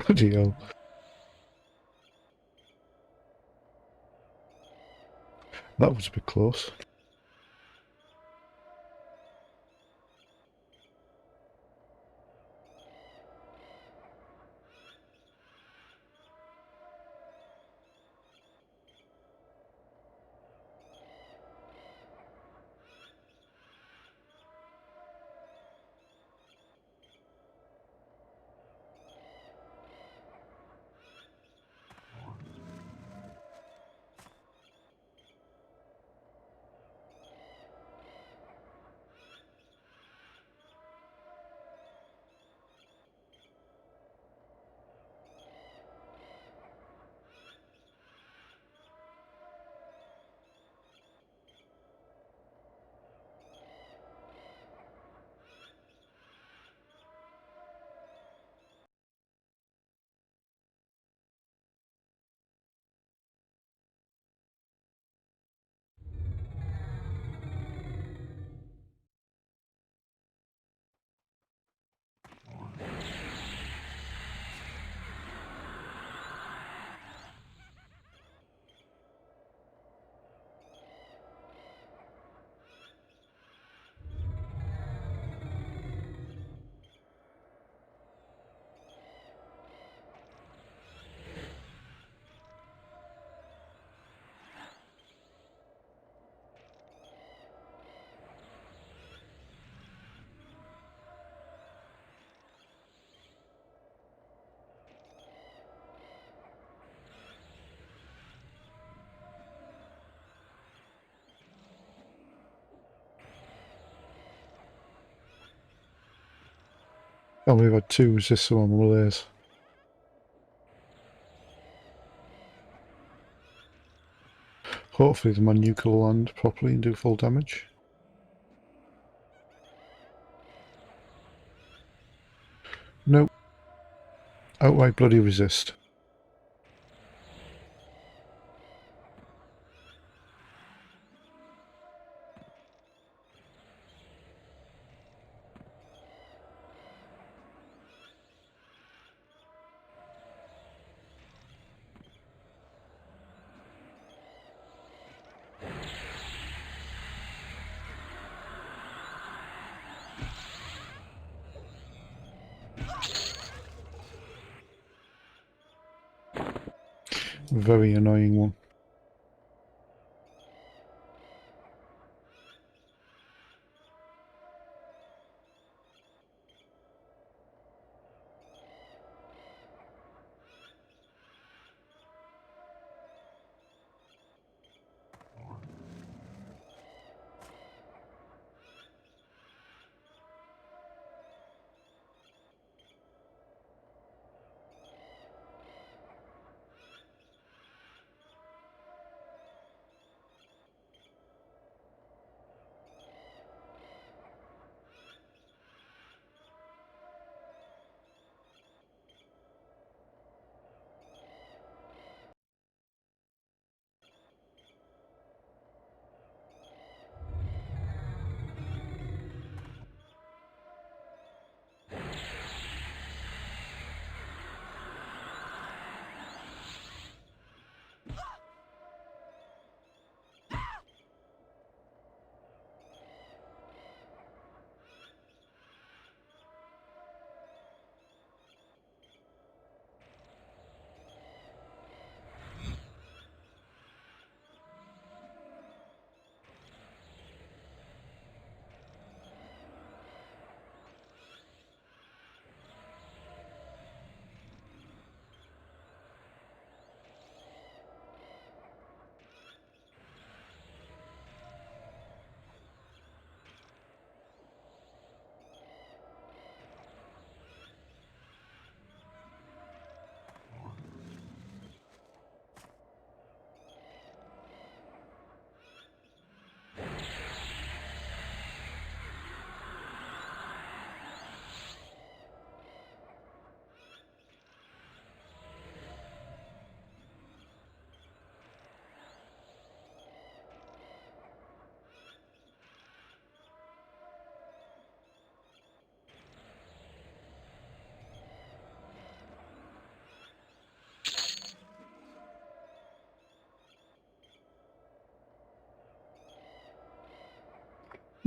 Bloody hell. That was a bit close. Oh, we've had 2 resists on the layers. Hopefully the Manuka will land properly and do full damage. Nope. Outright bloody resist. Very annoying one.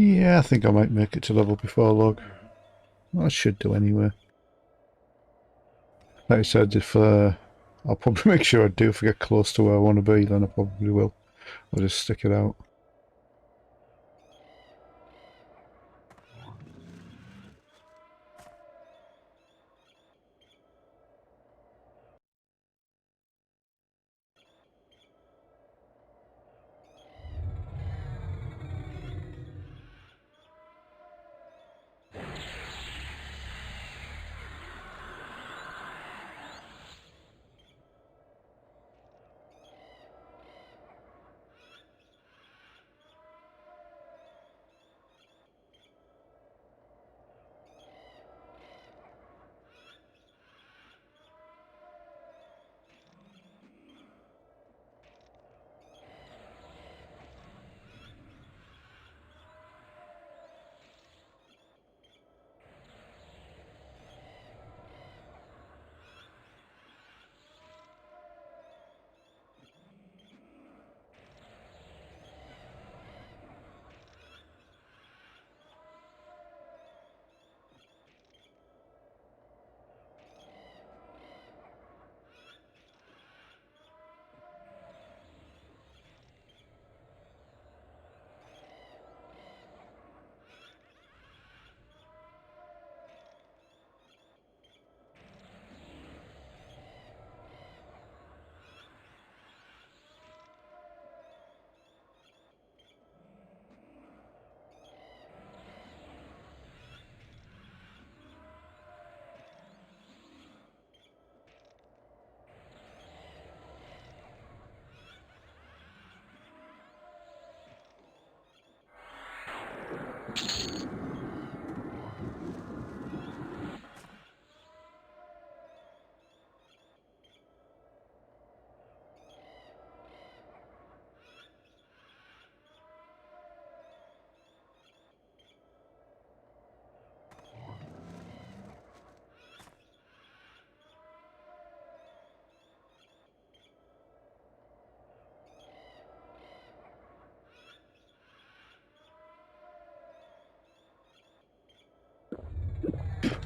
Yeah, I think I might make it to level before log. I should do anyway. Like I said, if I'll probably make sure I do. If I get close to where I want to be, then I probably will. I'll just stick it out.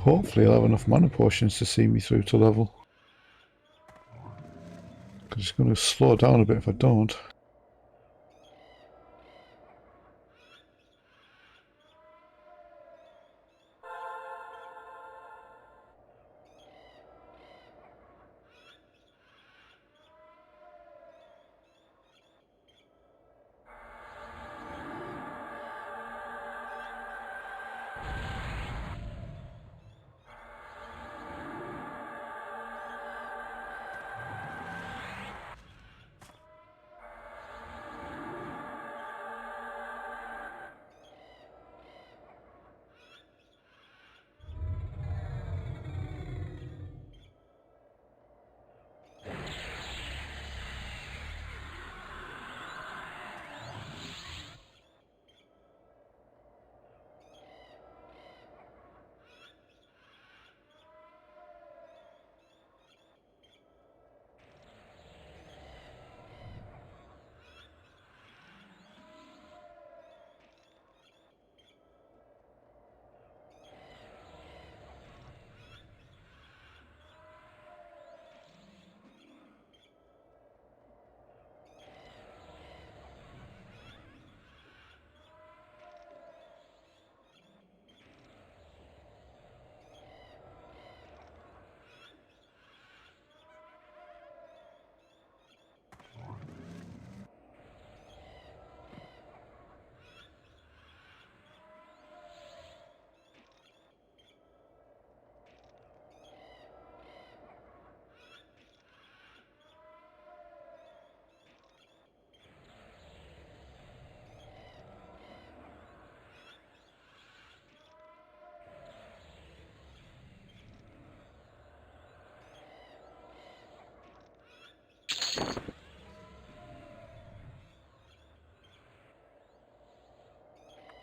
Hopefully I'll have enough mana potions to see me through to level. Because it's going to slow down a bit if I don't.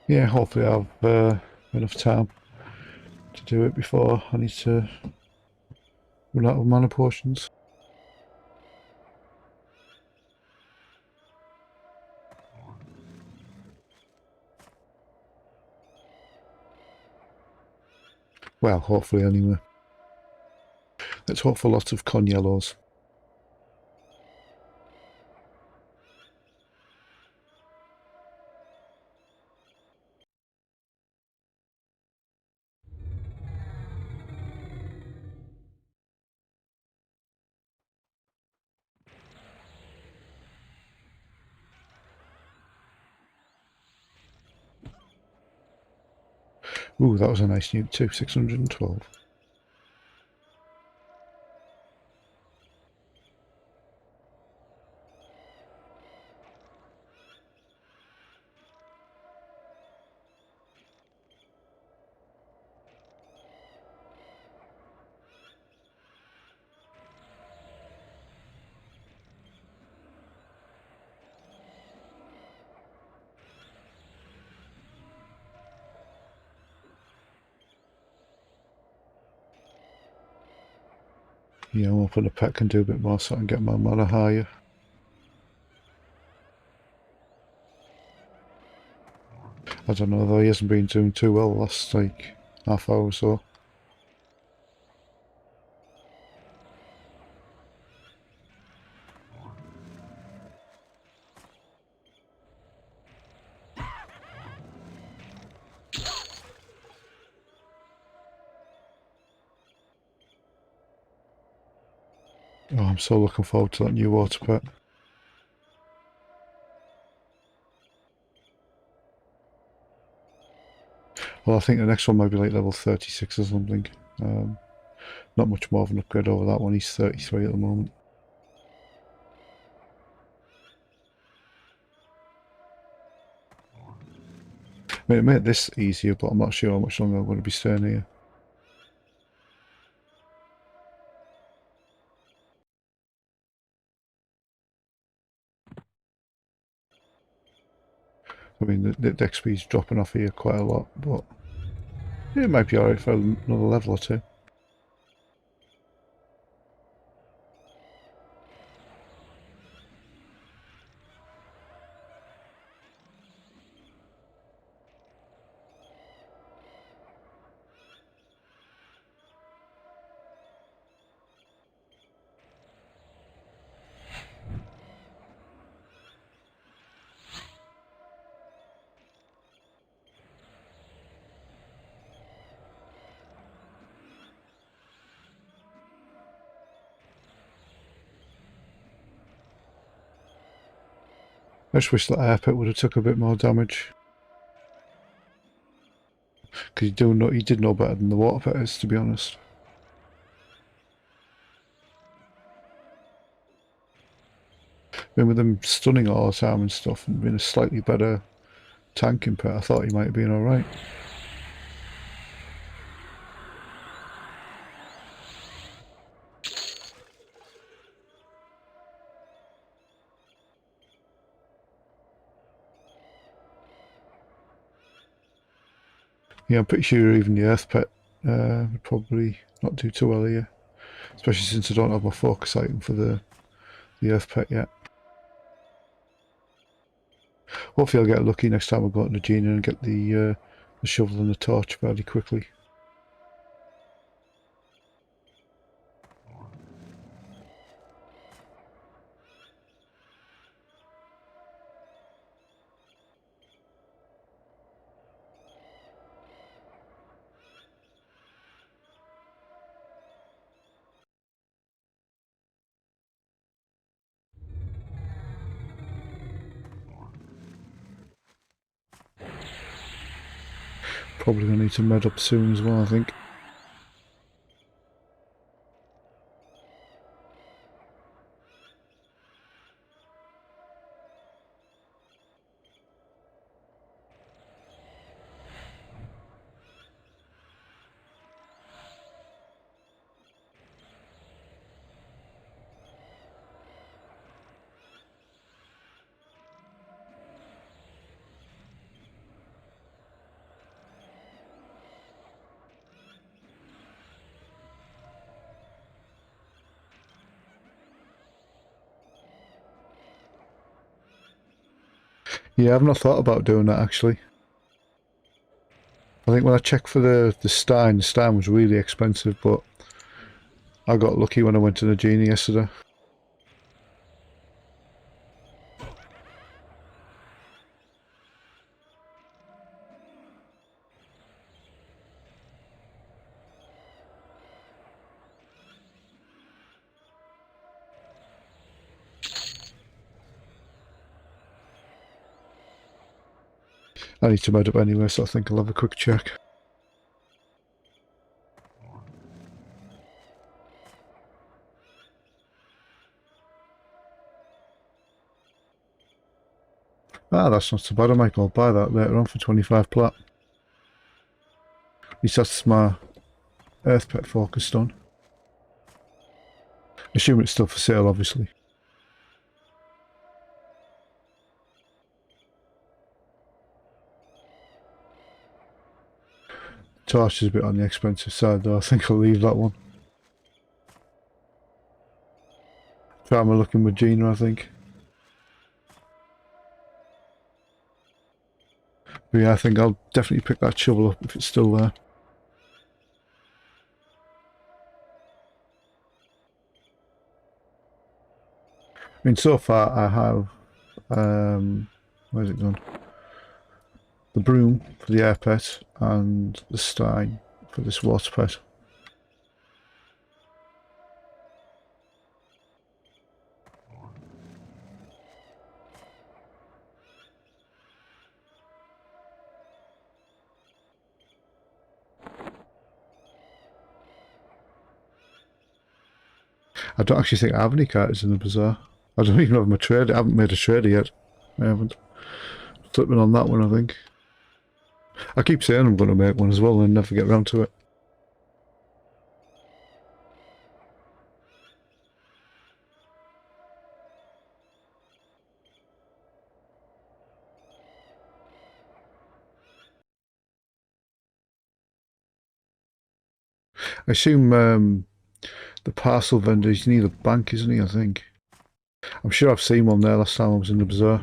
Yeah, hopefully I'll have enough time to do it before I need to run out of mana potions. Well, hopefully anyway. Let's hope for lots of con yellows. Ooh, that was a nice nuke too, 612. Yeah, I'm hoping the pet can do a bit more so I can get my mana higher. I don't know though, he hasn't been doing too well the last like half hour or so. Oh, I'm so looking forward to that new water pet. Well, I think the next one might be like level 36 or something. Not much more of an upgrade over that one, he's 33 at the moment. I mean, it made this easier, but I'm not sure how much longer I'm going to be staying here. I mean, the XP's dropping off here quite a lot, but it might be alright for another level or two. I just wish that air pit would have took a bit more damage. Because he did know better than the water pit is, to be honest. I mean, with him stunning all the time and stuff and being a slightly better tanking pit, I thought he might have been alright. Yeah, I'm pretty sure even the earth pit would probably not do too well here. Especially since I don't have my focus item for the earth pit yet. Hopefully I'll get lucky next time I go into Gina and get the shovel and the torch fairly quickly. Probably going to need to med up soon as well, I think. Yeah, I've not thought about doing that actually. I think when I checked for the Stein was really expensive, but I got lucky when I went to the Genie yesterday. I need to mod up anyway, so I think I'll have a quick check. Ah, that's not so bad. I might go buy that later on for 25 plat. At least that's my Earth Pet focused on. Assuming it's still for sale, obviously. Torch is a bit on the expensive side though. I think I'll leave that one. Try my luck with Gina, I think. But yeah, I think I'll definitely pick that shovel up if it's still there. I mean, so far I have, where's it gone? The broom for the air pet and the stein for this water pet. I don't actually think I have any cards in the bazaar. I don't even have my trader. I haven't made a trader yet. I haven't. Flipping on that one, I think. I keep saying I'm going to make one as well and never get around to it. I assume the parcel vendor is near the bank, isn't he, I think? I'm sure I've seen one there last time I was in the bazaar.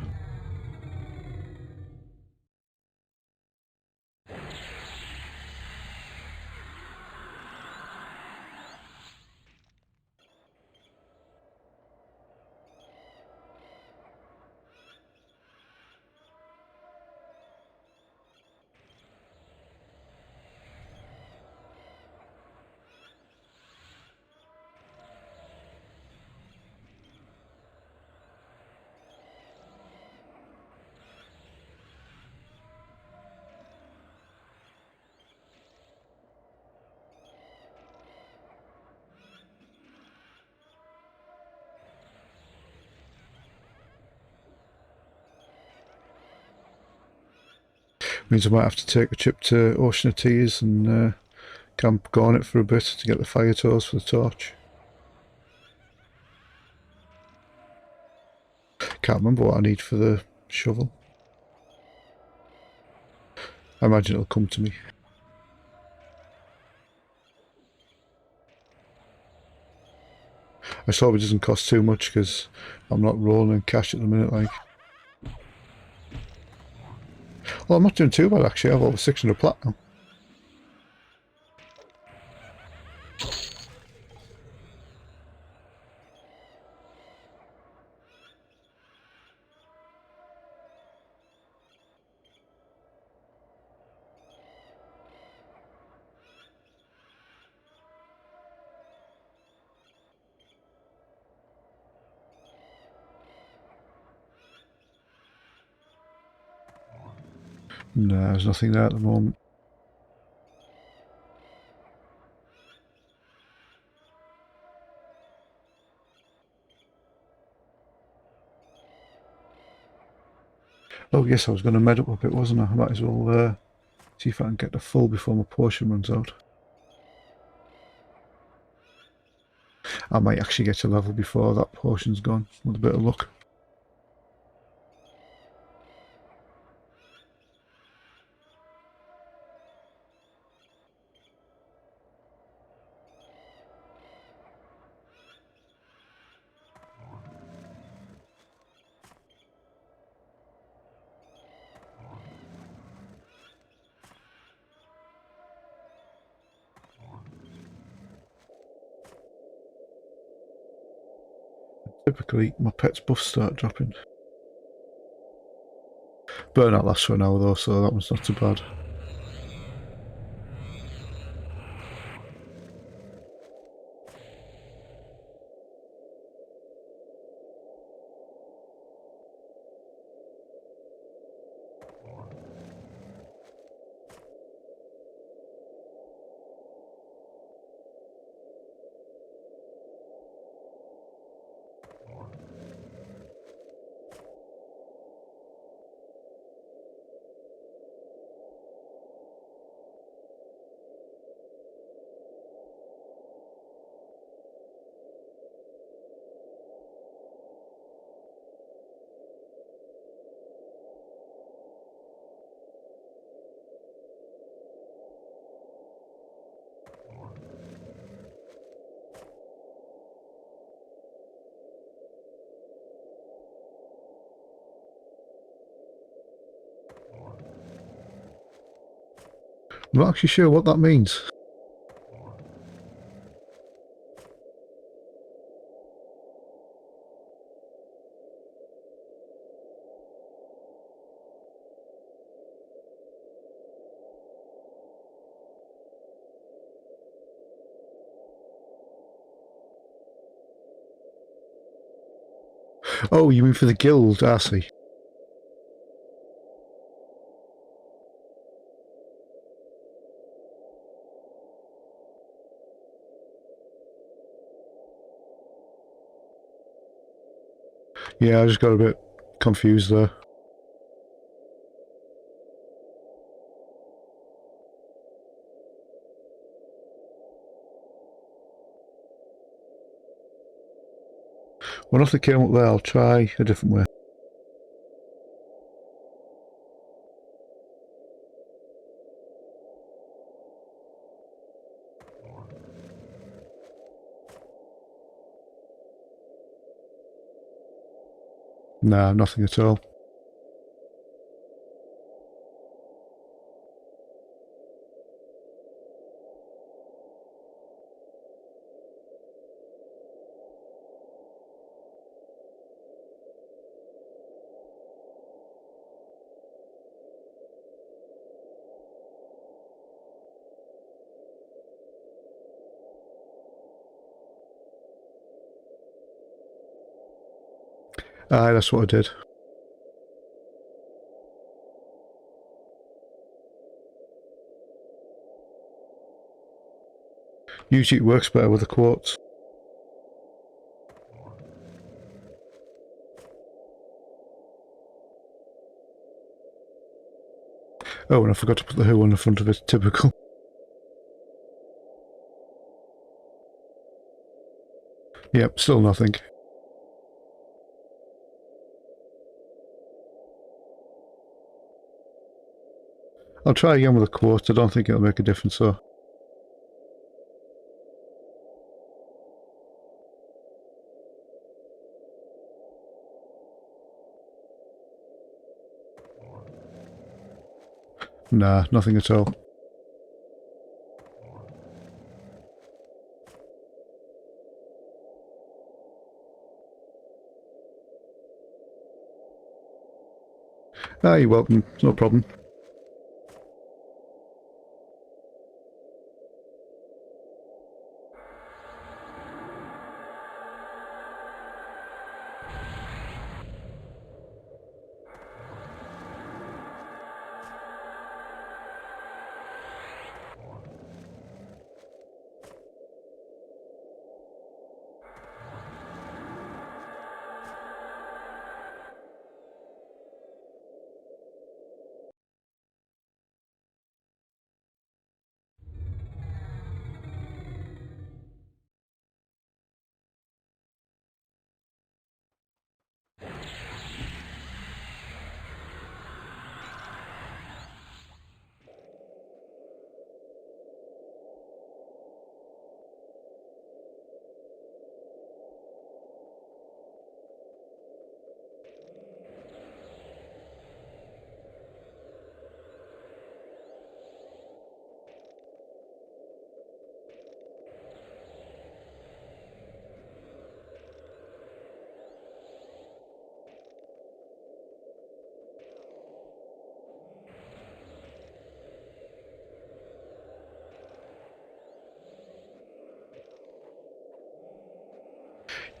Means I might have to take a trip to Ocean of Tears and camp Garnet for a bit to get the fire tools for the torch. Can't remember what I need for the shovel. I imagine it'll come to me. I just hope it doesn't cost too much because I'm not rolling in cash at the minute, like. Well, I'm not doing too bad actually. I have over 600 plat now. No, there's nothing there at the moment. Oh yes, I was going to med up a bit, wasn't I? I might as well see if I can get the full before my potion runs out. I might actually get to level before that potion's gone, with a bit of luck. Typically, my pet's buffs start dropping. Burnout lasts for an hour though, so that one's not too bad. I'm not actually sure what that means. Oh, you mean for the guild, I see. Yeah, I just got a bit confused there. When after came up there, I'll try a different way. Nah, nothing at all. Aye, that's what I did. Usually it works better with the quartz. Oh, and I forgot to put the who on the front of it. Typical. Yep, still nothing. I'll try again with the quartz. I don't think it'll make a difference though. Nah, nothing at all. Ah, you're welcome. No problem.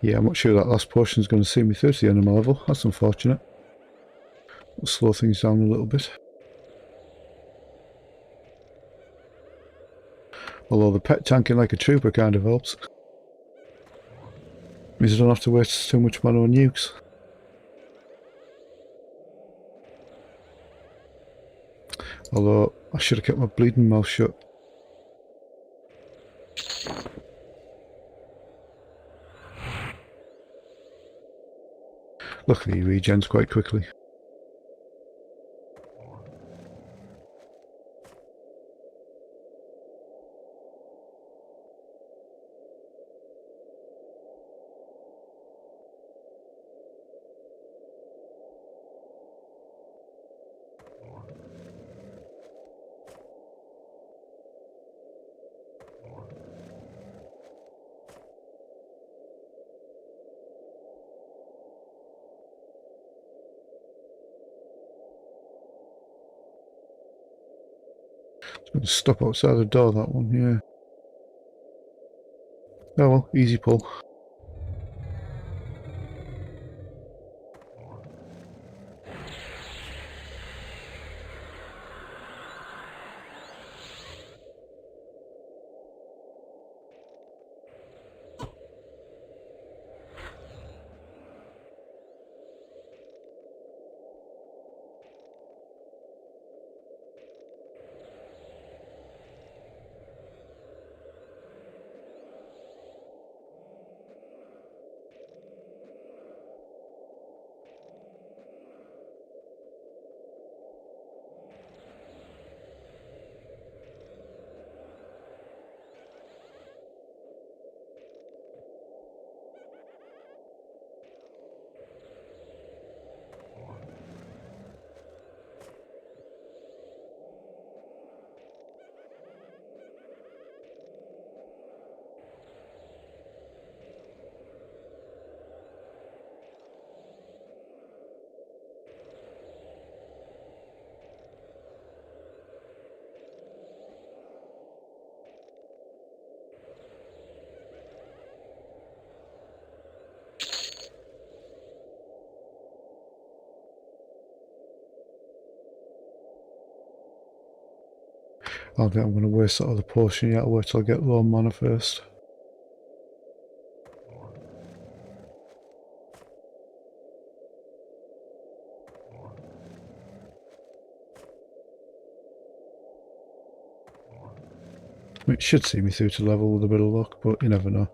Yeah, I'm not sure that last portion is going to see me through to the end of my level. That's unfortunate. I'll slow things down a little bit. Although the pet tanking like a trooper kind of helps. Means I don't have to waste too much mana on nukes. Although, I should have kept my bleeding mouth shut. Luckily he regens quite quickly. It's going to stop outside the door, that one, yeah. Oh well, easy pull. I don't think I'm going to waste that other potion yet. I'll wait till I get low mana first. I mean, it should see me through to level with a bit of luck, but you never know.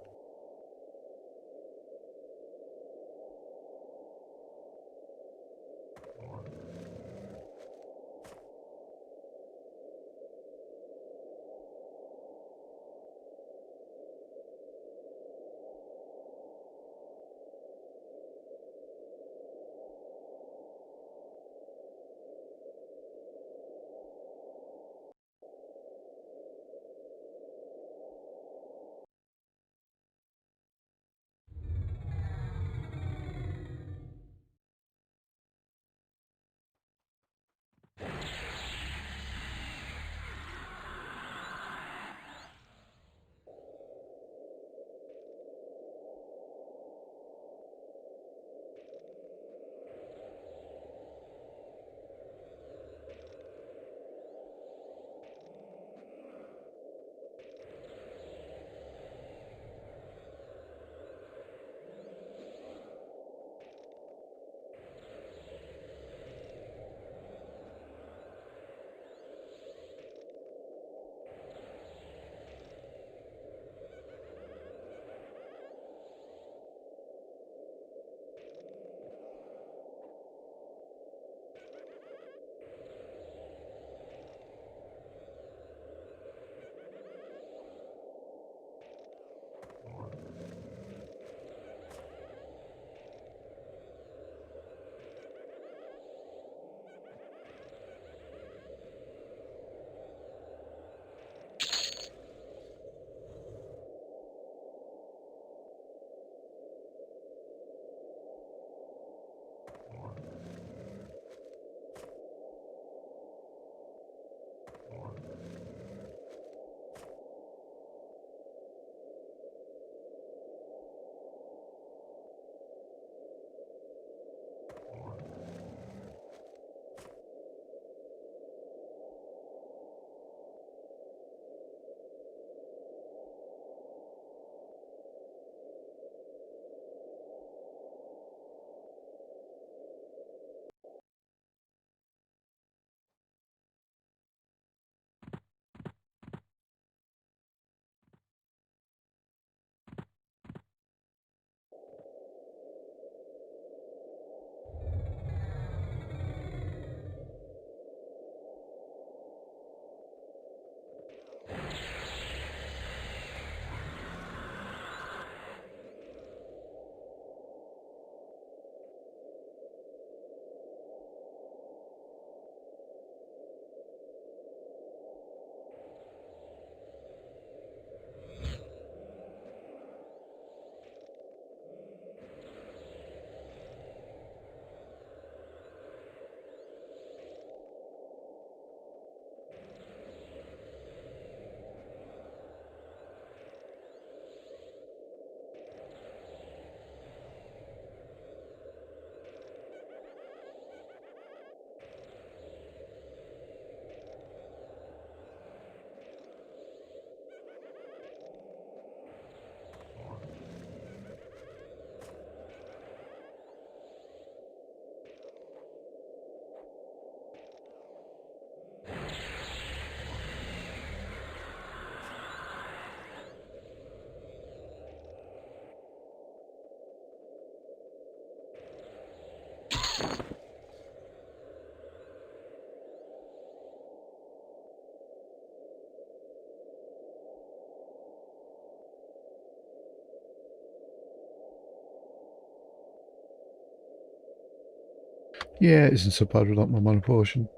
Yeah, it isn't so bad without my mana potion.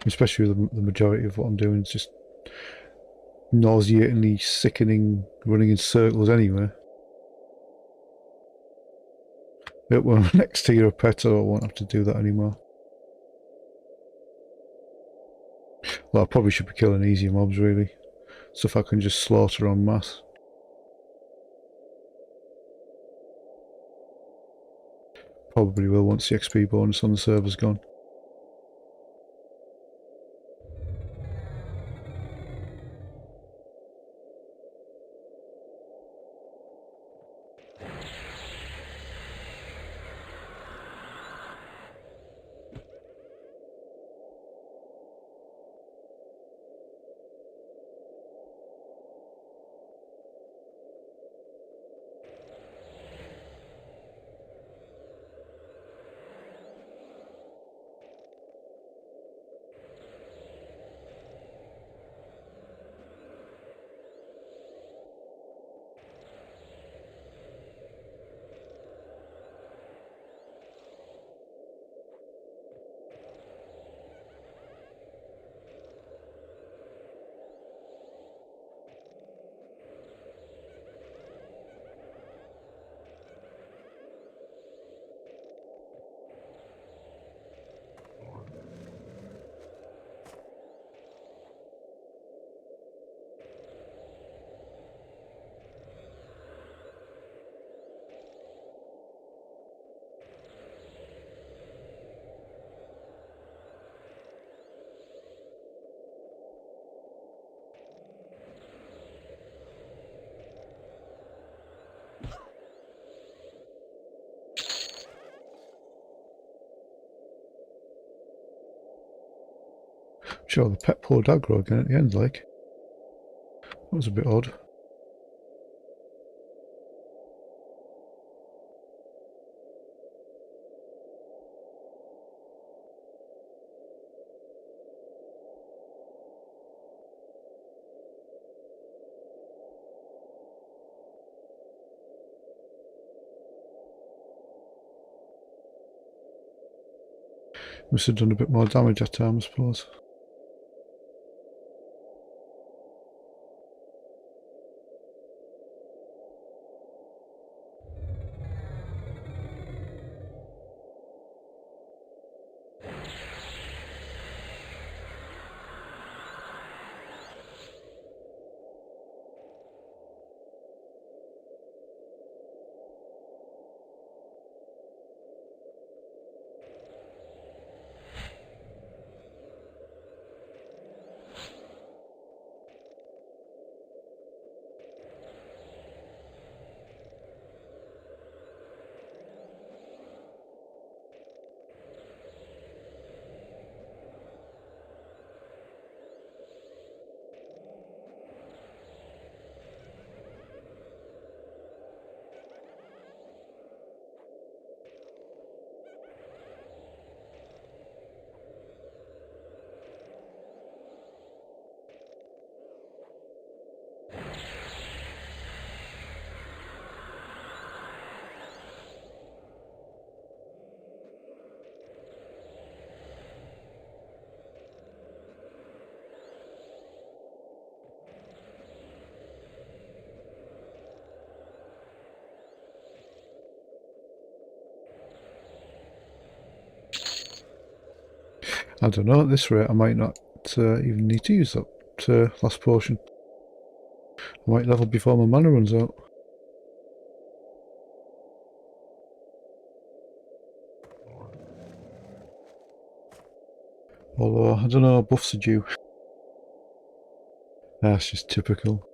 Especially with the majority of what I'm doing is just nauseatingly sickening running in circles anyway. But when I'm next to your pet, I won't have to do that anymore. Well, I probably should be killing easier mobs really. Stuff I can just slaughter en masse. Probably will once the XP bonus on the server's gone. Sure, the pet pulled aggro again at the end, like. That was a bit odd. Must have done a bit more damage that time, I suppose. I don't know, at this rate I might not even need to use that last potion. I might level before my mana runs out. Although, I don't know, buffs are due. That's just typical.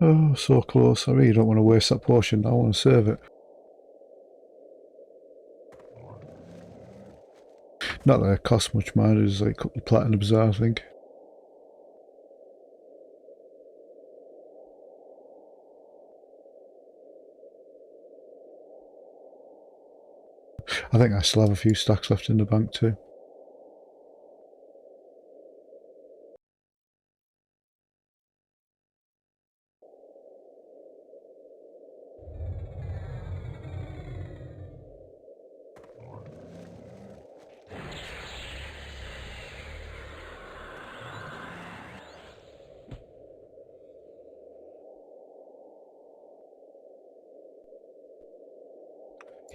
Oh, so close. I really don't want to waste that potion. I want to save it. Not that it costs much mind, it's like a couple of platinums there, I think. I think I still have a few stacks left in the bank too.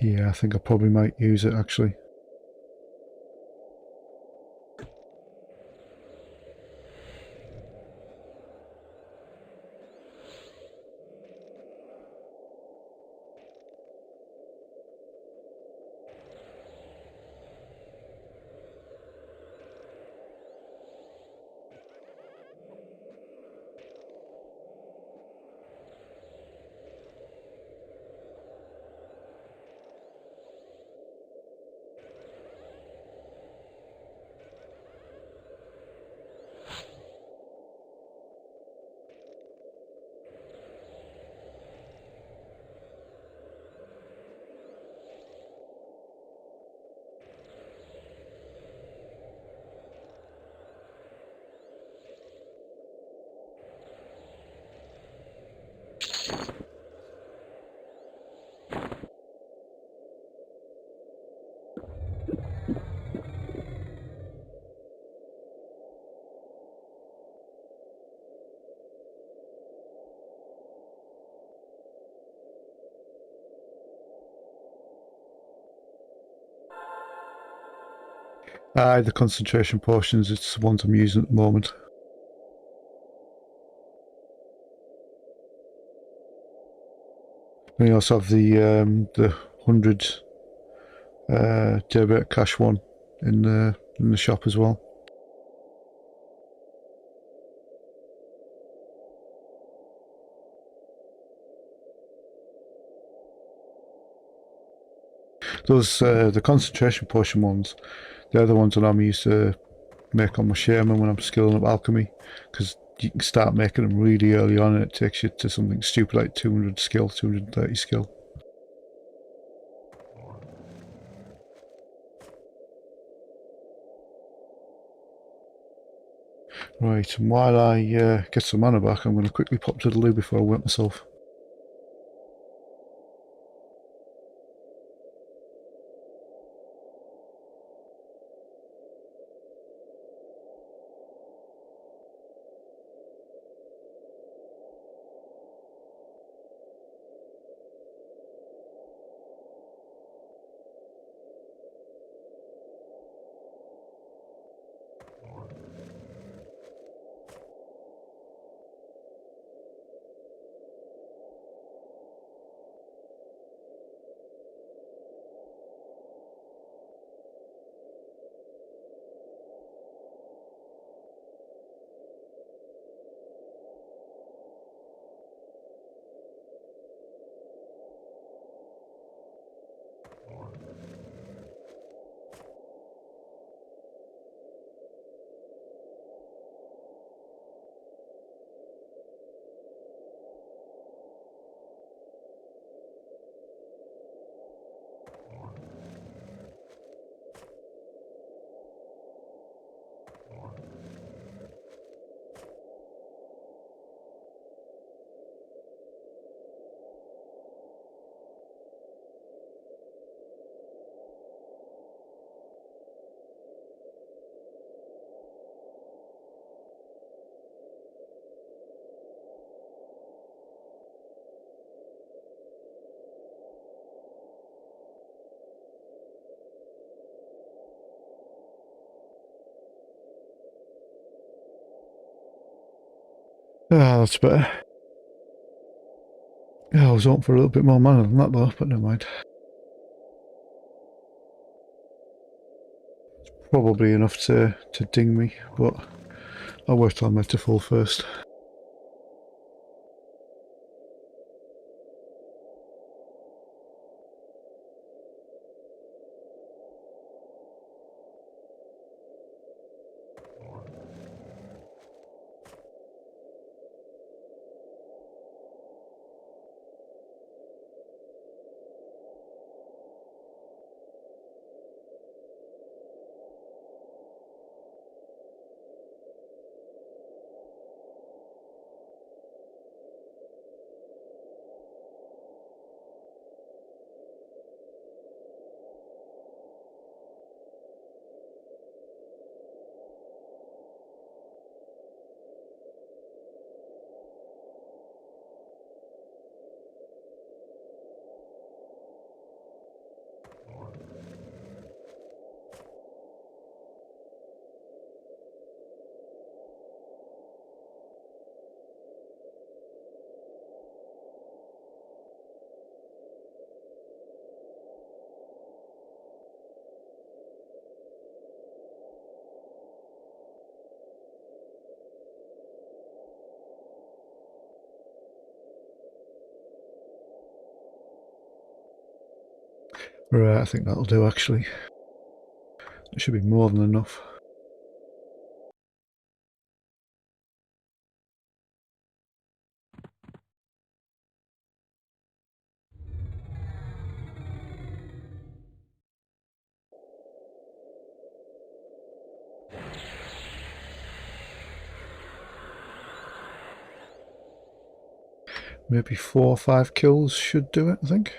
Yeah, I think I probably might use it actually. Aye, the concentration potions, it's the ones I'm using at the moment. We also have the 100 debit cash one in the shop as well. Those the concentration potion ones, they're the ones that I'm used to make on my shaman when I'm skilling up alchemy, because you can start making them really early on and it takes you to something stupid like 200 skill, 230 skill. Right, and while I get some mana back, I'm going to quickly pop to the loo before I wet myself. Ah, that's better. Yeah, I was hoping for a little bit more mana than that though, but never mind. Probably enough to ding me, but I'll wait till I'm at to full first. Right, I think that'll do actually. It should be more than enough. Maybe 4 or 5 kills should do it, I think.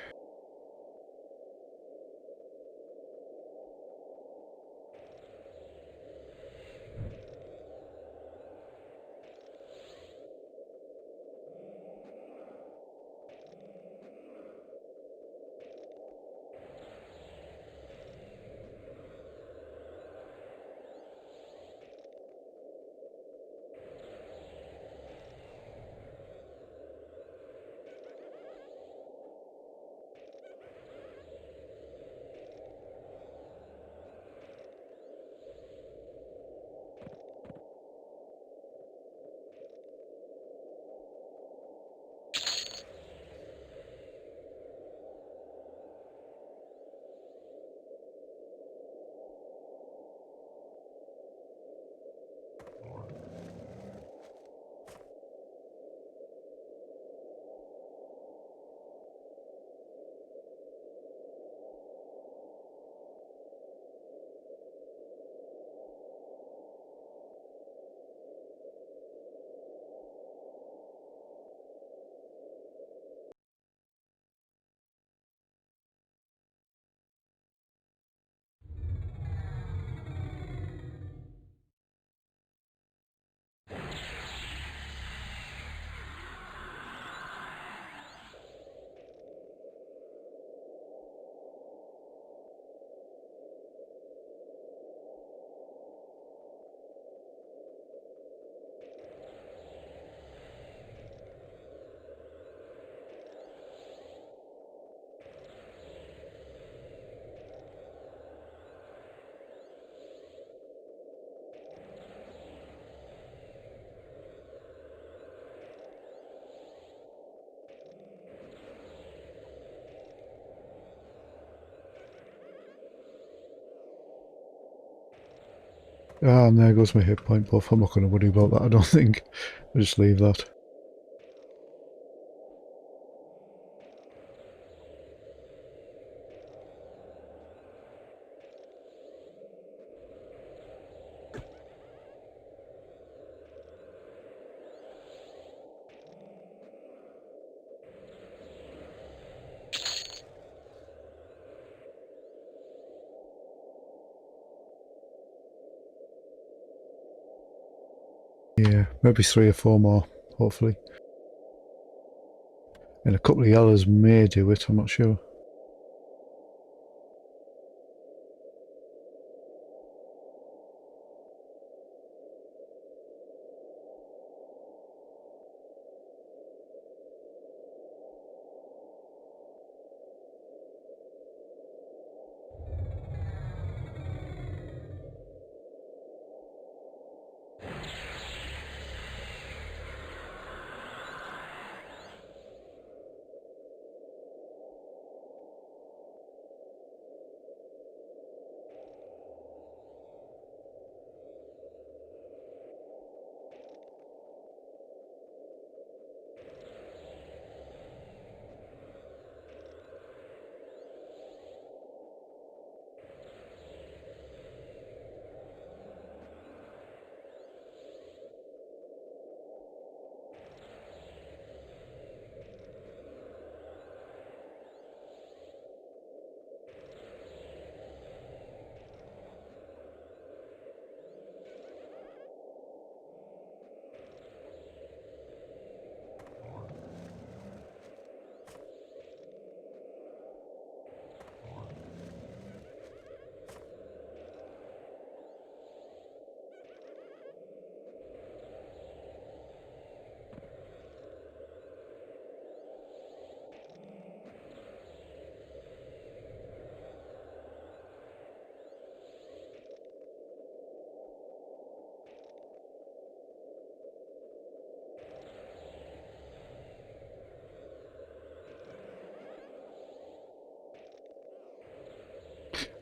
Ah, and there goes my hit point buff. I'm not going to worry about that, I don't think. I'll just leave that. Yeah, maybe 3 or 4 more, hopefully. And a couple of yellows may do it, I'm not sure.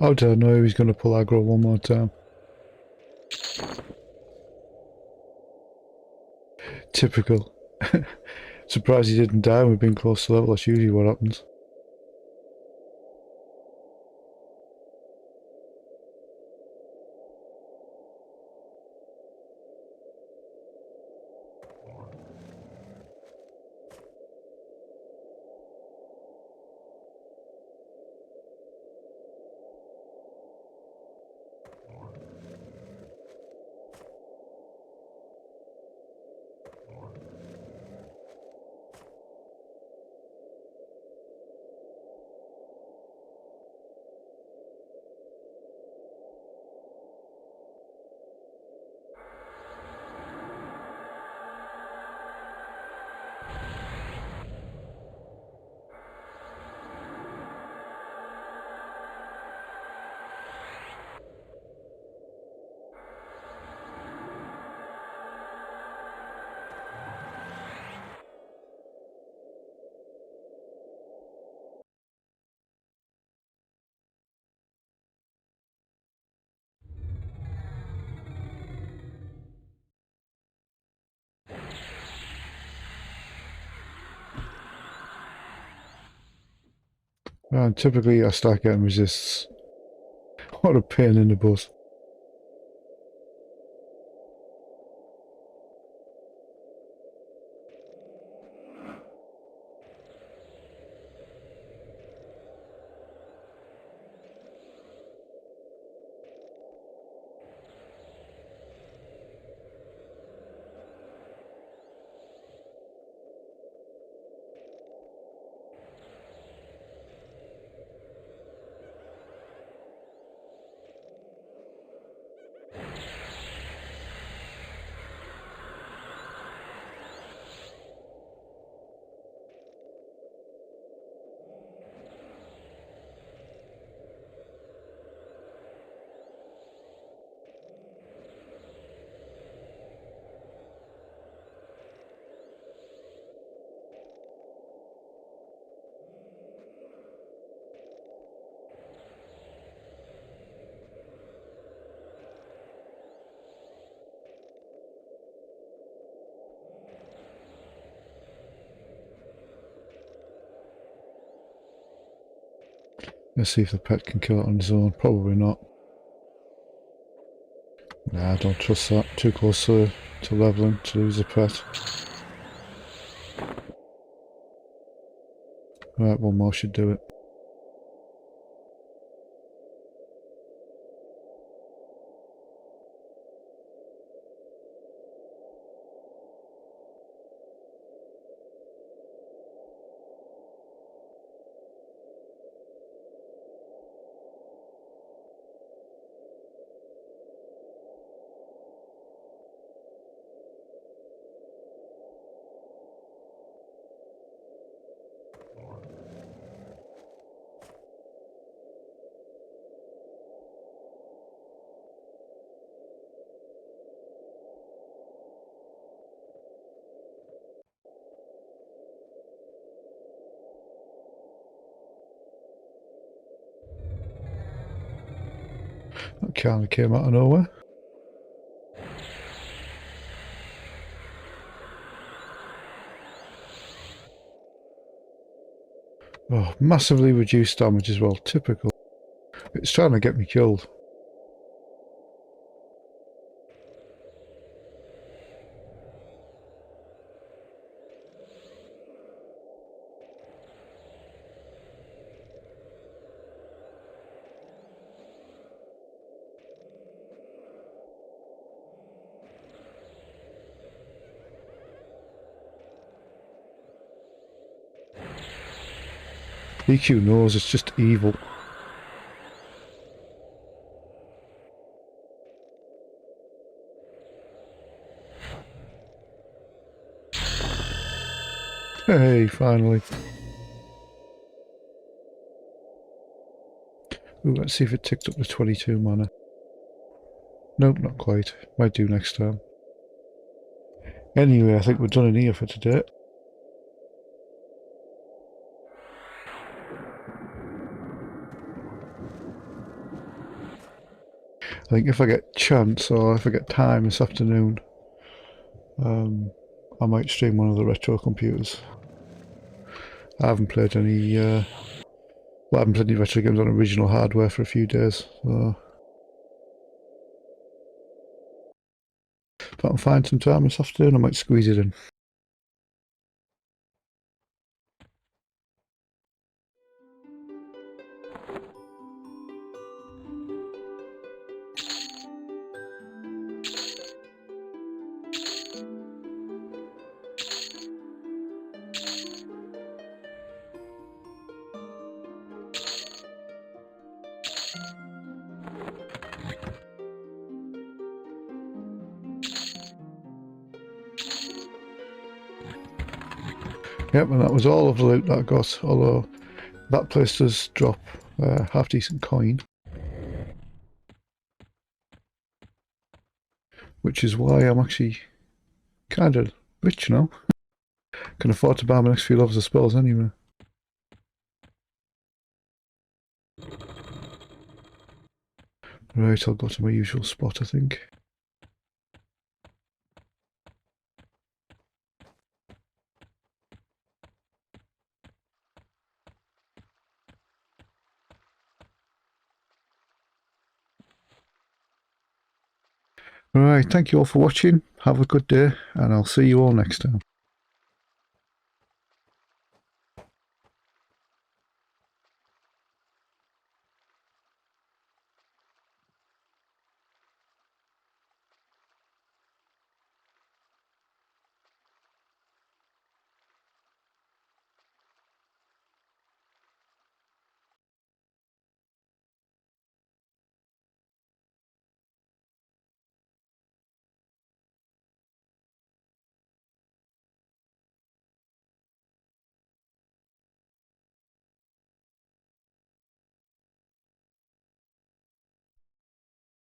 I don't know if he's going to pull aggro one more time. Typical. Surprised he didn't die when we've been close to level. That's usually what happens. And typically I start getting resists. What a pain in the butt. Let's see if the pet can kill it on his own. Probably not. Nah, I don't trust that. Too close to leveling to lose a pet. Right, one more should do it. That kind of came out of nowhere. Oh, massively reduced damage as well. Typical. It's trying to get me killed. EQ knows it's just evil. Hey, finally. Ooh, let's see if it ticked up to 22 mana. Nope, not quite. Might do next time. Anyway, I think we're done in here for today. think if I get chance or if I get time this afternoon, I might stream one of the retro computers. I haven't played any, well, I haven't played any retro games on original hardware for a few days, so if I can find some time this afternoon, I might squeeze it in. Yep, and that was all of the loot that I got, although that place does drop a half-decent coin. Which is why I'm actually kind of rich now. Can afford to buy my next few levels of spells anyway. Right, I'll go to my usual spot, I think. Alright, thank you all for watching. Have a good day, and I'll see you all next time.